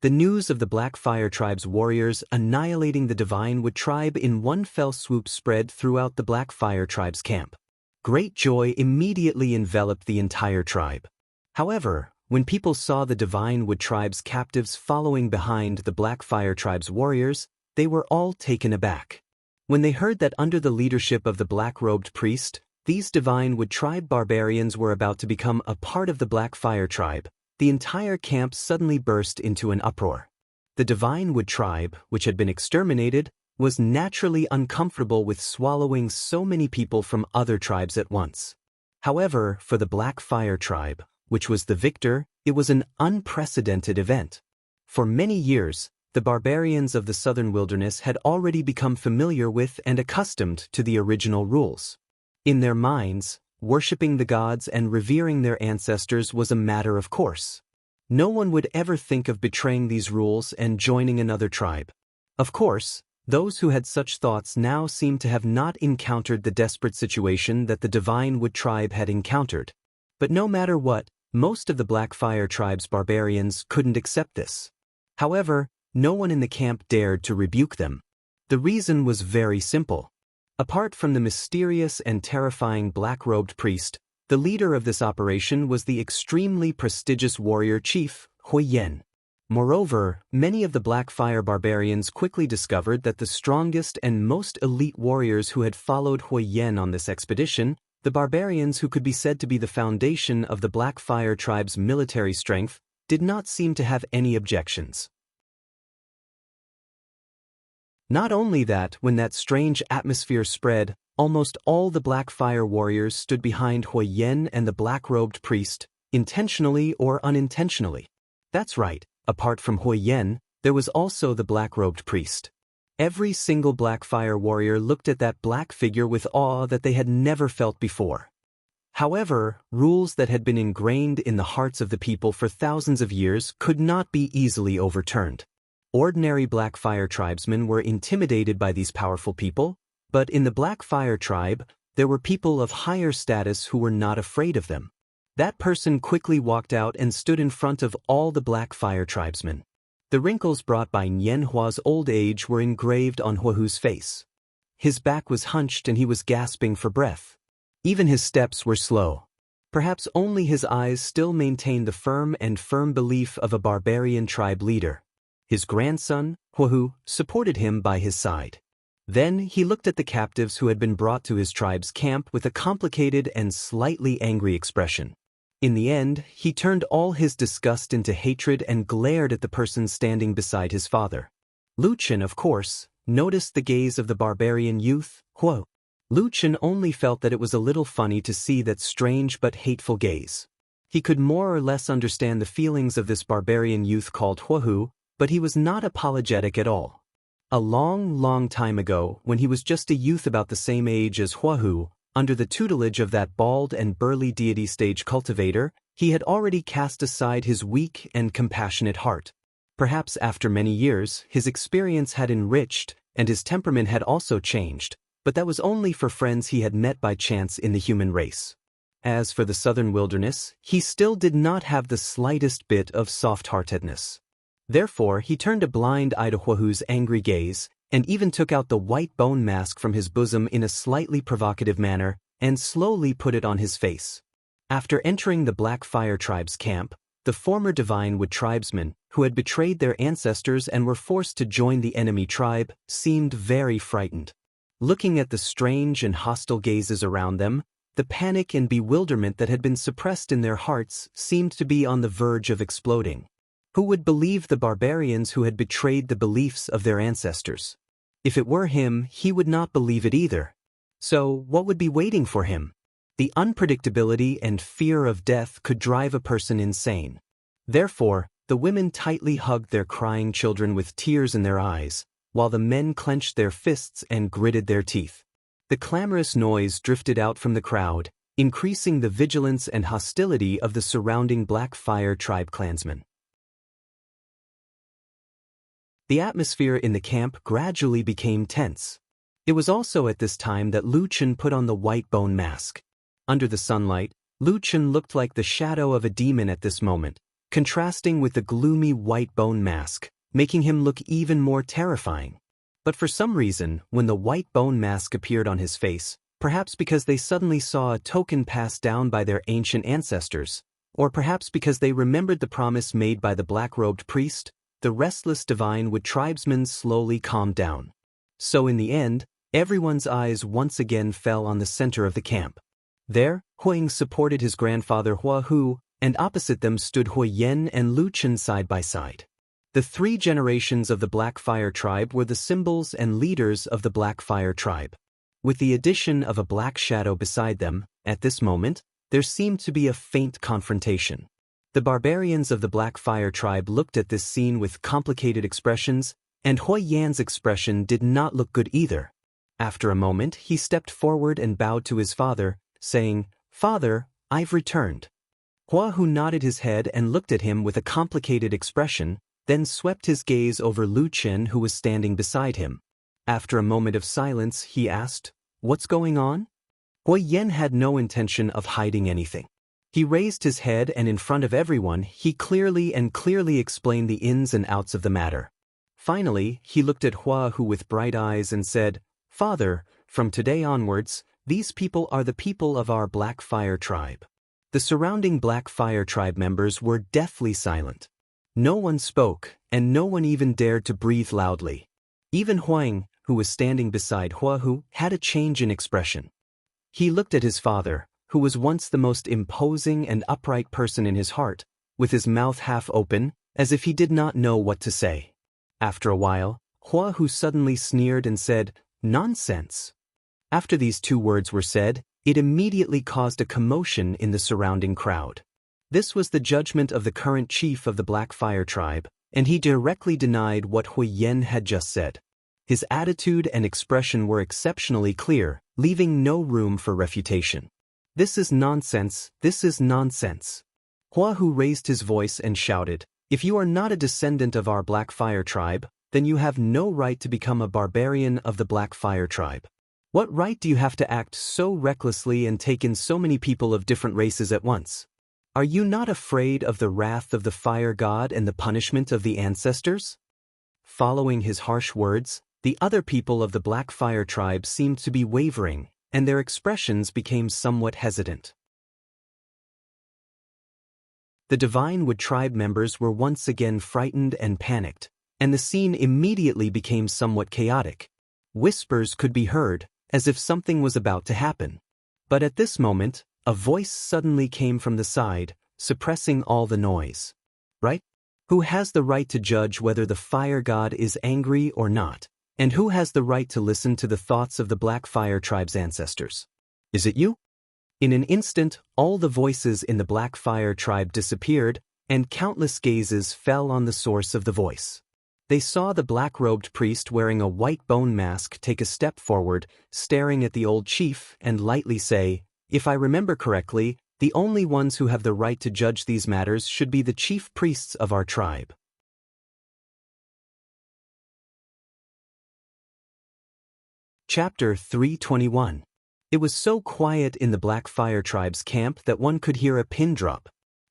The news of the Black Fire tribe's warriors annihilating the Divine Wood tribe in one fell swoop spread throughout the Black Fire tribe's camp. Great joy immediately enveloped the entire tribe. However, when people saw the Divine Wood tribe's captives following behind the Black Fire tribe's warriors, they were all taken aback. When they heard that under the leadership of the black-robed priest, these Divine Wood tribe barbarians were about to become a part of the Black Fire tribe, the entire camp suddenly burst into an uproar. The Divine Wood tribe, which had been exterminated, was naturally uncomfortable with swallowing so many people from other tribes at once. However, for the Black Fire tribe, which was the victor, it was an unprecedented event. For many years, the barbarians of the southern wilderness had already become familiar with and accustomed to the original rules. In their minds, worshipping the gods and revering their ancestors was a matter of course. No one would ever think of betraying these rules and joining another tribe. Of course, those who had such thoughts now seemed to have not encountered the desperate situation that the Divine Wood tribe had encountered. But no matter what, most of the Black Fire tribe's barbarians couldn't accept this. However, no one in the camp dared to rebuke them. The reason was very simple. Apart from the mysterious and terrifying black-robed priest, the leader of this operation was the extremely prestigious warrior chief, Hui Yan. Moreover, many of the Black Fire barbarians quickly discovered that the strongest and most elite warriors who had followed Hui Yan on this expedition, the barbarians who could be said to be the foundation of the Black Fire tribe's military strength, did not seem to have any objections. Not only that, when that strange atmosphere spread, almost all the Black Fire warriors stood behind Hui Yan and the black-robed priest, intentionally or unintentionally. That's right, apart from Hui Yan, there was also the black-robed priest. Every single Black Fire warrior looked at that black figure with awe that they had never felt before. However, rules that had been ingrained in the hearts of the people for thousands of years could not be easily overturned. Ordinary Black Fire tribesmen were intimidated by these powerful people, but in the Black Fire tribe, there were people of higher status who were not afraid of them. That person quickly walked out and stood in front of all the Black Fire tribesmen. The wrinkles brought by Nianhua's old age were engraved on Huahu's face. His back was hunched and he was gasping for breath. Even his steps were slow. Perhaps only his eyes still maintained the firm belief of a barbarian tribe leader. His grandson, Huahu, supported him by his side. Then he looked at the captives who had been brought to his tribe's camp with a complicated and slightly angry expression. In the end, he turned all his disgust into hatred and glared at the person standing beside his father. Lu Chen, of course, noticed the gaze of the barbarian youth. Whoa! Lu Chen only felt that it was a little funny to see that strange but hateful gaze. He could more or less understand the feelings of this barbarian youth called Huahu, but he was not apologetic at all. A long time ago, when he was just a youth about the same age as Huahu, under the tutelage of that bald and burly deity stage cultivator, he had already cast aside his weak and compassionate heart. Perhaps after many years, his experience had enriched, and his temperament had also changed, but that was only for friends he had met by chance in the human race. As for the southern wilderness, he still did not have the slightest bit of soft-heartedness. Therefore, he turned a blind eye to Huahu's angry gaze, and even took out the white bone mask from his bosom in a slightly provocative manner, and slowly put it on his face. After entering the Black Fire tribe's camp, the former Divine Wood tribesmen, who had betrayed their ancestors and were forced to join the enemy tribe, seemed very frightened. Looking at the strange and hostile gazes around them, the panic and bewilderment that had been suppressed in their hearts seemed to be on the verge of exploding. Who would believe the barbarians who had betrayed the beliefs of their ancestors? If it were him, he would not believe it either. So, what would be waiting for him? The unpredictability and fear of death could drive a person insane. Therefore, the women tightly hugged their crying children with tears in their eyes, while the men clenched their fists and gritted their teeth. The clamorous noise drifted out from the crowd, increasing the vigilance and hostility of the surrounding Black Fire tribe clansmen. The atmosphere in the camp gradually became tense. It was also at this time that Lu Chen put on the white bone mask. Under the sunlight, Lu Chen looked like the shadow of a demon at this moment, contrasting with the gloomy white bone mask, making him look even more terrifying. But for some reason, when the white bone mask appeared on his face, perhaps because they suddenly saw a token passed down by their ancient ancestors, or perhaps because they remembered the promise made by the black-robed priest, the restless Divine Wood tribesmen slowly calmed down. So in the end, everyone's eyes once again fell on the center of the camp. There, Huang supported his grandfather Huahu, and opposite them stood Huyen and Lu Chen side by side. The three generations of the Black Fire tribe were the symbols and leaders of the Black Fire tribe. With the addition of a black shadow beside them, at this moment, there seemed to be a faint confrontation. The barbarians of the Black Fire tribe looked at this scene with complicated expressions, and Hui Yan's expression did not look good either. After a moment, he stepped forward and bowed to his father, saying, "Father, I've returned." Huahu nodded his head and looked at him with a complicated expression, then swept his gaze over Lu Chen, who was standing beside him. After a moment of silence, he asked, "What's going on?" Hui Yan had no intention of hiding anything. He raised his head, and in front of everyone, he clearly explained the ins and outs of the matter. Finally, he looked at Huahu with bright eyes and said, "Father, from today onwards, these people are the people of our Black Fire tribe." The surrounding Black Fire tribe members were deathly silent. No one spoke, and no one even dared to breathe loudly. Even Huang, who was standing beside Huahu, had a change in expression. He looked at his father, who was once the most imposing and upright person in his heart, with his mouth half open, as if he did not know what to say. After a while, Huahu suddenly sneered and said, "Nonsense." After these two words were said, it immediately caused a commotion in the surrounding crowd. This was the judgment of the current chief of the Black Fire tribe, and he directly denied what Hui Yan had just said. His attitude and expression were exceptionally clear, leaving no room for refutation. "This is nonsense, this is nonsense." Huahu raised his voice and shouted, "If you are not a descendant of our Black Fire tribe, then you have no right to become a barbarian of the Black Fire tribe. What right do you have to act so recklessly and take in so many people of different races at once? Are you not afraid of the wrath of the fire god and the punishment of the ancestors?" Following his harsh words, the other people of the Black Fire tribe seemed to be wavering, and their expressions became somewhat hesitant. The Divine Wood tribe members were once again frightened and panicked, and the scene immediately became somewhat chaotic. Whispers could be heard, as if something was about to happen. But at this moment, a voice suddenly came from the side, suppressing all the noise. Right? Who has the right to judge whether the fire god is angry or not? And who has the right to listen to the thoughts of the Black Fire Tribe's ancestors? Is it you? In an instant, all the voices in the Black Fire Tribe disappeared, and countless gazes fell on the source of the voice. They saw the black-robed priest wearing a white bone mask take a step forward, staring at the old chief, and lightly say, "If I remember correctly, the only ones who have the right to judge these matters should be the chief priests of our tribe." Chapter 321. It was so quiet in the Black Fire Tribe's camp that one could hear a pin drop.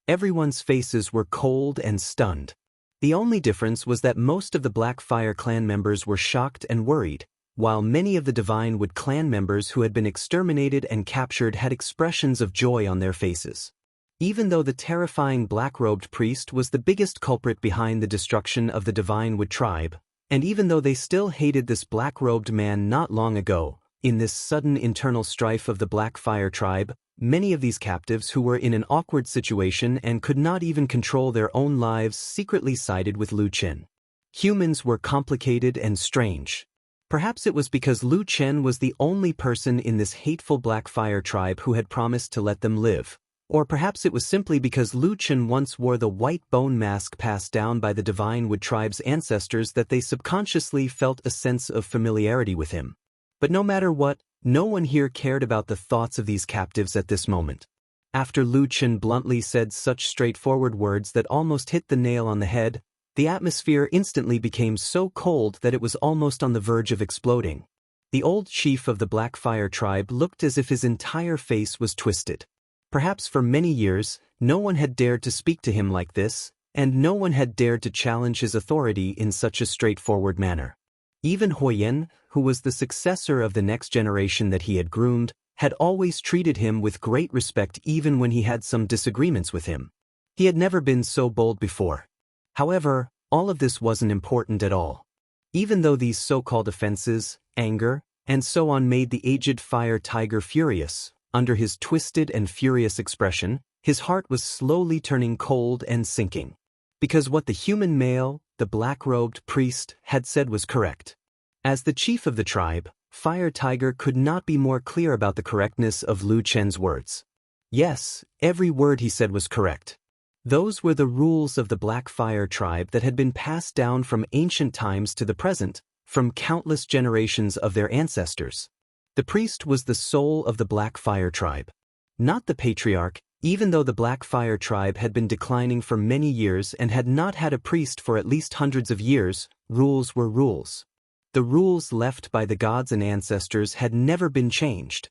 Everyone's faces were cold and stunned. The only difference was that most of the Black Fire clan members were shocked and worried, while many of the Divine Wood clan members who had been exterminated and captured had expressions of joy on their faces. Even though the terrifying black-robed priest was the biggest culprit behind the destruction of the Divine Wood tribe, and even though they still hated this black-robed man not long ago, in this sudden internal strife of the Black Fire Tribe, many of these captives who were in an awkward situation and could not even control their own lives secretly sided with Lu Chen. Humans were complicated and strange. Perhaps it was because Lu Chen was the only person in this hateful Black Fire Tribe who had promised to let them live. Or perhaps it was simply because Lu Chen once wore the white bone mask passed down by the Divine Wood tribe's ancestors that they subconsciously felt a sense of familiarity with him. But no matter what, no one here cared about the thoughts of these captives at this moment. After Lu Chen bluntly said such straightforward words that almost hit the nail on the head, the atmosphere instantly became so cold that it was almost on the verge of exploding. The old chief of the Black Fire Tribe looked as if his entire face was twisted. Perhaps for many years, no one had dared to speak to him like this, and no one had dared to challenge his authority in such a straightforward manner. Even Huoyan, who was the successor of the next generation that he had groomed, had always treated him with great respect even when he had some disagreements with him. He had never been so bold before. However, all of this wasn't important at all. Even though these so-called offenses, anger, and so on made the aged fire tiger furious, under his twisted and furious expression, his heart was slowly turning cold and sinking. Because what the human male, the black-robed priest, had said was correct. As the chief of the tribe, Fire Tiger could not be more clear about the correctness of Lu Chen's words. Yes, every word he said was correct. Those were the rules of the Black Fire Tribe that had been passed down from ancient times to the present, from countless generations of their ancestors. The priest was the soul of the Black Fire Tribe. Not the patriarch, even though the Black Fire Tribe had been declining for many years and had not had a priest for at least hundreds of years, rules were rules. The rules left by the gods and ancestors had never been changed.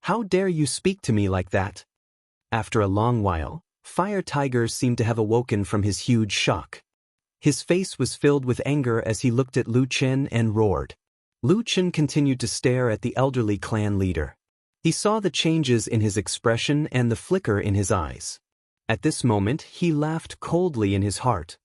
"How dare you speak to me like that?" After a long while, Fire Tiger seemed to have awoken from his huge shock. His face was filled with anger as he looked at Lu Chen and roared. Lu Chen continued to stare at the elderly clan leader. He saw the changes in his expression and the flicker in his eyes. At this moment, he laughed coldly in his heart.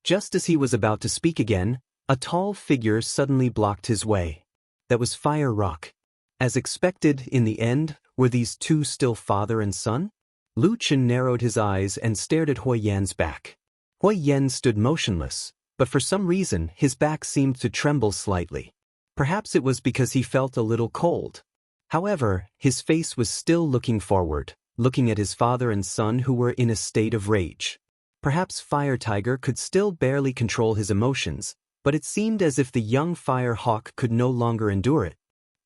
Just as he was about to speak again, a tall figure suddenly blocked his way. That was Fire Rock. As expected, in the end, were these two still father and son? Lu Chen narrowed his eyes and stared at Huoyan's back. Huoyan stood motionless, but for some reason his back seemed to tremble slightly. Perhaps it was because he felt a little cold. However, his face was still looking forward, looking at his father and son who were in a state of rage. Perhaps Fire Tiger could still barely control his emotions, but it seemed as if the young Fire Hawk could no longer endure it.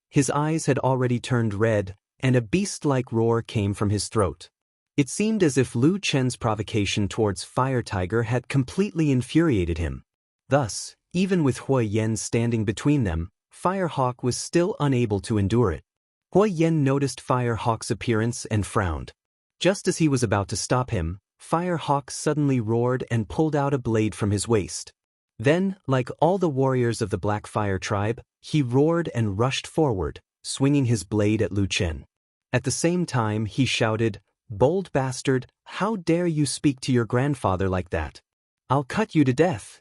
His eyes had already turned red, and a beast-like roar came from his throat. It seemed as if Lu Chen's provocation towards Fire Tiger had completely infuriated him. Thus, even with Huoyan standing between them, Fire Hawk was still unable to endure it. Huoyan noticed Fire Hawk's appearance and frowned. Just as he was about to stop him, Fire Hawk suddenly roared and pulled out a blade from his waist. Then, like all the warriors of the Black Fire Tribe, he roared and rushed forward, swinging his blade at Lu Chen. At the same time, he shouted, "Bold bastard, how dare you speak to your grandfather like that? I'll cut you to death."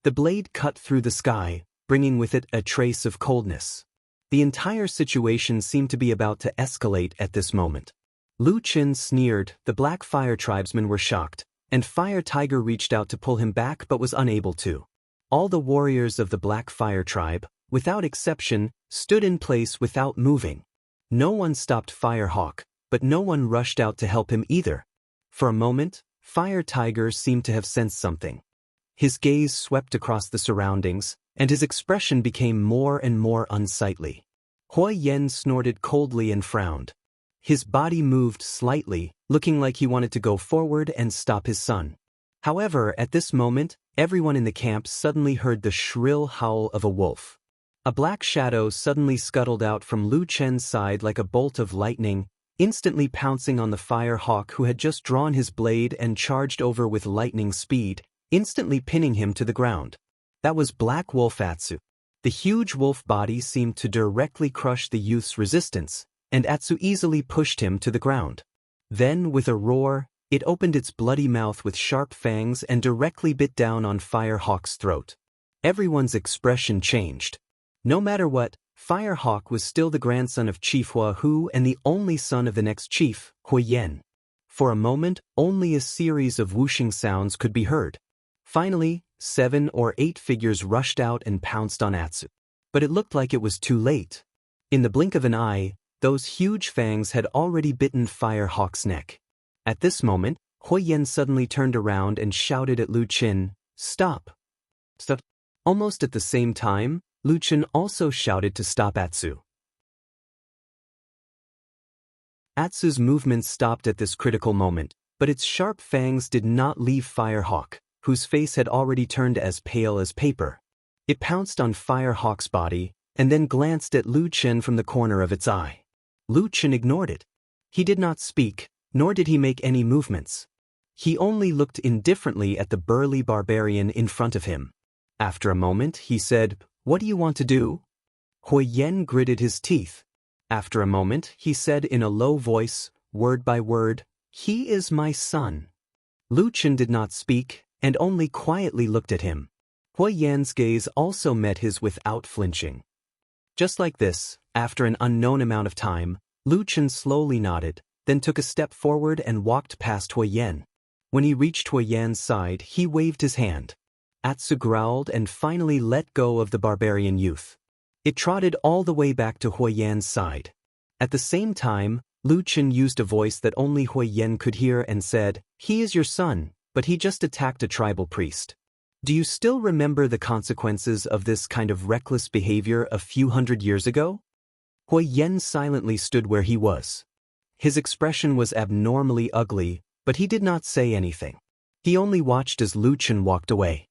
The blade cut through the sky, bringing with it a trace of coldness. The entire situation seemed to be about to escalate at this moment. Lu Qin sneered, the Black Fire tribesmen were shocked, and Fire Tiger reached out to pull him back but was unable to. All the warriors of the Black Fire tribe, without exception, stood in place without moving. No one stopped Firehawk, but no one rushed out to help him either. For a moment, Fire Tiger seemed to have sensed something. His gaze swept across the surroundings, and his expression became more and more unsightly. Hui Yen snorted coldly and frowned. His body moved slightly, looking like he wanted to go forward and stop his son. However, at this moment, everyone in the camp suddenly heard the shrill howl of a wolf. A black shadow suddenly scuttled out from Lu Chen's side like a bolt of lightning, instantly pouncing on the Fire Hawk who had just drawn his blade and charged over with lightning speed, instantly pinning him to the ground. That was Black Wolf Atsu. The huge wolf body seemed to directly crush the youth's resistance, and Atsu easily pushed him to the ground. Then, with a roar, it opened its bloody mouth with sharp fangs and directly bit down on Firehawk's throat. Everyone's expression changed. No matter what, Firehawk was still the grandson of Chief Hua Hu and the only son of the next chief, Hui Yen. For a moment, only a series of whooshing sounds could be heard. Finally, 7 or 8 figures rushed out and pounced on Atsu. But it looked like it was too late. In the blink of an eye, those huge fangs had already bitten Firehawk's neck. At this moment, Hui Yen suddenly turned around and shouted at Lu Qin, "Stop! Stop!" Almost at the same time, Lu Qin also shouted to stop Atsu. Atsu's movements stopped at this critical moment, but its sharp fangs did not leave Firehawk, whose face had already turned as pale as paper. It pounced on Firehawk's body, and then glanced at Lu Qin from the corner of its eye. Lu Qin ignored it. He did not speak, nor did he make any movements. He only looked indifferently at the burly barbarian in front of him. After a moment, he said, "What do you want to do?" Hui Yen gritted his teeth. After a moment, he said in a low voice, word by word, "He is my son." Lu Qin did not speak, and only quietly looked at him. Hui Yan's gaze also met his without flinching. Just like this, after an unknown amount of time, Lu Qin slowly nodded, then took a step forward and walked past Hui Yan. When he reached Hui Yan's side, he waved his hand. Atsu growled and finally let go of the barbarian youth. It trotted all the way back to Hui Yan's side. At the same time, Lu Qin used a voice that only Hui Yan could hear and said, "He is your son, but he just attacked a tribal priest. Do you still remember the consequences of this kind of reckless behavior a few hundred years ago?" Hui Yan silently stood where he was. His expression was abnormally ugly, but he did not say anything. He only watched as Lu Qin walked away.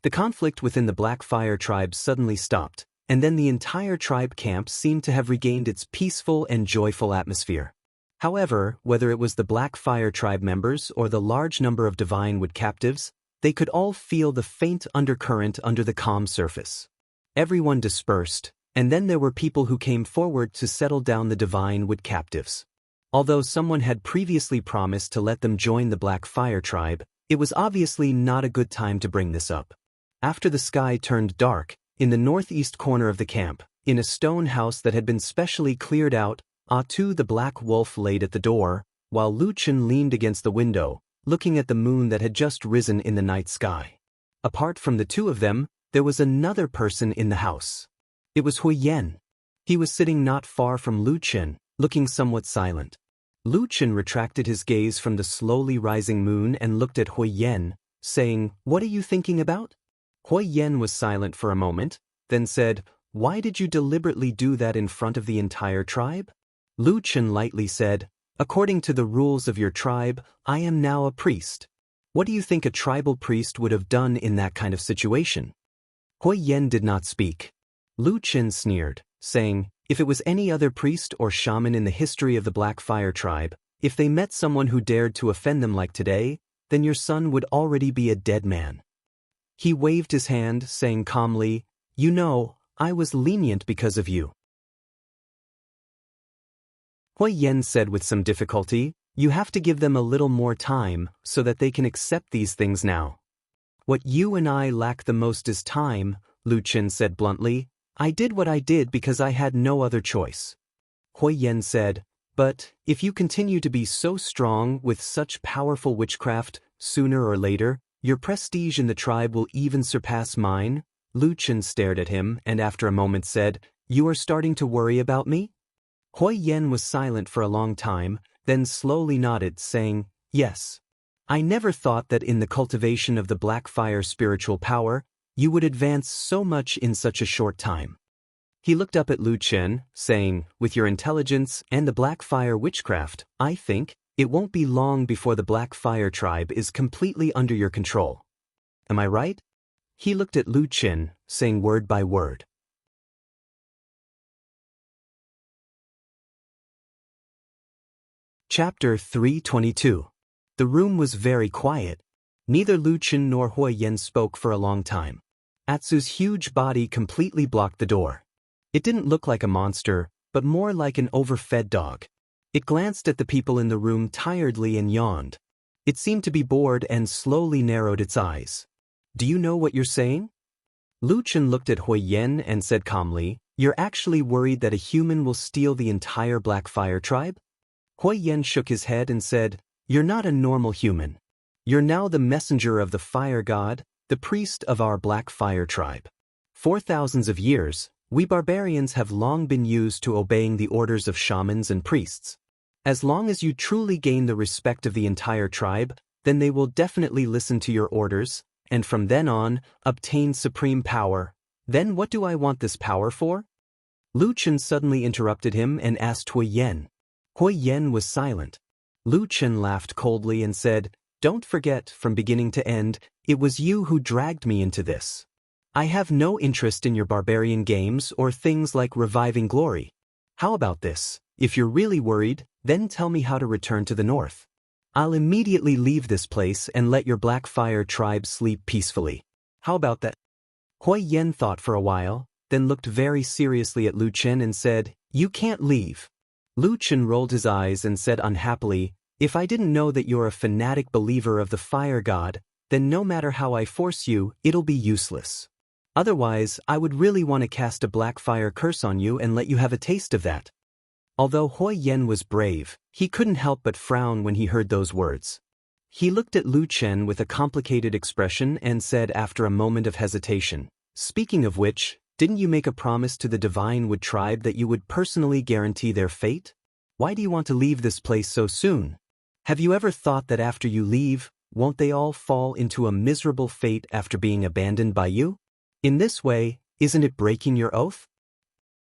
The conflict within the Black Fire tribe suddenly stopped, and then the entire tribe camp seemed to have regained its peaceful and joyful atmosphere. However, whether it was the Black Fire tribe members or the large number of Divine Wood captives, they could all feel the faint undercurrent under the calm surface. Everyone dispersed, and then there were people who came forward to settle down the Divine Wood captives. Although someone had previously promised to let them join the Black Fire tribe, it was obviously not a good time to bring this up. After the sky turned dark, in the northeast corner of the camp, in a stone house that had been specially cleared out, Atu the Black Wolf laid at the door, while Lu Qin leaned against the window, looking at the moon that had just risen in the night sky. Apart from the two of them, there was another person in the house. It was Hui Yan. He was sitting not far from Lu Qin, looking somewhat silent. Lu Qin retracted his gaze from the slowly rising moon and looked at Hui Yan, saying, "What are you thinking about?" Hui Yan was silent for a moment, then said, "Why did you deliberately do that in front of the entire tribe?" Lu Qin lightly said, "According to the rules of your tribe, I am now a priest. What do you think a tribal priest would have done in that kind of situation?" Hui Yan did not speak. Lu Qin sneered, saying, "If it was any other priest or shaman in the history of the Black Fire tribe, if they met someone who dared to offend them like today, then your son would already be a dead man." He waved his hand, saying calmly, "You know, I was lenient because of you." Hui Yan said with some difficulty, "You have to give them a little more time so that they can accept these things now." What you and I lack the most is time, Lu Qin said bluntly. I did what I did because I had no other choice. Hui Yen said, but if you continue to be so strong with such powerful witchcraft, sooner or later, your prestige in the tribe will even surpass mine. Lu Qin stared at him and after a moment said, you are starting to worry about me? Hui Yen was silent for a long time, then slowly nodded, saying, yes. I never thought that in the cultivation of the black fire spiritual power, you would advance so much in such a short time. He looked up at Lu Qin, saying, with your intelligence and the black fire witchcraft, I think it won't be long before the black fire tribe is completely under your control. Am I right? He looked at Lu Qin, saying word by word. Chapter 322. The room was very quiet. Neither Lu Qin nor Hui Yen spoke for a long time. Atsu's huge body completely blocked the door. It didn't look like a monster, but more like an overfed dog. It glanced at the people in the room tiredly and yawned. It seemed to be bored and slowly narrowed its eyes. Do you know what you're saying? Lu Qin looked at Hui Yen and said calmly, you're actually worried that a human will steal the entire Black Fire tribe? Hui Yen shook his head and said, you're not a normal human. You're now the messenger of the fire god, the priest of our Black Fire tribe. For thousands of years, we barbarians have long been used to obeying the orders of shamans and priests. As long as you truly gain the respect of the entire tribe, then they will definitely listen to your orders, and from then on, obtain supreme power. Then what do I want this power for? Lu Qin suddenly interrupted him and asked Hui Yen. Hui Yen was silent. Lu Qin laughed coldly and said, don't forget, from beginning to end, it was you who dragged me into this. I have no interest in your barbarian games or things like reviving glory. How about this? If you're really worried, then tell me how to return to the north. I'll immediately leave this place and let your Black Fire tribe sleep peacefully. How about that? Hui Yen thought for a while, then looked very seriously at Lu Qin and said, you can't leave. Lu Qin rolled his eyes and said unhappily, if I didn't know that you're a fanatic believer of the fire god, then no matter how I force you, it'll be useless. Otherwise, I would really want to cast a black fire curse on you and let you have a taste of that. Although Hui Yen was brave, he couldn't help but frown when he heard those words. He looked at Lu Qin with a complicated expression and said after a moment of hesitation, speaking of which, didn't you make a promise to the Divine Wood tribe that you would personally guarantee their fate? Why do you want to leave this place so soon? Have you ever thought that after you leave, won't they all fall into a miserable fate after being abandoned by you? In this way, isn't it breaking your oath?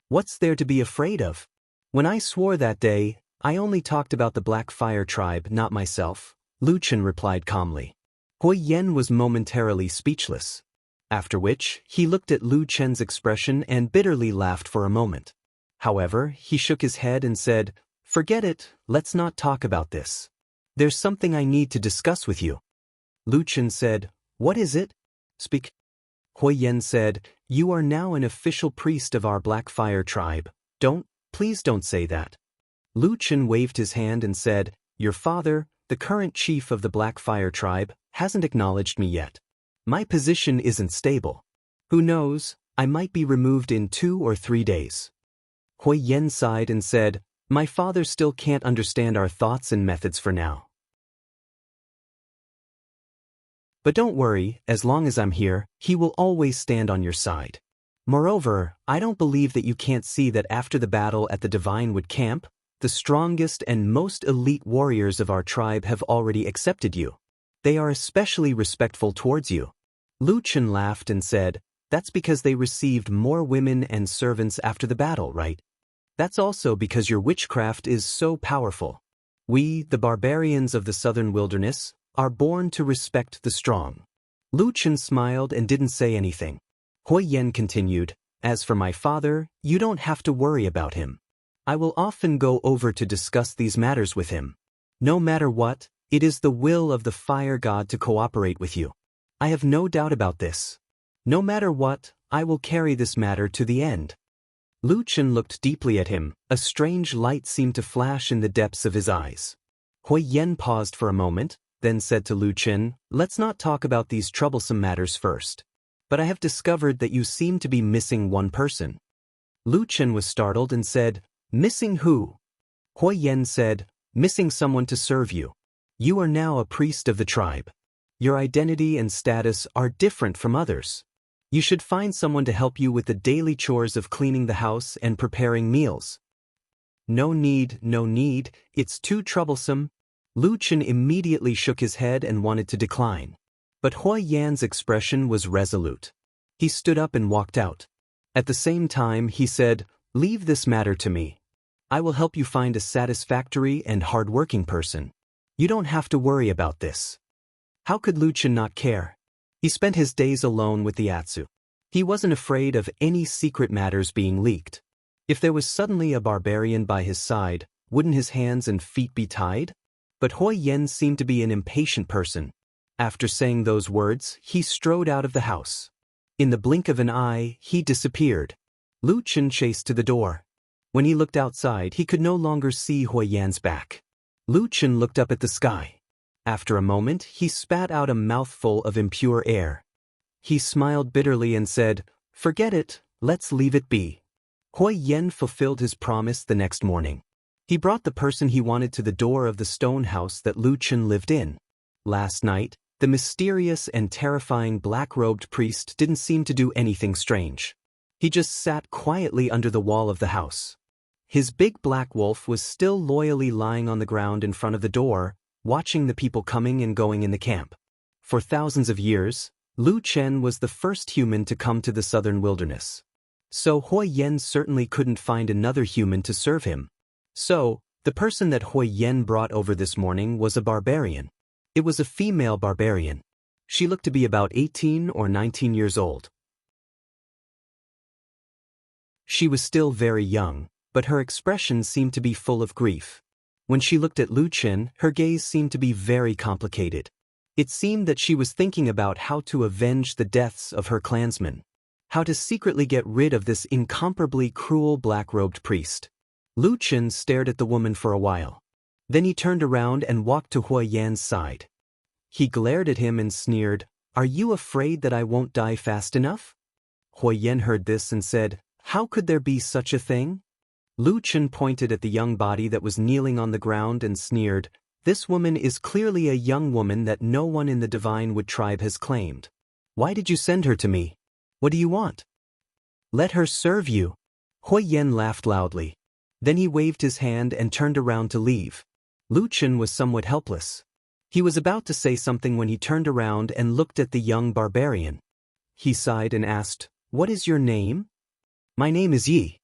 What's there to be afraid of? When I swore that day, I only talked about the Black Fire tribe, not myself, Lu Qin replied calmly. Hui Yen was momentarily speechless. After which, he looked at Lu Qin's expression and bitterly laughed for a moment. However, he shook his head and said, forget it, let's not talk about this. There's something I need to discuss with you. Lu Qin said, what is it? Speak. Hui Yen said, you are now an official priest of our Black Fire tribe. Please don't say that. Lu Qin waved his hand and said, your father, the current chief of the Black Fire tribe, hasn't acknowledged me yet. My position isn't stable. Who knows, I might be removed in 2 or 3 days. Hui Yen sighed and said, my father still can't understand our thoughts and methods for now. But don't worry, as long as I'm here, he will always stand on your side. Moreover, I don't believe that you can't see that after the battle at the Divine Wood camp, the strongest and most elite warriors of our tribe have already accepted you. They are especially respectful towards you. Lu Qin laughed and said, that's because they received more women and servants after the battle, right? That's also because your witchcraft is so powerful. We, the barbarians of the southern wilderness, are born to respect the strong. Lu Qin smiled and didn't say anything. Hui Yen continued, as for my father, you don't have to worry about him. I will often go over to discuss these matters with him. No matter what, it is the will of the fire god to cooperate with you. I have no doubt about this. No matter what, I will carry this matter to the end. Lu Qin looked deeply at him. A strange light seemed to flash in the depths of his eyes. Hui Yen paused for a moment, then said to Lu Chen, "Let's not talk about these troublesome matters first. But I have discovered that you seem to be missing one person." Lu Chen was startled and said, "Missing who?" Hui Yan said, "Missing someone to serve you. You are now a priest of the tribe. Your identity and status are different from others. You should find someone to help you with the daily chores of cleaning the house and preparing meals." No need, it's too troublesome." Lu Chen immediately shook his head and wanted to decline. But Hui Yan's expression was resolute. He stood up and walked out. At the same time, he said, "Leave this matter to me. I will help you find a satisfactory and hard-working person. You don't have to worry about this." How could Lu Chen not care? He spent his days alone with the Atsu. He wasn't afraid of any secret matters being leaked. If there was suddenly a barbarian by his side, wouldn't his hands and feet be tied? But Hui Yan seemed to be an impatient person. After saying those words, he strode out of the house. In the blink of an eye, he disappeared. Lu Chen chased to the door. When he looked outside, he could no longer see Hui Yan's back. Lu Chen looked up at the sky. After a moment, he spat out a mouthful of impure air. He smiled bitterly and said, "Forget it, let's leave it be." Hui Yan fulfilled his promise the next morning. He brought the person he wanted to the door of the stone house that Lu Chen lived in. Last night, the mysterious and terrifying black-robed priest didn't seem to do anything strange. He just sat quietly under the wall of the house. His big black wolf was still loyally lying on the ground in front of the door, watching the people coming and going in the camp. For thousands of years, Lu Chen was the first human to come to the southern wilderness. So Hui Yan certainly couldn't find another human to serve him. So, the person that Hui Yan brought over this morning was a barbarian. It was a female barbarian. She looked to be about 18 or 19 years old. She was still very young, but her expression seemed to be full of grief. When she looked at Lu Chen, her gaze seemed to be very complicated. It seemed that she was thinking about how to avenge the deaths of her clansmen, how to secretly get rid of this incomparably cruel black-robed priest. Lu Chen stared at the woman for a while. Then he turned around and walked to Hui Yan's side. He glared at him and sneered, "Are you afraid that I won't die fast enough?" Hui Yan heard this and said, "How could there be such a thing?" Lu Chen pointed at the young body that was kneeling on the ground and sneered, "This woman is clearly a young woman that no one in the divine Wood tribe has claimed. Why did you send her to me? What do you want?" "Let her serve you." Hui Yan laughed loudly. Then he waved his hand and turned around to leave. Lu Chen was somewhat helpless. He was about to say something when he turned around and looked at the young barbarian. He sighed and asked, "What is your name?" "My name is Yi."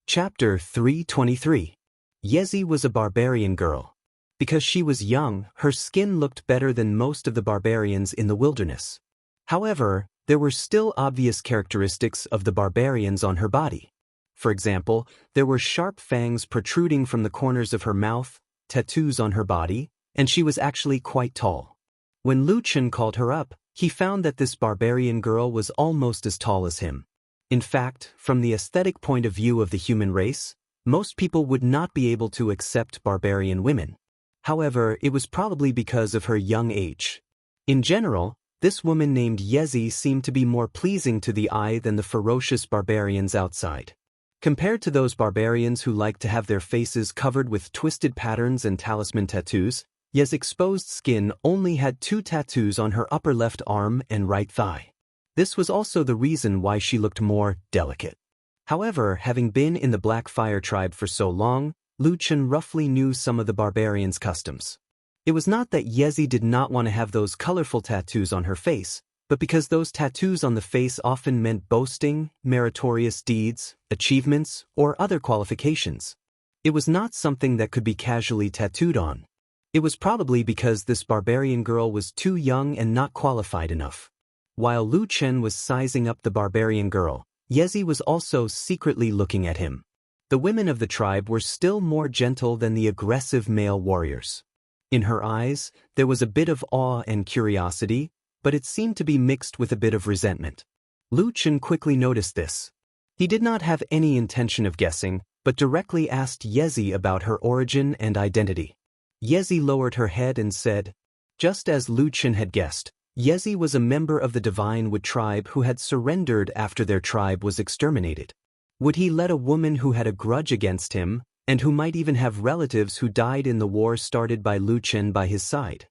Chapter 323. Yezi was a barbarian girl. Because she was young, her skin looked better than most of the barbarians in the wilderness. However, there were still obvious characteristics of the barbarians on her body. For example, there were sharp fangs protruding from the corners of her mouth, tattoos on her body, and she was actually quite tall. When Lu Chen called her up, he found that this barbarian girl was almost as tall as him. In fact, from the aesthetic point of view of the human race, most people would not be able to accept barbarian women. However, it was probably because of her young age. In general, this woman named Yezi seemed to be more pleasing to the eye than the ferocious barbarians outside. Compared to those barbarians who like to have their faces covered with twisted patterns and talisman tattoos, Yezi's exposed skin only had 2 tattoos on her upper left arm and right thigh. This was also the reason why she looked more delicate. However, having been in the Black Fire tribe for so long, Lu Chen roughly knew some of the barbarians' customs. It was not that Yezi did not want to have those colorful tattoos on her face, but because those tattoos on the face often meant boasting, meritorious deeds, achievements, or other qualifications. It was not something that could be casually tattooed on. It was probably because this barbarian girl was too young and not qualified enough. While Lu Chen was sizing up the barbarian girl, Yezi was also secretly looking at him. The women of the tribe were still more gentle than the aggressive male warriors. In her eyes, there was a bit of awe and curiosity, but it seemed to be mixed with a bit of resentment. Lu Chen quickly noticed this. He did not have any intention of guessing, but directly asked Yezi about her origin and identity. Yezi lowered her head and said, just as Lu Chen had guessed, Yezi was a member of the Divine Wood tribe who had surrendered after their tribe was exterminated. Would he let a woman who had a grudge against him, and who might even have relatives who died in the war started by Lu Chen by his side?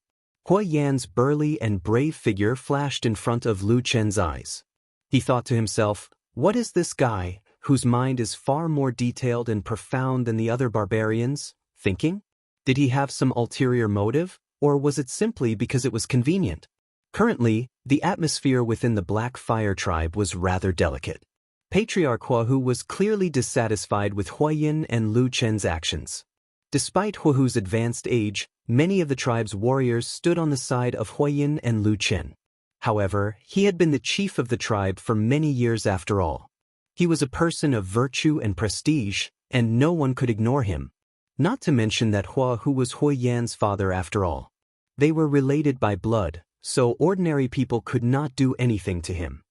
Hua Yan's burly and brave figure flashed in front of Lu Chen's eyes. He thought to himself, what is this guy, whose mind is far more detailed and profound than the other barbarians, thinking? Did he have some ulterior motive, or was it simply because it was convenient? Currently, the atmosphere within the Black Fire tribe was rather delicate. Patriarch Huahu was clearly dissatisfied with Huayan and Lu Chen's actions. Despite Huahu's advanced age, many of the tribe's warriors stood on the side of Huayan and Lu Chen. However, he had been the chief of the tribe for many years after all. He was a person of virtue and prestige, and no one could ignore him. Not to mention that Huahu was Huayan's father after all. They were related by blood, so ordinary people could not do anything to him.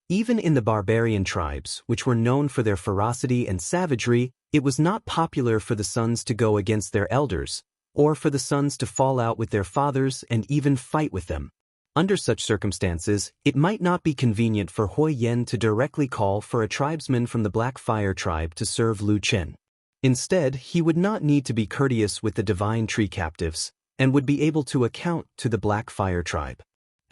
Even in the barbarian tribes, which were known for their ferocity and savagery, it was not popular for the sons to go against their elders, or for the sons to fall out with their fathers and even fight with them. Under such circumstances, it might not be convenient for Huayan to directly call for a tribesman from the Black Fire tribe to serve Lu Chen. Instead, he would not need to be courteous with the Divine Tree captives, and would be able to account to the Black Fire tribe.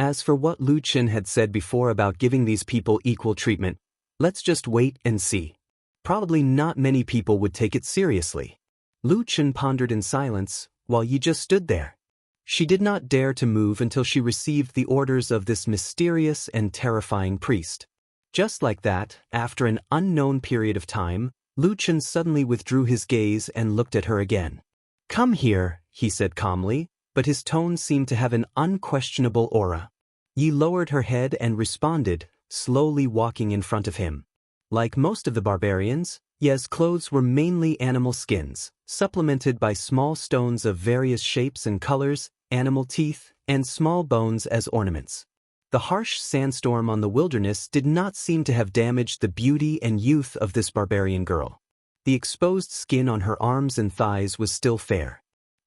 As for what Lu Chen had said before about giving these people equal treatment, let's just wait and see. Probably not many people would take it seriously. Lu Chen pondered in silence, while Yi just stood there. She did not dare to move until she received the orders of this mysterious and terrifying priest. Just like that, after an unknown period of time, Lu Chen suddenly withdrew his gaze and looked at her again. Come here, he said calmly, but his tone seemed to have an unquestionable aura. Yi lowered her head and responded, slowly walking in front of him. Like most of the barbarians, Ye's clothes were mainly animal skins, supplemented by small stones of various shapes and colors, animal teeth, and small bones as ornaments. The harsh sandstorm on the wilderness did not seem to have damaged the beauty and youth of this barbarian girl. The exposed skin on her arms and thighs was still fair.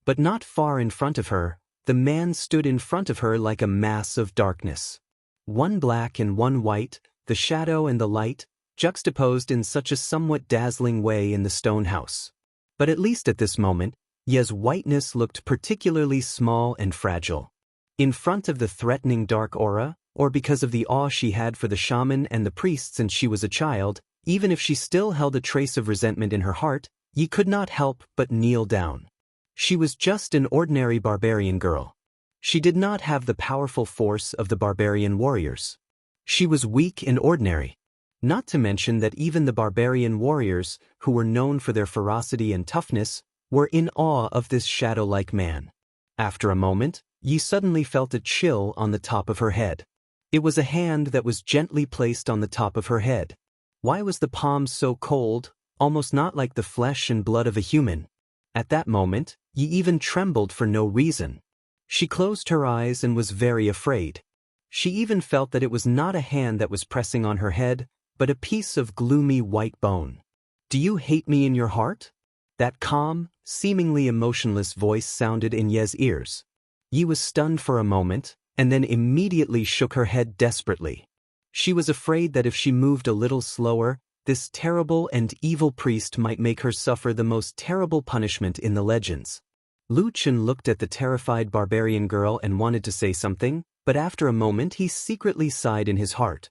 But not far in front of her, the man stood in front of her like a mass of darkness. One black and one white, the shadow and the light, juxtaposed in such a somewhat dazzling way in the stone house. But at least at this moment, Ye's whiteness looked particularly small and fragile. In front of the threatening dark aura, or because of the awe she had for the shaman and the priests since she was a child, even if she still held a trace of resentment in her heart, Yi could not help but kneel down. She was just an ordinary barbarian girl. She did not have the powerful force of the barbarian warriors. She was weak and ordinary. Not to mention that even the barbarian warriors, who were known for their ferocity and toughness, were in awe of this shadow-like man. After a moment, Yi suddenly felt a chill on the top of her head. It was a hand that was gently placed on the top of her head. Why was the palm so cold, almost not like the flesh and blood of a human? At that moment, Yi even trembled for no reason. She closed her eyes and was very afraid. She even felt that it was not a hand that was pressing on her head, but a piece of gloomy white bone. Do you hate me in your heart? That calm, seemingly emotionless voice sounded in Ye's ears. Yi was stunned for a moment, and then immediately shook her head desperately. She was afraid that if she moved a little slower, this terrible and evil priest might make her suffer the most terrible punishment in the legends. Lu Chen looked at the terrified barbarian girl and wanted to say something, but after a moment he secretly sighed in his heart.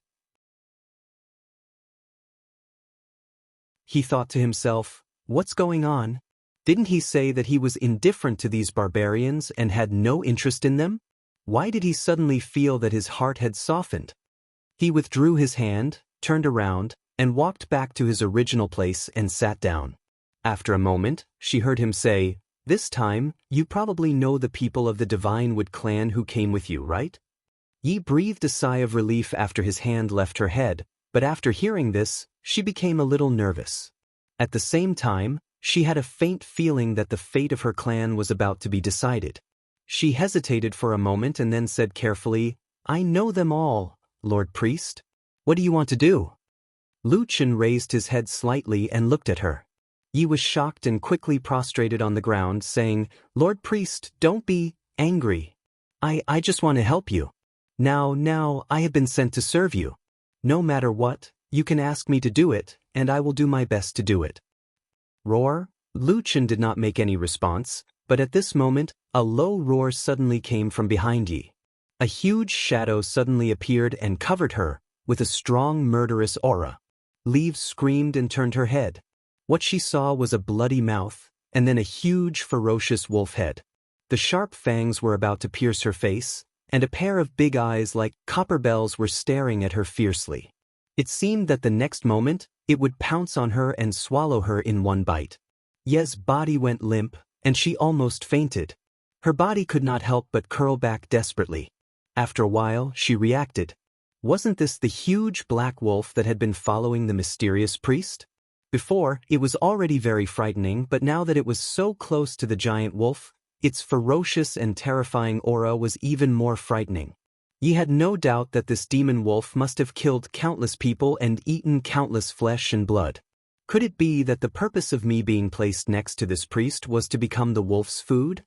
He thought to himself, what's going on? Didn't he say that he was indifferent to these barbarians and had no interest in them? Why did he suddenly feel that his heart had softened? He withdrew his hand, turned around, and walked back to his original place and sat down. After a moment, she heard him say, this time, you probably know the people of the Divine Wood clan who came with you, right? Yi breathed a sigh of relief after his hand left her head, but after hearing this, she became a little nervous. At the same time, she had a faint feeling that the fate of her clan was about to be decided. She hesitated for a moment and then said carefully, I know them all, Lord Priest. What do you want to do? Lu Chen raised his head slightly and looked at her. Yi was shocked and quickly prostrated on the ground, saying, "Lord Priest, don't be angry. I just want to help you. Now, I have been sent to serve you. No matter what, you can ask me to do it, and I will do my best to do it." Roar? Lu Chen did not make any response, but at this moment, a low roar suddenly came from behind Yi. A huge shadow suddenly appeared and covered her, with a strong murderous aura. Leaves screamed and turned her head. What she saw was a bloody mouth, and then a huge ferocious wolf head. The sharp fangs were about to pierce her face, and a pair of big eyes like copper bells were staring at her fiercely. It seemed that the next moment, it would pounce on her and swallow her in one bite. Ye's body went limp, and she almost fainted. Her body could not help but curl back desperately. After a while, she reacted. Wasn't this the huge black wolf that had been following the mysterious priest? Before, it was already very frightening, but now that it was so close to the giant wolf, its ferocious and terrifying aura was even more frightening. Yi had no doubt that this demon wolf must have killed countless people and eaten countless flesh and blood. Could it be that the purpose of me being placed next to this priest was to become the wolf's food?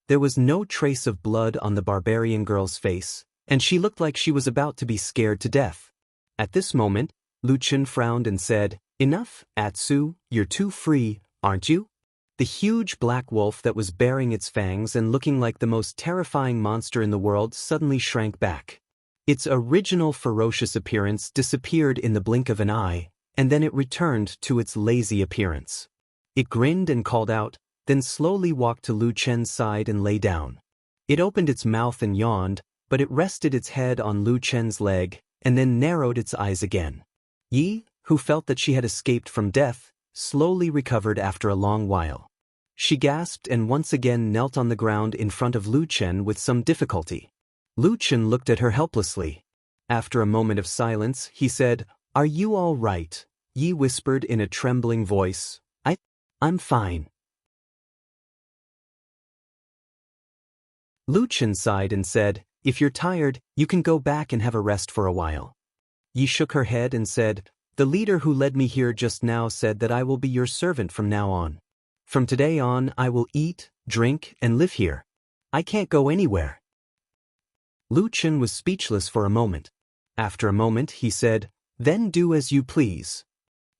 There was no trace of blood on the barbarian girl's face, and she looked like she was about to be scared to death. At this moment, Lu Chen frowned and said, "Enough, Atsu, you're too free, aren't you?" The huge black wolf that was baring its fangs and looking like the most terrifying monster in the world suddenly shrank back. Its original ferocious appearance disappeared in the blink of an eye, and then it returned to its lazy appearance. It grinned and called out, then slowly walked to Lu Chen's side and lay down. It opened its mouth and yawned, but it rested its head on Lu Chen's leg, and then narrowed its eyes again. Yi, who felt that she had escaped from death, slowly recovered after a long while. She gasped and once again knelt on the ground in front of Lu Chen with some difficulty. Lu Chen looked at her helplessly. After a moment of silence, he said, "Are you all right?" Yi whispered in a trembling voice, I'm fine." Lu Chen sighed and said, "If you're tired, you can go back and have a rest for a while." Yi shook her head and said, "The leader who led me here just now said that I will be your servant from now on. From today on, I will eat, drink, and live here. I can't go anywhere." Lu Chen was speechless for a moment. After a moment, he said, "Then do as you please."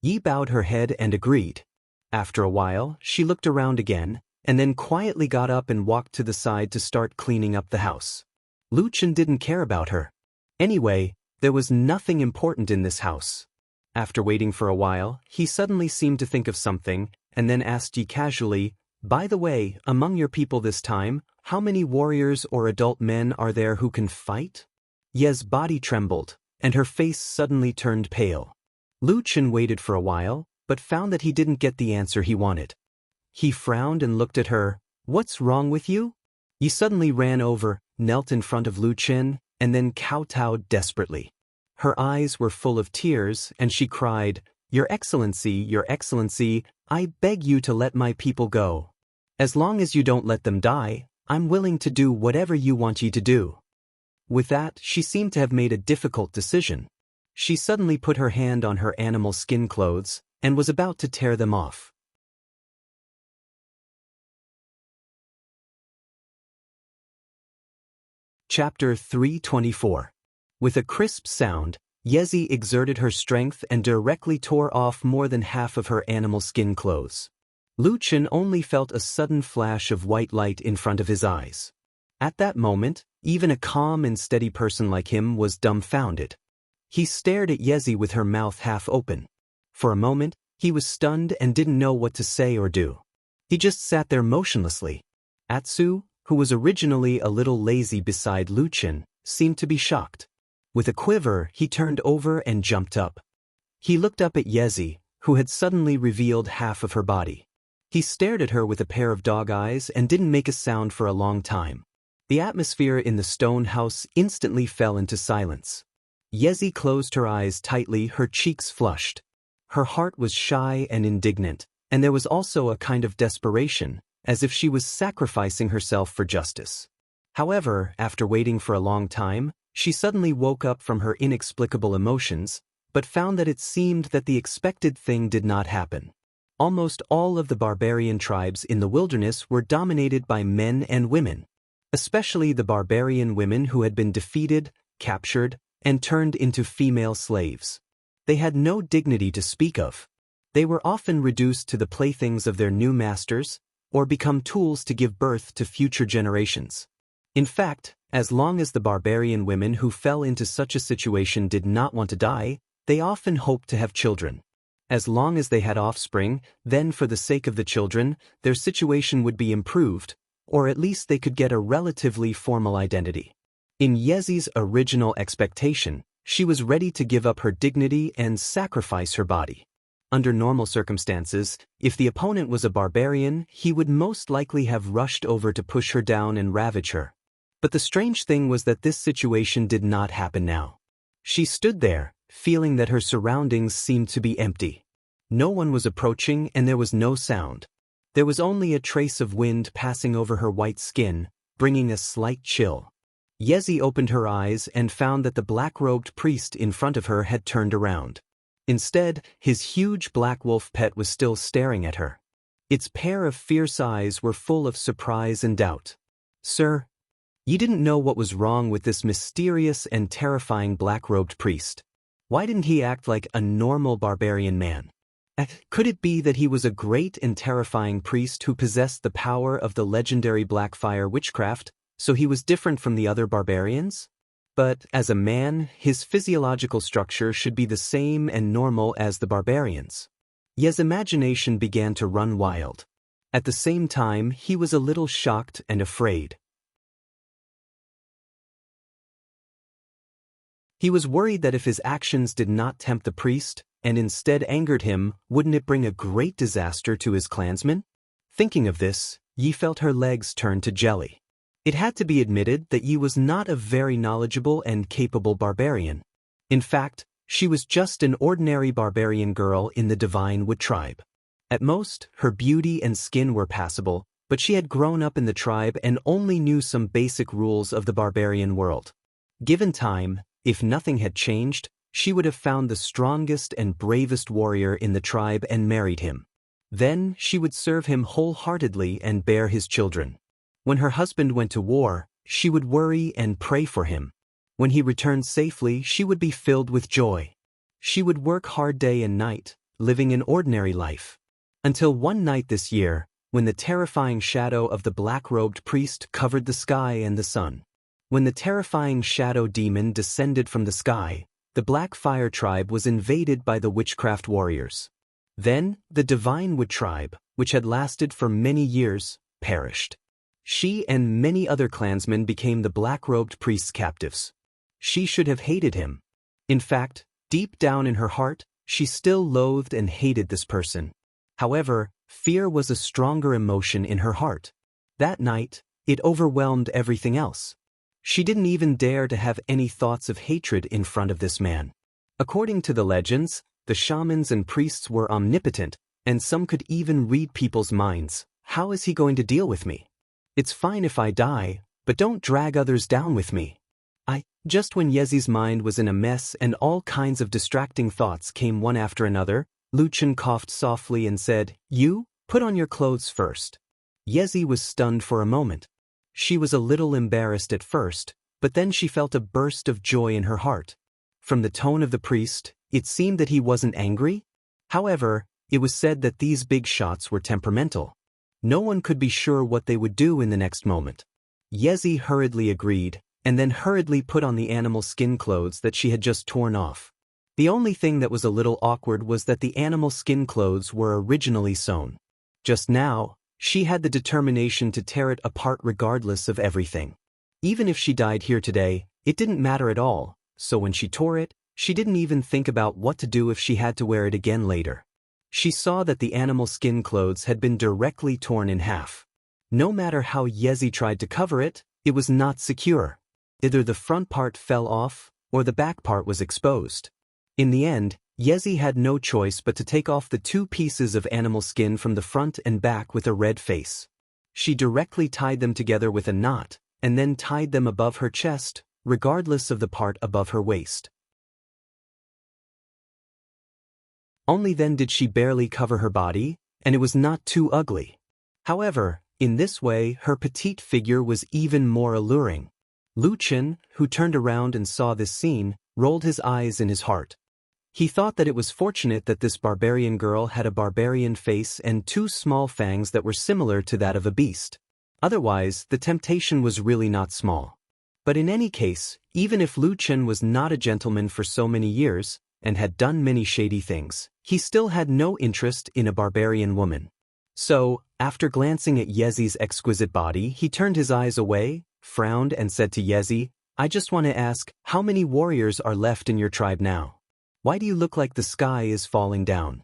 Yi bowed her head and agreed. After a while, she looked around again, and then quietly got up and walked to the side to start cleaning up the house. Lu Chen didn't care about her. Anyway, there was nothing important in this house. After waiting for a while, he suddenly seemed to think of something, and then asked Yi casually, "By the way, among your people this time, how many warriors or adult men are there who can fight?" Ye's body trembled, and her face suddenly turned pale. Lu Chen waited for a while, but found that he didn't get the answer he wanted. He frowned and looked at her. "What's wrong with you?" Yi suddenly ran over, knelt in front of Lu Chen, and then kowtowed desperately. Her eyes were full of tears, and she cried, Your Excellency, I beg you to let my people go. As long as you don't let them die, I'm willing to do whatever you want you to do." With that, she seemed to have made a difficult decision. She suddenly put her hand on her animal skin clothes, and was about to tear them off. Chapter 324. With a crisp sound, Yezi exerted her strength and directly tore off more than half of her animal skin clothes. Lu Chen only felt a sudden flash of white light in front of his eyes. At that moment, even a calm and steady person like him was dumbfounded. He stared at Yezi with her mouth half open. For a moment, he was stunned and didn't know what to say or do. He just sat there motionlessly. Atsu, who was originally a little lazy beside Lu Chen, seemed to be shocked. With a quiver, he turned over and jumped up. He looked up at Yezi, who had suddenly revealed half of her body. He stared at her with a pair of dog eyes and didn't make a sound for a long time. The atmosphere in the stone house instantly fell into silence. Yezi closed her eyes tightly, her cheeks flushed. Her heart was shy and indignant, and there was also a kind of desperation, as if she was sacrificing herself for justice. However, after waiting for a long time, she suddenly woke up from her inexplicable emotions, but found that it seemed that the expected thing did not happen. Almost all of the barbarian tribes in the wilderness were dominated by men and women, especially the barbarian women who had been defeated, captured, and turned into female slaves. They had no dignity to speak of. They were often reduced to the playthings of their new masters, or become tools to give birth to future generations. In fact, as long as the barbarian women who fell into such a situation did not want to die, they often hoped to have children. As long as they had offspring, then for the sake of the children, their situation would be improved, or at least they could get a relatively formal identity. In Yezi's original expectation, she was ready to give up her dignity and sacrifice her body. Under normal circumstances, if the opponent was a barbarian, he would most likely have rushed over to push her down and ravage her. But the strange thing was that this situation did not happen now. She stood there, feeling that her surroundings seemed to be empty. No one was approaching and there was no sound. There was only a trace of wind passing over her white skin, bringing a slight chill. Yezi opened her eyes and found that the black-robed priest in front of her had turned around. Instead, his huge black wolf pet was still staring at her. Its pair of fierce eyes were full of surprise and doubt. "Sir, you didn't know what was wrong with this mysterious and terrifying black-robed priest. Why didn't he act like a normal barbarian man? Could it be that he was a great and terrifying priest who possessed the power of the legendary Blackfire witchcraft, so he was different from the other barbarians? But as a man, his physiological structure should be the same and normal as the barbarians." Ye's imagination began to run wild. At the same time, he was a little shocked and afraid. He was worried that if his actions did not tempt the priest, and instead angered him, wouldn't it bring a great disaster to his clansmen? Thinking of this, Yi felt her legs turn to jelly. It had to be admitted that Yi was not a very knowledgeable and capable barbarian. In fact, she was just an ordinary barbarian girl in the Divine Wood tribe. At most, her beauty and skin were passable, but she had grown up in the tribe and only knew some basic rules of the barbarian world. Given time, if nothing had changed, she would have found the strongest and bravest warrior in the tribe and married him. Then she would serve him wholeheartedly and bear his children. When her husband went to war, she would worry and pray for him. When he returned safely, she would be filled with joy. She would work hard day and night, living an ordinary life. Until one night this year, when the terrifying shadow of the black-robed priest covered the sky and the sun. When the terrifying shadow demon descended from the sky, the Blackfire tribe was invaded by the witchcraft warriors. Then, the Divine Wood tribe, which had lasted for many years, perished. She and many other clansmen became the black-robed priest's captives. She should have hated him. In fact, deep down in her heart, she still loathed and hated this person. However, fear was a stronger emotion in her heart. That night, it overwhelmed everything else. She didn't even dare to have any thoughts of hatred in front of this man. According to the legends, the shamans and priests were omnipotent, and some could even read people's minds. How is he going to deal with me? It's fine if I die, but don't drag others down with me. Just when Yezi's mind was in a mess and all kinds of distracting thoughts came one after another, Luchan coughed softly and said, "You, put on your clothes first." Yezi was stunned for a moment. She was a little embarrassed at first, but then she felt a burst of joy in her heart. From the tone of the priest, it seemed that he wasn't angry. However, it was said that these big shots were temperamental. No one could be sure what they would do in the next moment. Yezi hurriedly agreed, and then hurriedly put on the animal skin clothes that she had just torn off. The only thing that was a little awkward was that the animal skin clothes were originally sewn. Just now, she had the determination to tear it apart regardless of everything. Even if she died here today, it didn't matter at all, so when she tore it, she didn't even think about what to do if she had to wear it again later. She saw that the animal skin clothes had been directly torn in half. No matter how Yezi tried to cover it, it was not secure. Either the front part fell off, or the back part was exposed. In the end, Yezi had no choice but to take off the two pieces of animal skin from the front and back with a red face. She directly tied them together with a knot, and then tied them above her chest, regardless of the part above her waist. Only then did she barely cover her body, and it was not too ugly. However, in this way her petite figure was even more alluring. Lu Chen, who turned around and saw this scene, rolled his eyes in his heart. He thought that it was fortunate that this barbarian girl had a barbarian face and two small fangs that were similar to that of a beast. Otherwise, the temptation was really not small. But in any case, even if Lu Chen was not a gentleman for so many years, and had done many shady things, he still had no interest in a barbarian woman. So, after glancing at Yezi's exquisite body, he turned his eyes away, frowned and said to Yezi, "I just want to ask, how many warriors are left in your tribe now? Why do you look like the sky is falling down?"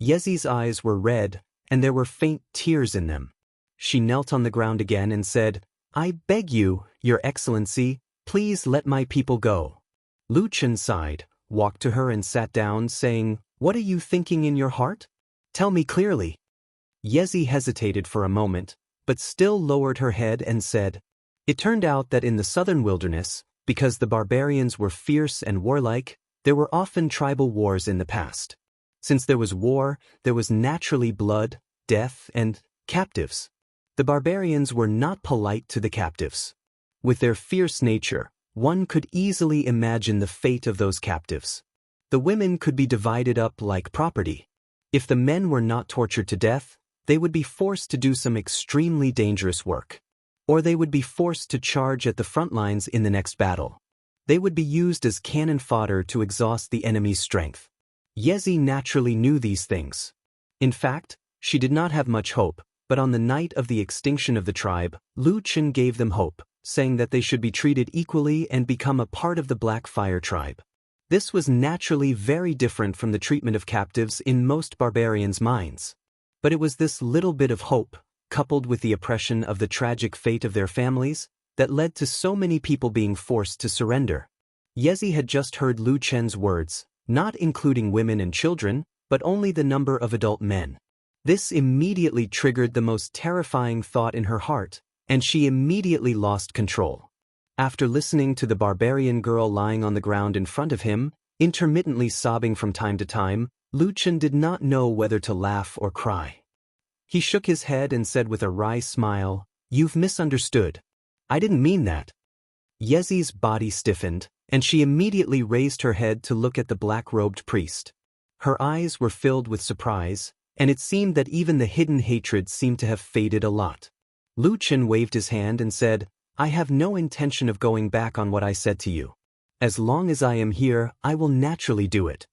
Yezi's eyes were red, and there were faint tears in them. She knelt on the ground again and said, "I beg you, Your Excellency, please let my people go." Lu Chen sighed, walked to her and sat down, saying, "What are you thinking in your heart? Tell me clearly." Yezi hesitated for a moment, but still lowered her head and said, "It turned out that in the southern wilderness, because the barbarians were fierce and warlike, there were often tribal wars in the past. Since there was war, there was naturally blood, death, and captives. The barbarians were not polite to the captives. With their fierce nature, one could easily imagine the fate of those captives. The women could be divided up like property. If the men were not tortured to death, they would be forced to do some extremely dangerous work. Or they would be forced to charge at the front lines in the next battle. They would be used as cannon fodder to exhaust the enemy's strength. Yezi naturally knew these things. In fact, she did not have much hope, but on the night of the extinction of the tribe, Lu Chen gave them hope, saying that they should be treated equally and become a part of the Black Fire tribe. This was naturally very different from the treatment of captives in most barbarians' minds. But it was this little bit of hope, coupled with the oppression of the tragic fate of their families, that led to so many people being forced to surrender. Yezi had just heard Lu Chen's words, not including women and children, but only the number of adult men. This immediately triggered the most terrifying thought in her heart, and she immediately lost control. After listening to the barbarian girl lying on the ground in front of him, intermittently sobbing from time to time, Lu Chen did not know whether to laugh or cry. He shook his head and said with a wry smile, "You've misunderstood. I didn't mean that." Yezi's body stiffened, and she immediately raised her head to look at the black-robed priest. Her eyes were filled with surprise, and it seemed that even the hidden hatred seemed to have faded a lot. Lu Chen waved his hand and said, "I have no intention of going back on what I said to you. As long as I am here, I will naturally do it.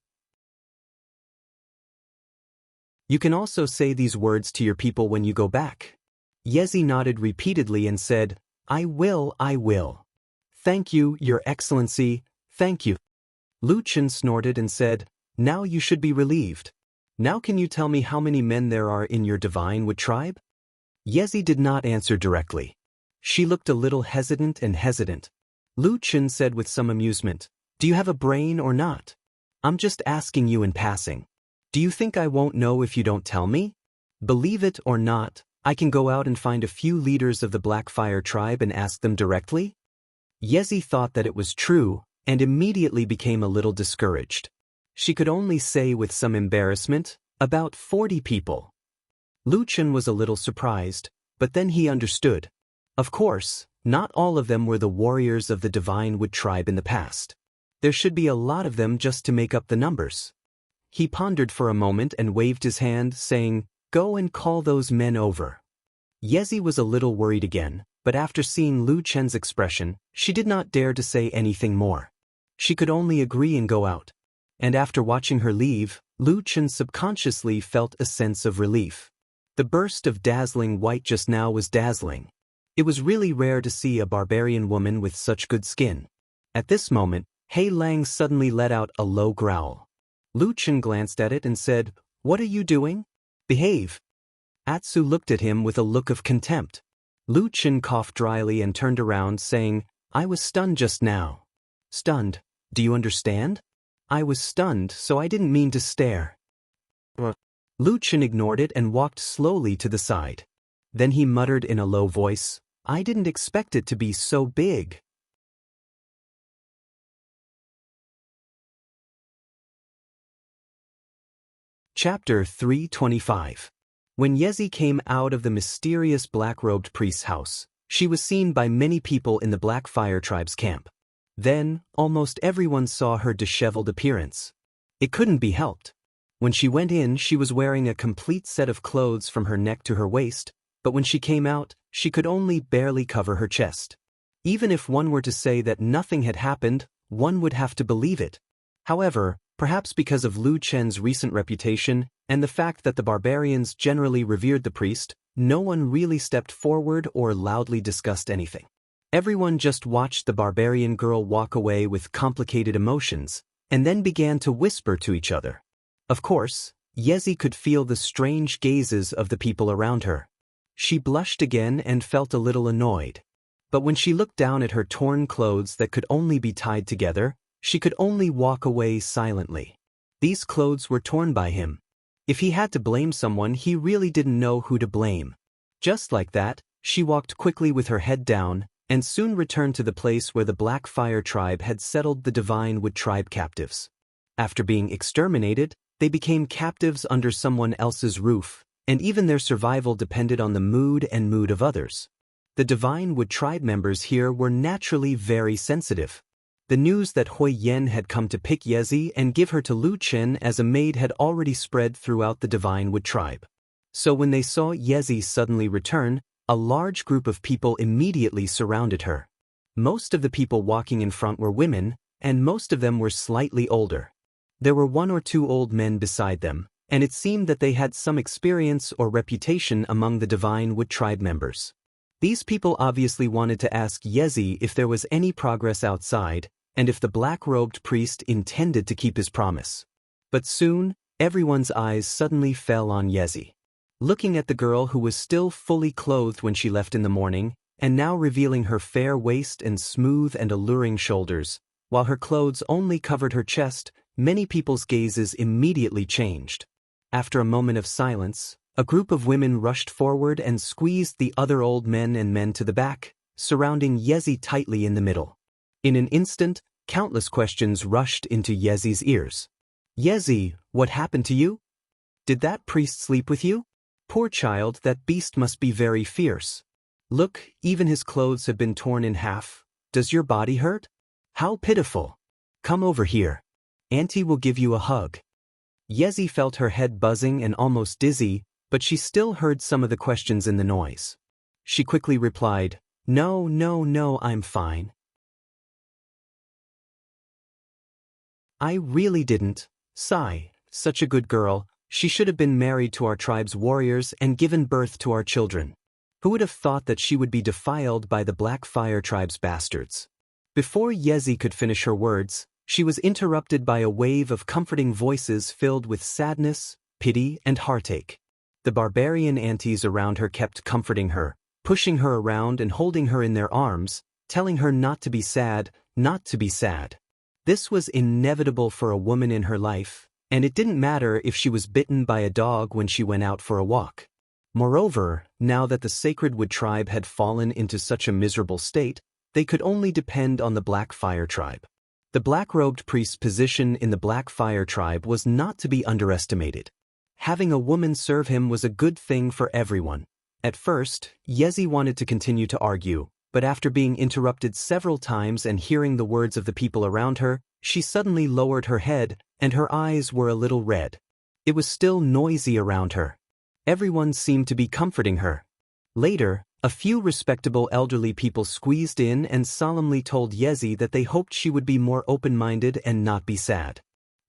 You can also say these words to your people when you go back." Yezi nodded repeatedly and said, I will. Thank you, Your Excellency, thank you." Lu Chen snorted and said, "Now you should be relieved. Now can you tell me how many men there are in your Divine Wood tribe?" Yezi did not answer directly. She looked a little hesitant. Lu Chen said with some amusement, "Do you have a brain or not? I'm just asking you in passing. Do you think I won't know if you don't tell me? Believe it or not, I can go out and find a few leaders of the Black Fire tribe and ask them directly." Yezi thought that it was true, and immediately became a little discouraged. She could only say with some embarrassment, "About 40 people." Lu Chen was a little surprised, but then he understood. Of course, not all of them were the warriors of the Divine Wood tribe in the past. There should be a lot of them just to make up the numbers. He pondered for a moment and waved his hand, saying, "Go and call those men over." Yezi was a little worried again, but after seeing Lu Chen's expression, she did not dare to say anything more. She could only agree and go out. And after watching her leave, Lu Chen subconsciously felt a sense of relief. The burst of dazzling white just now was dazzling. It was really rare to see a barbarian woman with such good skin. At this moment, Hei Lang suddenly let out a low growl. Lu Chen glanced at it and said, "What are you doing? Behave." Atsu looked at him with a look of contempt. Lu Chen coughed dryly and turned around, saying, "I was stunned just now." "Stunned? Do you understand?" "I was stunned, so I didn't mean to stare." Lu Chen ignored it and walked slowly to the side. Then he muttered in a low voice, "I didn't expect it to be so big." Chapter 325. When Yezi came out of the mysterious black-robed priest's house, she was seen by many people in the Black Fire Tribe's camp. Then, almost everyone saw her disheveled appearance. It couldn't be helped. When she went in, she was wearing a complete set of clothes from her neck to her waist, but when she came out, she could only barely cover her chest. Even if one were to say that nothing had happened, one would have to believe it. However, perhaps because of Lu Chen's recent reputation and the fact that the barbarians generally revered the priest, no one really stepped forward or loudly discussed anything. Everyone just watched the barbarian girl walk away with complicated emotions, and then began to whisper to each other. Of course, Yezi could feel the strange gazes of the people around her. She blushed again and felt a little annoyed. But when she looked down at her torn clothes that could only be tied together, she could only walk away silently. These clothes were torn by him. If he had to blame someone, he really didn't know who to blame. Just like that, she walked quickly with her head down, and soon returned to the place where the Black Fire Tribe had settled the Divine Wood Tribe captives. After being exterminated, they became captives under someone else's roof, and even their survival depended on the mood of others. The Divine Wood Tribe members here were naturally very sensitive. The news that Hui Yen had come to pick Yezi and give her to Lu Chen as a maid had already spread throughout the Divine Wood Tribe. So when they saw Yezi suddenly return, a large group of people immediately surrounded her. Most of the people walking in front were women, and most of them were slightly older. There were 1 or 2 old men beside them, and it seemed that they had some experience or reputation among the Divine Wood Tribe members. These people obviously wanted to ask Yezi if there was any progress outside, and if the black-robed priest intended to keep his promise. But soon, everyone's eyes suddenly fell on Yezi. Looking at the girl who was still fully clothed when she left in the morning, and now revealing her fair waist and smooth and alluring shoulders, while her clothes only covered her chest, many people's gazes immediately changed. After a moment of silence, a group of women rushed forward and squeezed the other old men and men to the back, surrounding Yezi tightly in the middle. In an instant, countless questions rushed into Yezi's ears. Yezi, what happened to you? Did that priest sleep with you? Poor child, that beast must be very fierce. Look, even his clothes have been torn in half. Does your body hurt? How pitiful. Come over here. Auntie will give you a hug. Yezi felt her head buzzing and almost dizzy, but she still heard some of the questions in the noise. She quickly replied, No, I'm fine. I really didn't. Sigh, such a good girl, she should have been married to our tribe's warriors and given birth to our children. Who would have thought that she would be defiled by the Black Fire Tribe's bastards? Before Yezi could finish her words, she was interrupted by a wave of comforting voices filled with sadness, pity, and heartache. The barbarian aunties around her kept comforting her, pushing her around and holding her in their arms, telling her not to be sad, not to be sad. This was inevitable for a woman in her life, and it didn't matter if she was bitten by a dog when she went out for a walk. Moreover, now that the Sacred Wood Tribe had fallen into such a miserable state, they could only depend on the Black Fire Tribe. The black-robed priest's position in the Black Fire Tribe was not to be underestimated. Having a woman serve him was a good thing for everyone. At first, Yezi wanted to continue to argue, but after being interrupted several times and hearing the words of the people around her, she suddenly lowered her head, and her eyes were a little red. It was still noisy around her. Everyone seemed to be comforting her. Later, a few respectable elderly people squeezed in and solemnly told Yezi that they hoped she would be more open-minded and not be sad.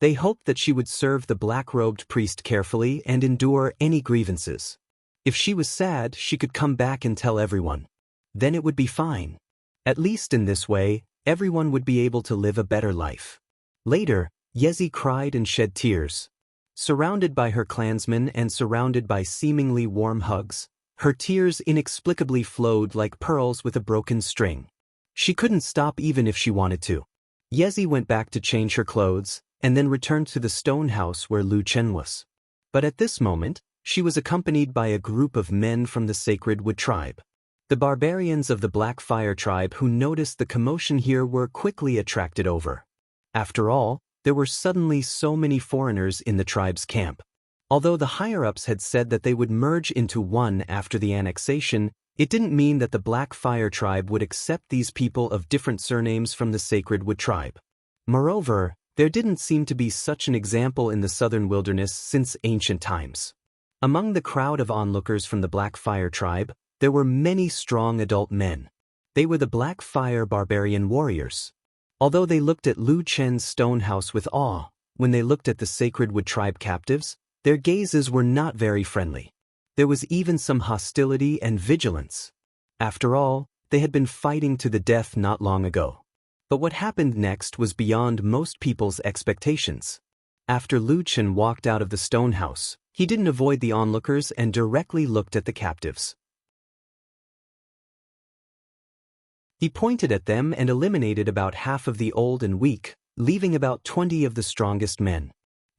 They hoped that she would serve the black-robed priest carefully and endure any grievances. If she was sad, she could come back and tell everyone. Then it would be fine. At least in this way, everyone would be able to live a better life. Later, Yezi cried and shed tears. Surrounded by her clansmen and surrounded by seemingly warm hugs, her tears inexplicably flowed like pearls with a broken string. She couldn't stop even if she wanted to. Yezi went back to change her clothes, and then returned to the stone house where Lu Chen was. But at this moment, she was accompanied by a group of men from the Sacred Wood Tribe. The barbarians of the Black Fire Tribe who noticed the commotion here were quickly attracted over. After all, there were suddenly so many foreigners in the tribe's camp. Although the higher-ups had said that they would merge into one after the annexation, it didn't mean that the Black Fire tribe would accept these people of different surnames from the Sacred Wood tribe. Moreover, there didn't seem to be such an example in the southern wilderness since ancient times. Among the crowd of onlookers from the Black Fire tribe, there were many strong adult men. They were the Black Fire barbarian warriors. Although they looked at Lu Chen's stone house with awe, when they looked at the Sacred Wood tribe captives, their gazes were not very friendly. There was even some hostility and vigilance. After all, they had been fighting to the death not long ago. But what happened next was beyond most people's expectations. After Lu Chen walked out of the stone house, he didn't avoid the onlookers and directly looked at the captives. He pointed at them and eliminated about half of the old and weak, leaving about 20 of the strongest men.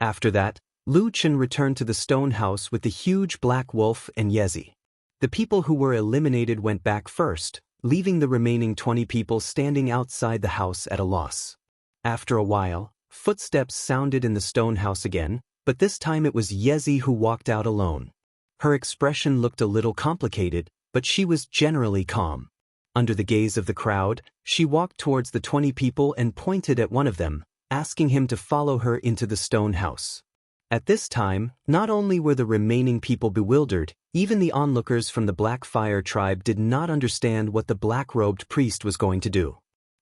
After that, Lu Chen returned to the stone house with the huge black wolf and Yezi. The people who were eliminated went back first, leaving the remaining 20 people standing outside the house at a loss. After a while, footsteps sounded in the stone house again, but this time it was Yezi who walked out alone. Her expression looked a little complicated, but she was generally calm. Under the gaze of the crowd, she walked towards the 20 people and pointed at one of them, asking him to follow her into the stone house. At this time, not only were the remaining people bewildered, even the onlookers from the Black Fire tribe did not understand what the black-robed priest was going to do.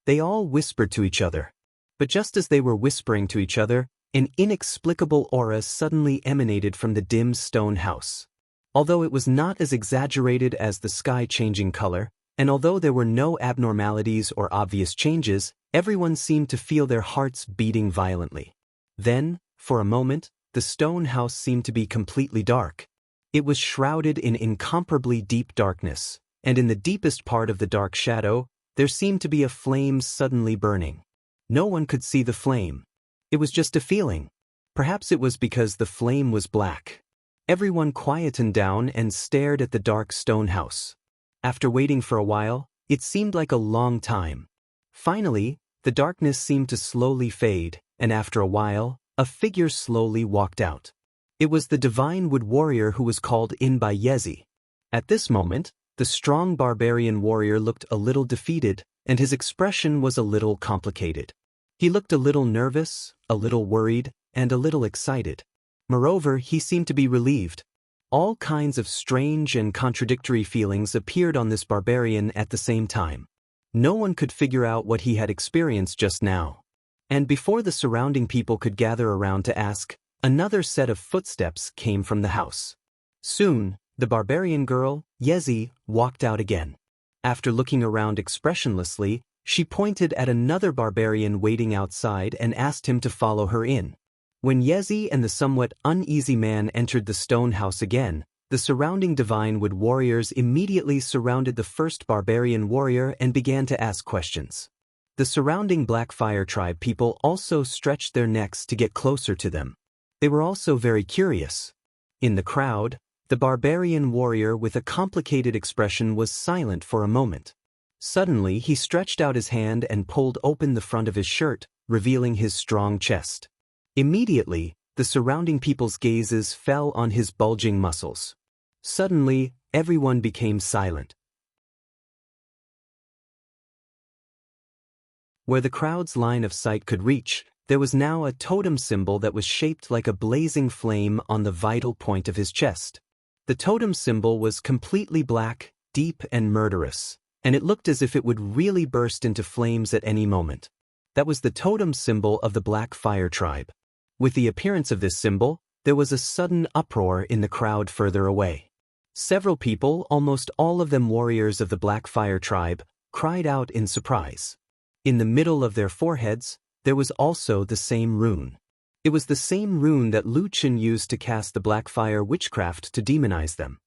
They all whispered to each other. But just as they were whispering to each other, an inexplicable aura suddenly emanated from the dim stone house. Although it was not as exaggerated as the sky changing color, and although there were no abnormalities or obvious changes, everyone seemed to feel their hearts beating violently. Then, for a moment, the stone house seemed to be completely dark. It was shrouded in incomparably deep darkness, and in the deepest part of the dark shadow, there seemed to be a flame suddenly burning. No one could see the flame. It was just a feeling. Perhaps it was because the flame was black. Everyone quietened down and stared at the dark stone house. After waiting for a while, it seemed like a long time. Finally, the darkness seemed to slowly fade, and after a while, a figure slowly walked out. It was the divine wood warrior who was called in by Yezi. At this moment, the strong barbarian warrior looked a little defeated, and his expression was a little complicated. He looked a little nervous, a little worried, and a little excited. Moreover, he seemed to be relieved. All kinds of strange and contradictory feelings appeared on this barbarian at the same time. No one could figure out what he had experienced just now. And before the surrounding people could gather around to ask, another set of footsteps came from the house. Soon, the barbarian girl, Yezi, walked out again. After looking around expressionlessly, she pointed at another barbarian waiting outside and asked him to follow her in. When Yezi and the somewhat uneasy man entered the stone house again, the surrounding divine wood warriors immediately surrounded the first barbarian warrior and began to ask questions. The surrounding Black Fire tribe people also stretched their necks to get closer to them. They were also very curious. In the crowd, the barbarian warrior with a complicated expression was silent for a moment. Suddenly, he stretched out his hand and pulled open the front of his shirt, revealing his strong chest. Immediately, the surrounding people's gazes fell on his bulging muscles. Suddenly, everyone became silent. Where the crowd's line of sight could reach, there was now a totem symbol that was shaped like a blazing flame on the vital point of his chest. The totem symbol was completely black, deep and murderous, and it looked as if it would really burst into flames at any moment. That was the totem symbol of the Black Fire tribe. With the appearance of this symbol, there was a sudden uproar in the crowd further away. Several people, almost all of them warriors of the Black Fire tribe, cried out in surprise. In the middle of their foreheads, there was also the same rune. It was the same rune that Lu Chen used to cast the Black Fire witchcraft to demonize them.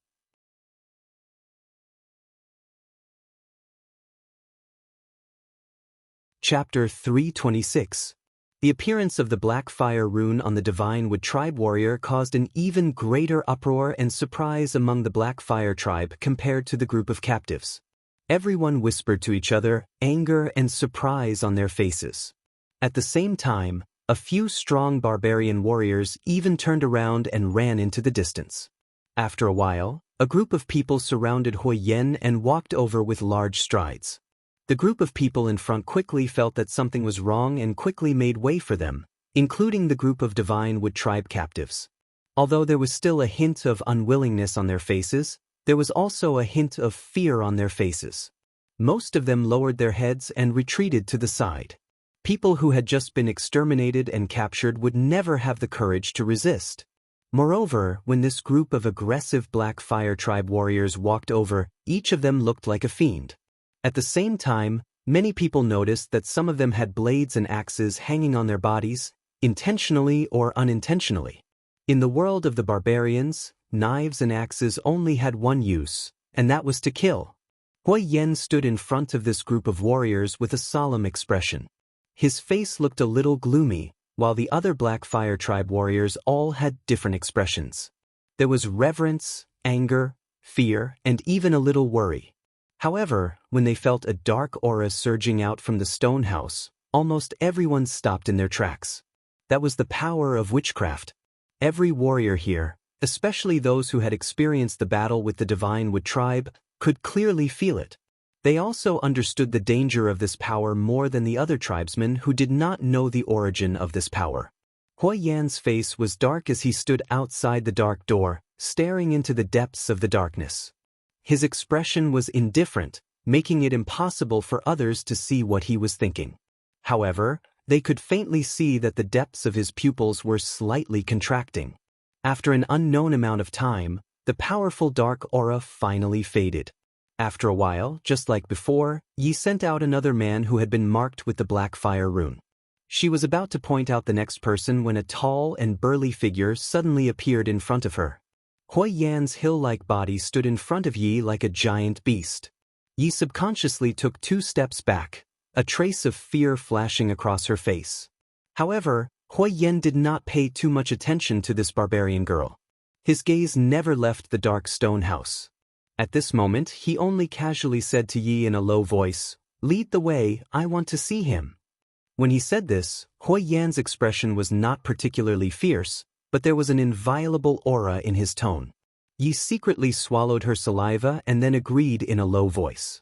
Chapter 326. The appearance of the Black Fire rune on the Divine Wood tribe warrior caused an even greater uproar and surprise among the Black Fire tribe compared to the group of captives. Everyone whispered to each other, anger and surprise on their faces. At the same time, A few strong barbarian warriors even turned around and ran into the distance. After a while, a group of people surrounded Hui Yen and walked over with large strides. The group of people in front quickly felt that something was wrong and quickly made way for them, including the group of Divine Wood tribe captives. Although there was still a hint of unwillingness on their faces, there was also a hint of fear on their faces. Most of them lowered their heads and retreated to the side. People who had just been exterminated and captured would never have the courage to resist. Moreover, when this group of aggressive Black Fire tribe warriors walked over, each of them looked like a fiend. At the same time, many people noticed that some of them had blades and axes hanging on their bodies, intentionally or unintentionally. In the world of the barbarians, knives and axes only had one use, and that was to kill. Hui Yen stood in front of this group of warriors with a solemn expression. His face looked a little gloomy, while the other Black Fire tribe warriors all had different expressions. There was reverence, anger, fear, and even a little worry. However, when they felt a dark aura surging out from the stone house, almost everyone stopped in their tracks. That was the power of witchcraft. Every warrior here, especially those who had experienced the battle with the Divine Wood tribe, could clearly feel it. They also understood the danger of this power more than the other tribesmen who did not know the origin of this power. Hui Yan's face was dark as he stood outside the dark door, staring into the depths of the darkness. His expression was indifferent, making it impossible for others to see what he was thinking. However, they could faintly see that the depths of his pupils were slightly contracting. After an unknown amount of time, the powerful dark aura finally faded. After a while, just like before, Yi sent out another man who had been marked with the Black Fire rune. She was about to point out the next person when a tall and burly figure suddenly appeared in front of her. Hui Yan's hill-like body stood in front of Yi like a giant beast. Yi subconsciously took 2 steps back, a trace of fear flashing across her face. However, Hui Yan did not pay too much attention to this barbarian girl. His gaze never left the dark stone house. At this moment, he only casually said to Yi in a low voice, "Lead the way, I want to see him." When he said this, Hui Yan's expression was not particularly fierce, but there was an inviolable aura in his tone. Yi secretly swallowed her saliva and then agreed in a low voice.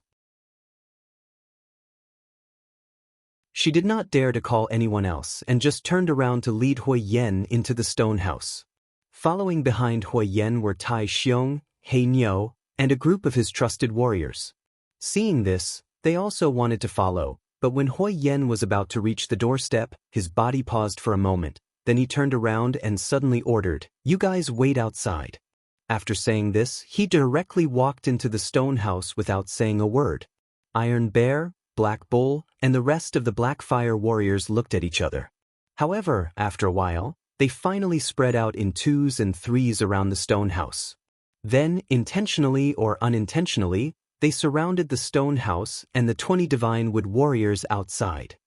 She did not dare to call anyone else and just turned around to lead Hui Yan into the stone house. Following behind Hui Yan were Tai Xiong, He Niu, and a group of his trusted warriors. Seeing this, they also wanted to follow, but when Hui Yan was about to reach the doorstep, his body paused for a moment, then he turned around and suddenly ordered, "You guys wait outside." After saying this, he directly walked into the stone house without saying a word. Iron Bear, Black Bull, and the rest of the Black Fire warriors looked at each other. However, after a while, they finally spread out in 2s and 3s around the stone house. Then, intentionally or unintentionally, they surrounded the stone house and the 20 Divine Wood warriors outside.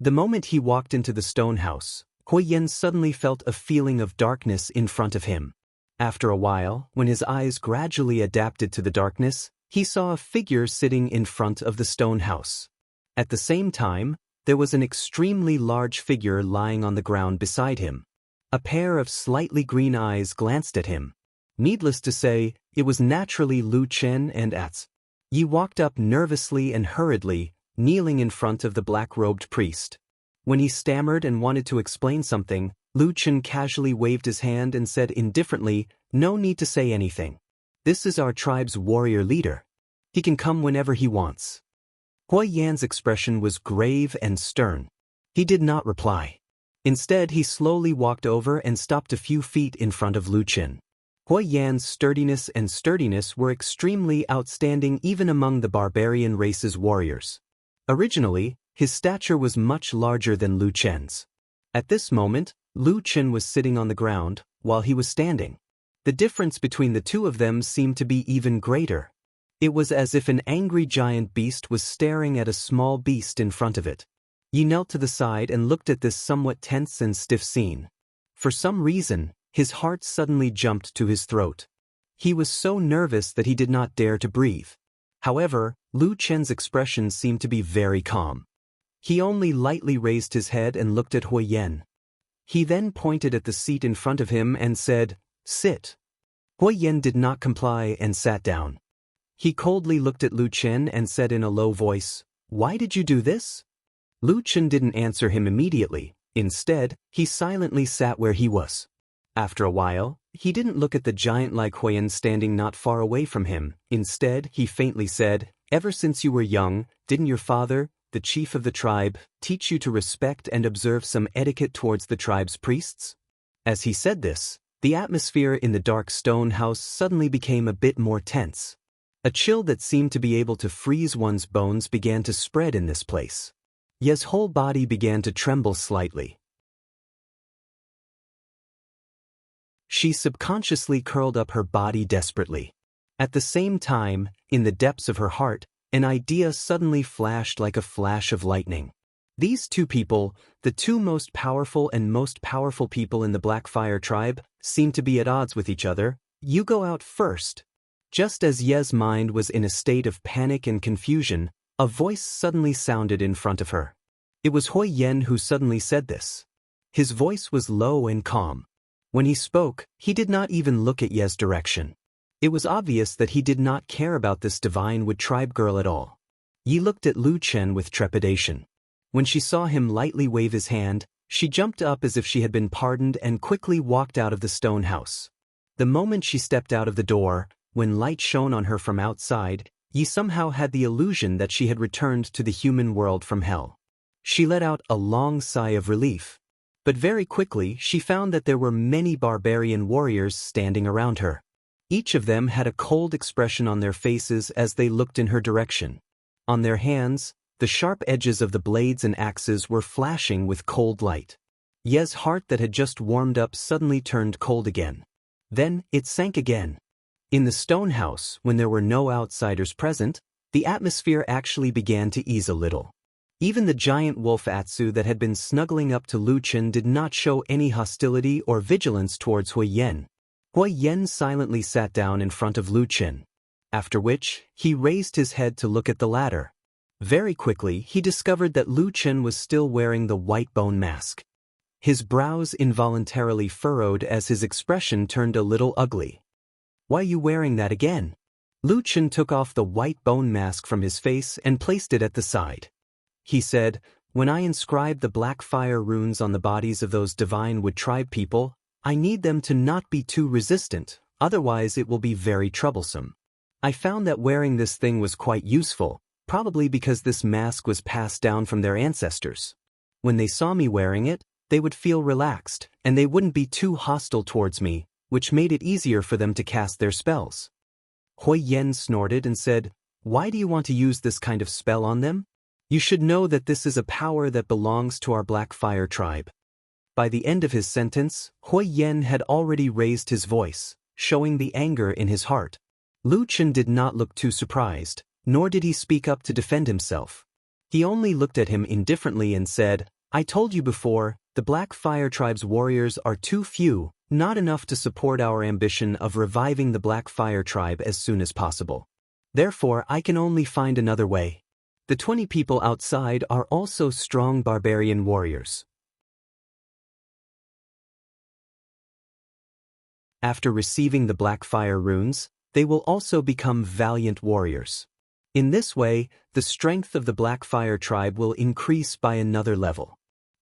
The moment he walked into the stone house, Hui Yan suddenly felt a feeling of darkness in front of him. After a while, when his eyes gradually adapted to the darkness, he saw a figure sitting in front of the stone house. At the same time, there was an extremely large figure lying on the ground beside him. A pair of slightly green eyes glanced at him. Needless to say, it was naturally Lu Chen and Ats. Yi walked up nervously and hurriedly, kneeling in front of the black-robed priest. When he stammered and wanted to explain something, Lu Chen casually waved his hand and said indifferently, "No need to say anything. This is our tribe's warrior leader. He can come whenever he wants." Hui Yan's expression was grave and stern. He did not reply. Instead, he slowly walked over and stopped a few feet in front of Lu Chen. Hui Yan's sturdiness were extremely outstanding even among the barbarian race's warriors. Originally, his stature was much larger than Lu Chen's. At this moment, Lu Chen was sitting on the ground, while he was standing. The difference between the two of them seemed to be even greater. It was as if an angry giant beast was staring at a small beast in front of it. Yi knelt to the side and looked at this somewhat tense and stiff scene. For some reason, his heart suddenly jumped to his throat. He was so nervous that he did not dare to breathe. However, Lu Chen's expression seemed to be very calm. He only lightly raised his head and looked at Hui Yan. He then pointed at the seat in front of him and said, "Sit." Hui Yen did not comply and sat down. He coldly looked at Lu Chen and said in a low voice, "Why did you do this?" Lu Chen didn't answer him immediately. Instead, he silently sat where he was. After a while, he didn't look at the giant like Hui Yen standing not far away from him. Instead, he faintly said, "Ever since you were young, didn't your father, the chief of the tribe, teach you to respect and observe some etiquette towards the tribe's priests?" As he said this, the atmosphere in the dark stone house suddenly became a bit more tense. A chill that seemed to be able to freeze one's bones began to spread in this place. Ye's whole body began to tremble slightly. She subconsciously curled up her body desperately. At the same time, in the depths of her heart, an idea suddenly flashed like a flash of lightning. These two people, the two most powerful people in the Blackfire tribe, seemed to be at odds with each other. "You go out first." Just as Ye's mind was in a state of panic and confusion, a voice suddenly sounded in front of her. It was Hui Yen who suddenly said this. His voice was low and calm. When he spoke, he did not even look at Ye's direction. It was obvious that he did not care about this divine wood tribe girl at all. Yi looked at Lu Chen with trepidation. When she saw him lightly wave his hand, she jumped up as if she had been pardoned and quickly walked out of the stone house. The moment she stepped out of the door, when light shone on her from outside, Yi somehow had the illusion that she had returned to the human world from hell. She let out a long sigh of relief. But very quickly she found that there were many barbarian warriors standing around her. Each of them had a cold expression on their faces as they looked in her direction. On their hands, the sharp edges of the blades and axes were flashing with cold light. Ye's heart that had just warmed up suddenly turned cold again. Then it sank again. In the stone house, when there were no outsiders present, the atmosphere actually began to ease a little. Even the giant wolf Atsu that had been snuggling up to Lu Chen did not show any hostility or vigilance towards Hui Yen. Hui Yen silently sat down in front of Lu Chen. After which, he raised his head to look at the latter. Very quickly, he discovered that Lu Chen was still wearing the white bone mask. His brows involuntarily furrowed as his expression turned a little ugly. "Why are you wearing that again?" Lu Chen took off the white bone mask from his face and placed it at the side. He said, "When I inscribe the black fire runes on the bodies of those divine wood tribe people, I need them to not be too resistant, otherwise it will be very troublesome. I found that wearing this thing was quite useful, probably because this mask was passed down from their ancestors. When they saw me wearing it, they would feel relaxed, and they wouldn't be too hostile towards me, which made it easier for them to cast their spells." Hui Yen snorted and said, "Why do you want to use this kind of spell on them? You should know that this is a power that belongs to our Black Fire tribe." By the end of his sentence, Hui Yen had already raised his voice, showing the anger in his heart. Lu Chen did not look too surprised, nor did he speak up to defend himself. He only looked at him indifferently and said, "I told you before, the Black Fire tribe's warriors are too few, not enough to support our ambition of reviving the Black Fire tribe as soon as possible. Therefore, I can only find another way. The 20 people outside are also strong barbarian warriors. After receiving the Black Fire runes, they will also become valiant warriors. In this way, the strength of the Black Fire tribe will increase by another level."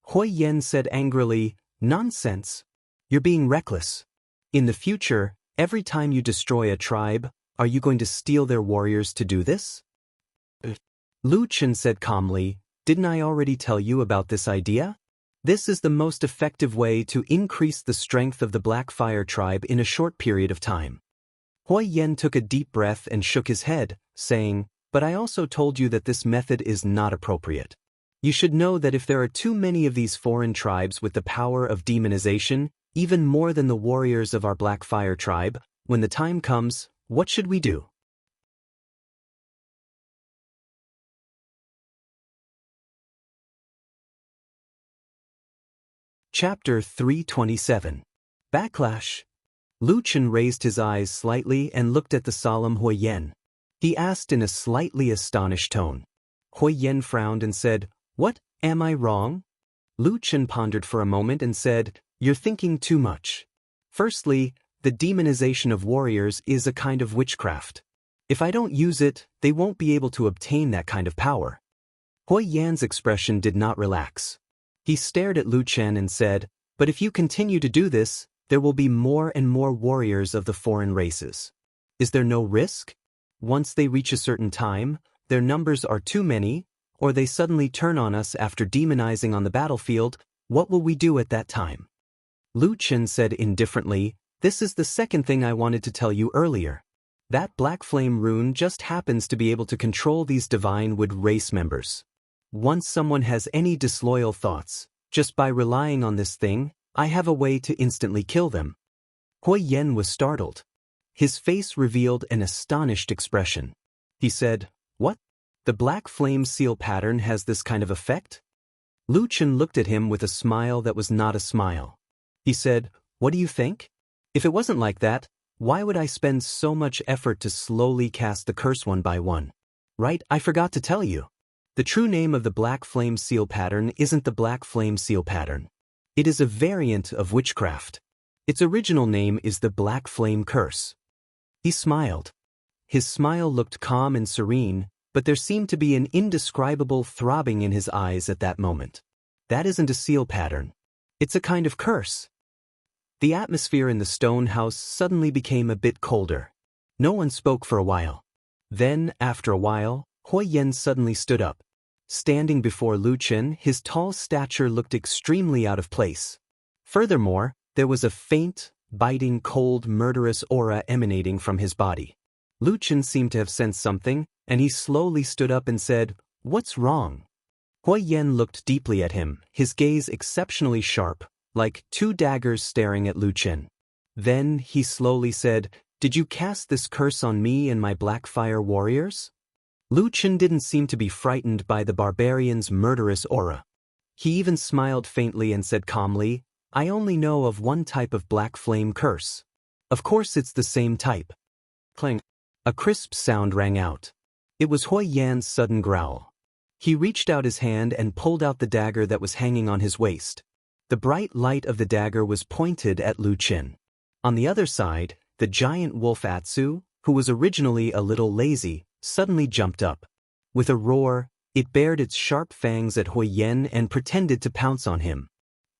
Hui Yen said angrily, "Nonsense. You're being reckless. In the future, every time you destroy a tribe, are you going to steal their warriors to do this?" Lu Chen said calmly, "Didn't I already tell you about this idea? This is the most effective way to increase the strength of the Black Fire tribe in a short period of time." Hui Yen took a deep breath and shook his head, saying, "But I also told you that this method is not appropriate. You should know that if there are too many of these foreign tribes with the power of demonization, even more than the warriors of our Black Fire tribe, when the time comes, what should we do?" Chapter 327. Backlash. Lu Chen raised his eyes slightly and looked at the solemn Hui Yen. He asked in a slightly astonished tone. Hui Yen frowned and said, "What, am I wrong?" Lu Chen pondered for a moment and said, "You're thinking too much. Firstly, the demonization of warriors is a kind of witchcraft. If I don't use it, they won't be able to obtain that kind of power." Hui Yan's expression did not relax. He stared at Lu Chen and said, "But if you continue to do this, there will be more and more warriors of the foreign races. Is there no risk? Once they reach a certain time, their numbers are too many, or they suddenly turn on us after demonizing on the battlefield, what will we do at that time?" Lu Chen said indifferently, "This is the second thing I wanted to tell you earlier. That black flame rune just happens to be able to control these divine wood race members. Once someone has any disloyal thoughts, just by relying on this thing, I have a way to instantly kill them." Hui Yan was startled. His face revealed an astonished expression. He said, "What? The black flame seal pattern has this kind of effect?" Lu Chen looked at him with a smile that was not a smile. He said, "What do you think? If it wasn't like that, why would I spend so much effort to slowly cast the curse one by one? Right, I forgot to tell you. The true name of the black flame seal pattern isn't the black flame seal pattern. It is a variant of witchcraft. Its original name is the black flame curse." He smiled. His smile looked calm and serene, but there seemed to be an indescribable throbbing in his eyes at that moment. "That isn't a seal pattern. It's a kind of curse." The atmosphere in the stone house suddenly became a bit colder. No one spoke for a while. Then, after a while, Hui Yan suddenly stood up. Standing before Lu Chen, his tall stature looked extremely out of place. Furthermore, there was a faint, biting, cold, murderous aura emanating from his body. Lu Chen seemed to have sensed something, and he slowly stood up and said, "What's wrong?" Hui Yan looked deeply at him, his gaze exceptionally sharp, like two daggers staring at Lu Chen. Then he slowly said, "Did you cast this curse on me and my black fire warriors?" Lu Chen didn't seem to be frightened by the barbarian's murderous aura. He even smiled faintly and said calmly, "I only know of one type of black flame curse. Of course it's the same type." Clang. A crisp sound rang out. It was Hui Yan's sudden growl. He reached out his hand and pulled out the dagger that was hanging on his waist. The bright light of the dagger was pointed at Lu Chen. On the other side, the giant wolf Atsu, who was originally a little lazy, suddenly jumped up. With a roar, it bared its sharp fangs at Hui Yan and pretended to pounce on him.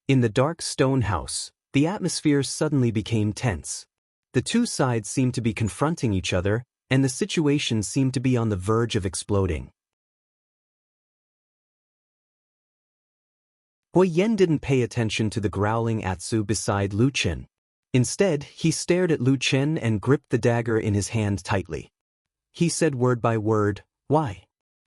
In the dark stone house, the atmosphere suddenly became tense. The two sides seemed to be confronting each other, and the situation seemed to be on the verge of exploding. Hui Yan didn't pay attention to the growling Atsu beside Lu Chen. Instead, he stared at Lu Chen and gripped the dagger in his hand tightly. He said word by word, "Why?"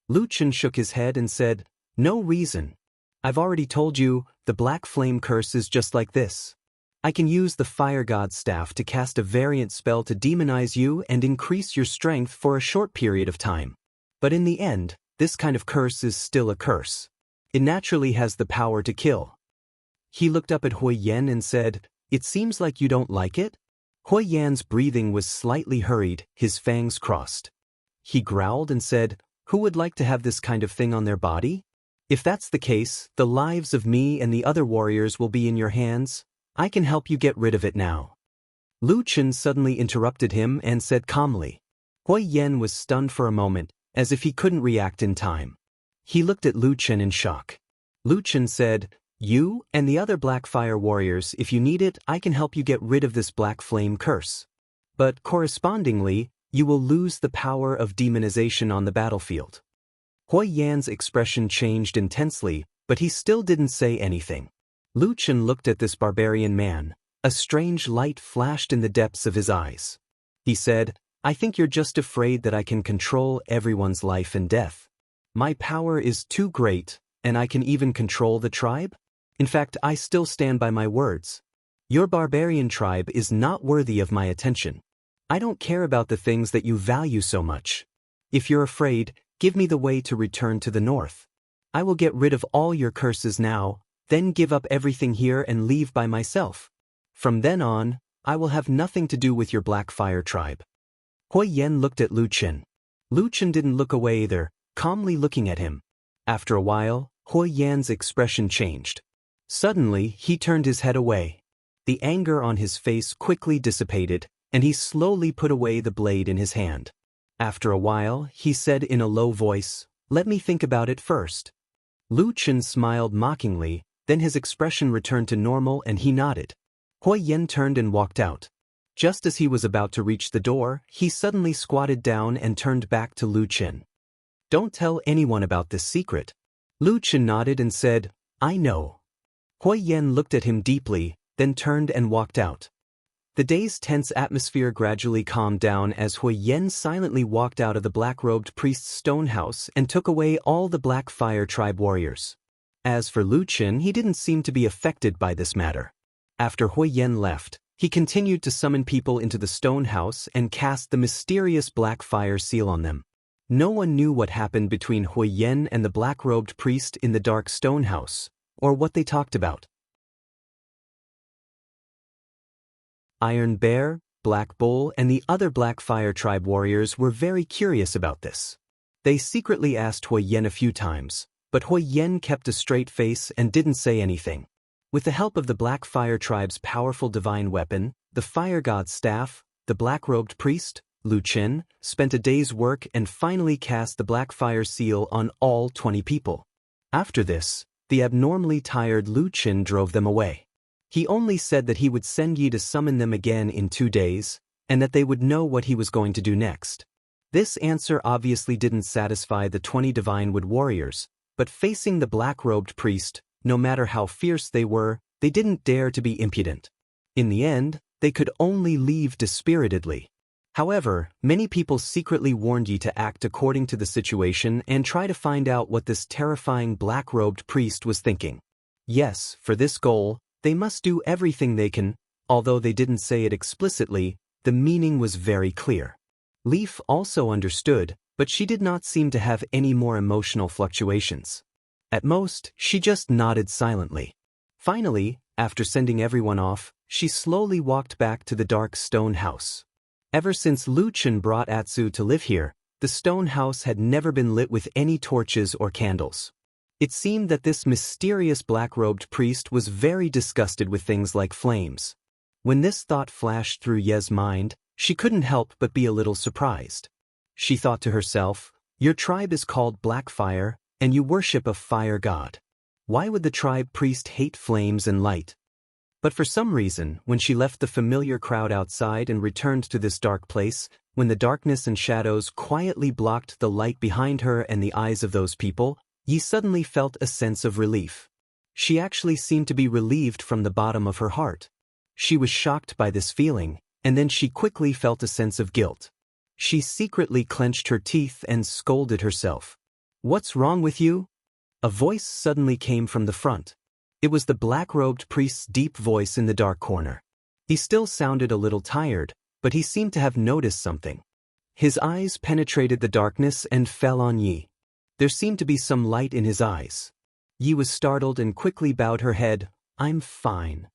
Lu Chen shook his head and said, "No reason. I've already told you, the black flame curse is just like this. I can use the fire god's staff to cast a variant spell to demonize you and increase your strength for a short period of time. But in the end, this kind of curse is still a curse. It naturally has the power to kill." He looked up at Hui Yan and said, "It seems like you don't like it?" Hui Yan's breathing was slightly hurried, his fangs crossed. He growled and said, "Who would like to have this kind of thing on their body? If that's the case, the lives of me and the other warriors will be in your hands. I can help you get rid of it now." Lu Chen suddenly interrupted him and said calmly. Hui Yan was stunned for a moment, as if he couldn't react in time. He looked at Lu Chen in shock. Lu Chen said, "You and the other black fire warriors, if you need it, I can help you get rid of this black flame curse. But correspondingly, you will lose the power of demonization on the battlefield." Hui Yan's expression changed intensely, but he still didn't say anything. Lu Chen looked at this barbarian man. A strange light flashed in the depths of his eyes. He said, "I think you're just afraid that I can control everyone's life and death. My power is too great, and I can even control the tribe? In fact, I still stand by my words. Your barbarian tribe is not worthy of my attention. I don't care about the things that you value so much. If you're afraid, give me the way to return to the north. I will get rid of all your curses now, then give up everything here and leave by myself. From then on, I will have nothing to do with your Black Fire tribe." Hui Yan looked at Lu Chen. Lu Chen didn't look away either, calmly looking at him. After a while, Hui Yan's expression changed. Suddenly, he turned his head away. The anger on his face quickly dissipated, and he slowly put away the blade in his hand. After a while, he said in a low voice, "Let me think about it first." Lu Chen smiled mockingly, then his expression returned to normal and he nodded. Hui Yen turned and walked out. Just as he was about to reach the door, he suddenly squatted down and turned back to Lu Chen. "Don't tell anyone about this secret." Lu Chen nodded and said, "I know." Hui Yen looked at him deeply, then turned and walked out. The day's tense atmosphere gradually calmed down as Hui Yen silently walked out of the black-robed priest's stone house and took away all the Black Fire tribe warriors. As for Lu Chen, he didn't seem to be affected by this matter. After Hui Yen left, he continued to summon people into the stone house and cast the mysterious Black Fire seal on them. No one knew what happened between Hui Yen and the black-robed priest in the dark stone house, or what they talked about. Iron Bear, Black Bull, and the other Black Fire tribe warriors were very curious about this. They secretly asked Hui Yen a few times, but Hui Yen kept a straight face and didn't say anything. With the help of the Black Fire tribe's powerful divine weapon, the Fire God's staff, the black-robed priest, Lu Chen, spent a day's work and finally cast the Black Fire seal on all 20 people. After this, the abnormally tired Lu Chen drove them away. He only said that he would send Yi to summon them again in 2 days, and that they would know what he was going to do next. This answer obviously didn't satisfy the 20 Divine Wood warriors, but facing the black-robed priest, no matter how fierce they were, they didn't dare to be impudent. In the end, they could only leave dispiritedly. However, many people secretly warned Yi to act according to the situation and try to find out what this terrifying black-robed priest was thinking. Yes, for this goal, they must do everything they can. Although they didn't say it explicitly, the meaning was very clear. Leaf also understood, but she did not seem to have any more emotional fluctuations. At most, she just nodded silently. Finally, after sending everyone off, she slowly walked back to the dark stone house. Ever since Lu Chen brought Atsu to live here, the stone house had never been lit with any torches or candles. It seemed that this mysterious black-robed priest was very disgusted with things like flames. When this thought flashed through Ye's mind, she couldn't help but be a little surprised. She thought to herself, "Your tribe is called Black Fire, and you worship a fire god. Why would the tribe priest hate flames and light?" But for some reason, when she left the familiar crowd outside and returned to this dark place, when the darkness and shadows quietly blocked the light behind her and the eyes of those people, Yi suddenly felt a sense of relief. She actually seemed to be relieved from the bottom of her heart. She was shocked by this feeling, and then she quickly felt a sense of guilt. She secretly clenched her teeth and scolded herself. "What's wrong with you?" A voice suddenly came from the front. It was the black-robed priest's deep voice in the dark corner. He still sounded a little tired, but he seemed to have noticed something. His eyes penetrated the darkness and fell on Yi. There seemed to be some light in his eyes. Yi was startled and quickly bowed her head. "I'm fine."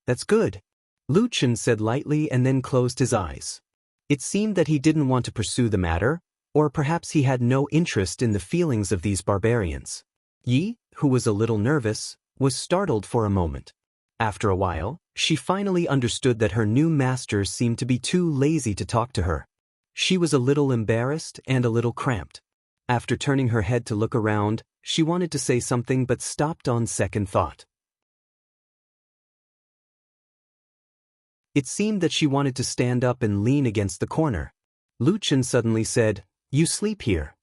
"That's good," Lu Chen said lightly and then closed his eyes. It seemed that he didn't want to pursue the matter, or perhaps he had no interest in the feelings of these barbarians. Yi, who was a little nervous, was startled for a moment. After a while, she finally understood that her new master seemed to be too lazy to talk to her. She was a little embarrassed and a little cramped. After turning her head to look around, she wanted to say something but stopped on second thought. It seemed that she wanted to stand up and lean against the corner. Lu Chen suddenly said, "You sleep here."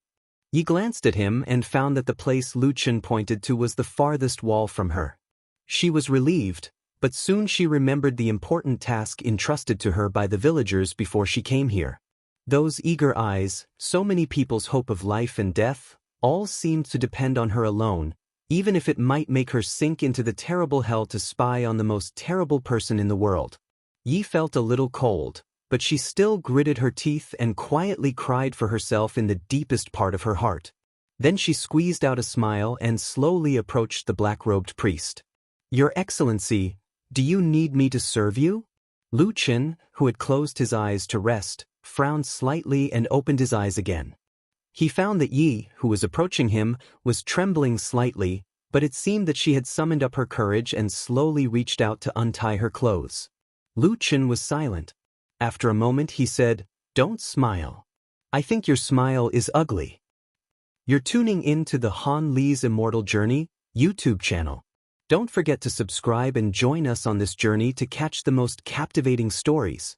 Yi glanced at him and found that the place Lu Chen pointed to was the farthest wall from her. She was relieved, but soon she remembered the important task entrusted to her by the villagers before she came here. Those eager eyes, so many people's hope of life and death, all seemed to depend on her alone, even if it might make her sink into the terrible hell to spy on the most terrible person in the world. Yi felt a little cold, but she still gritted her teeth and quietly cried for herself in the deepest part of her heart. Then she squeezed out a smile and slowly approached the black-robed priest. "Your Excellency, do you need me to serve you?" Lu Chen, who had closed his eyes to rest, frowned slightly and opened his eyes again. He found that Yi, who was approaching him, was trembling slightly, but it seemed that she had summoned up her courage and slowly reached out to untie her clothes. Lu Chen was silent. After a moment he said, "Don't smile. I think your smile is ugly." You're tuning in to the Han Li's Immortal Journey YouTube channel. Don't forget to subscribe and join us on this journey to catch the most captivating stories.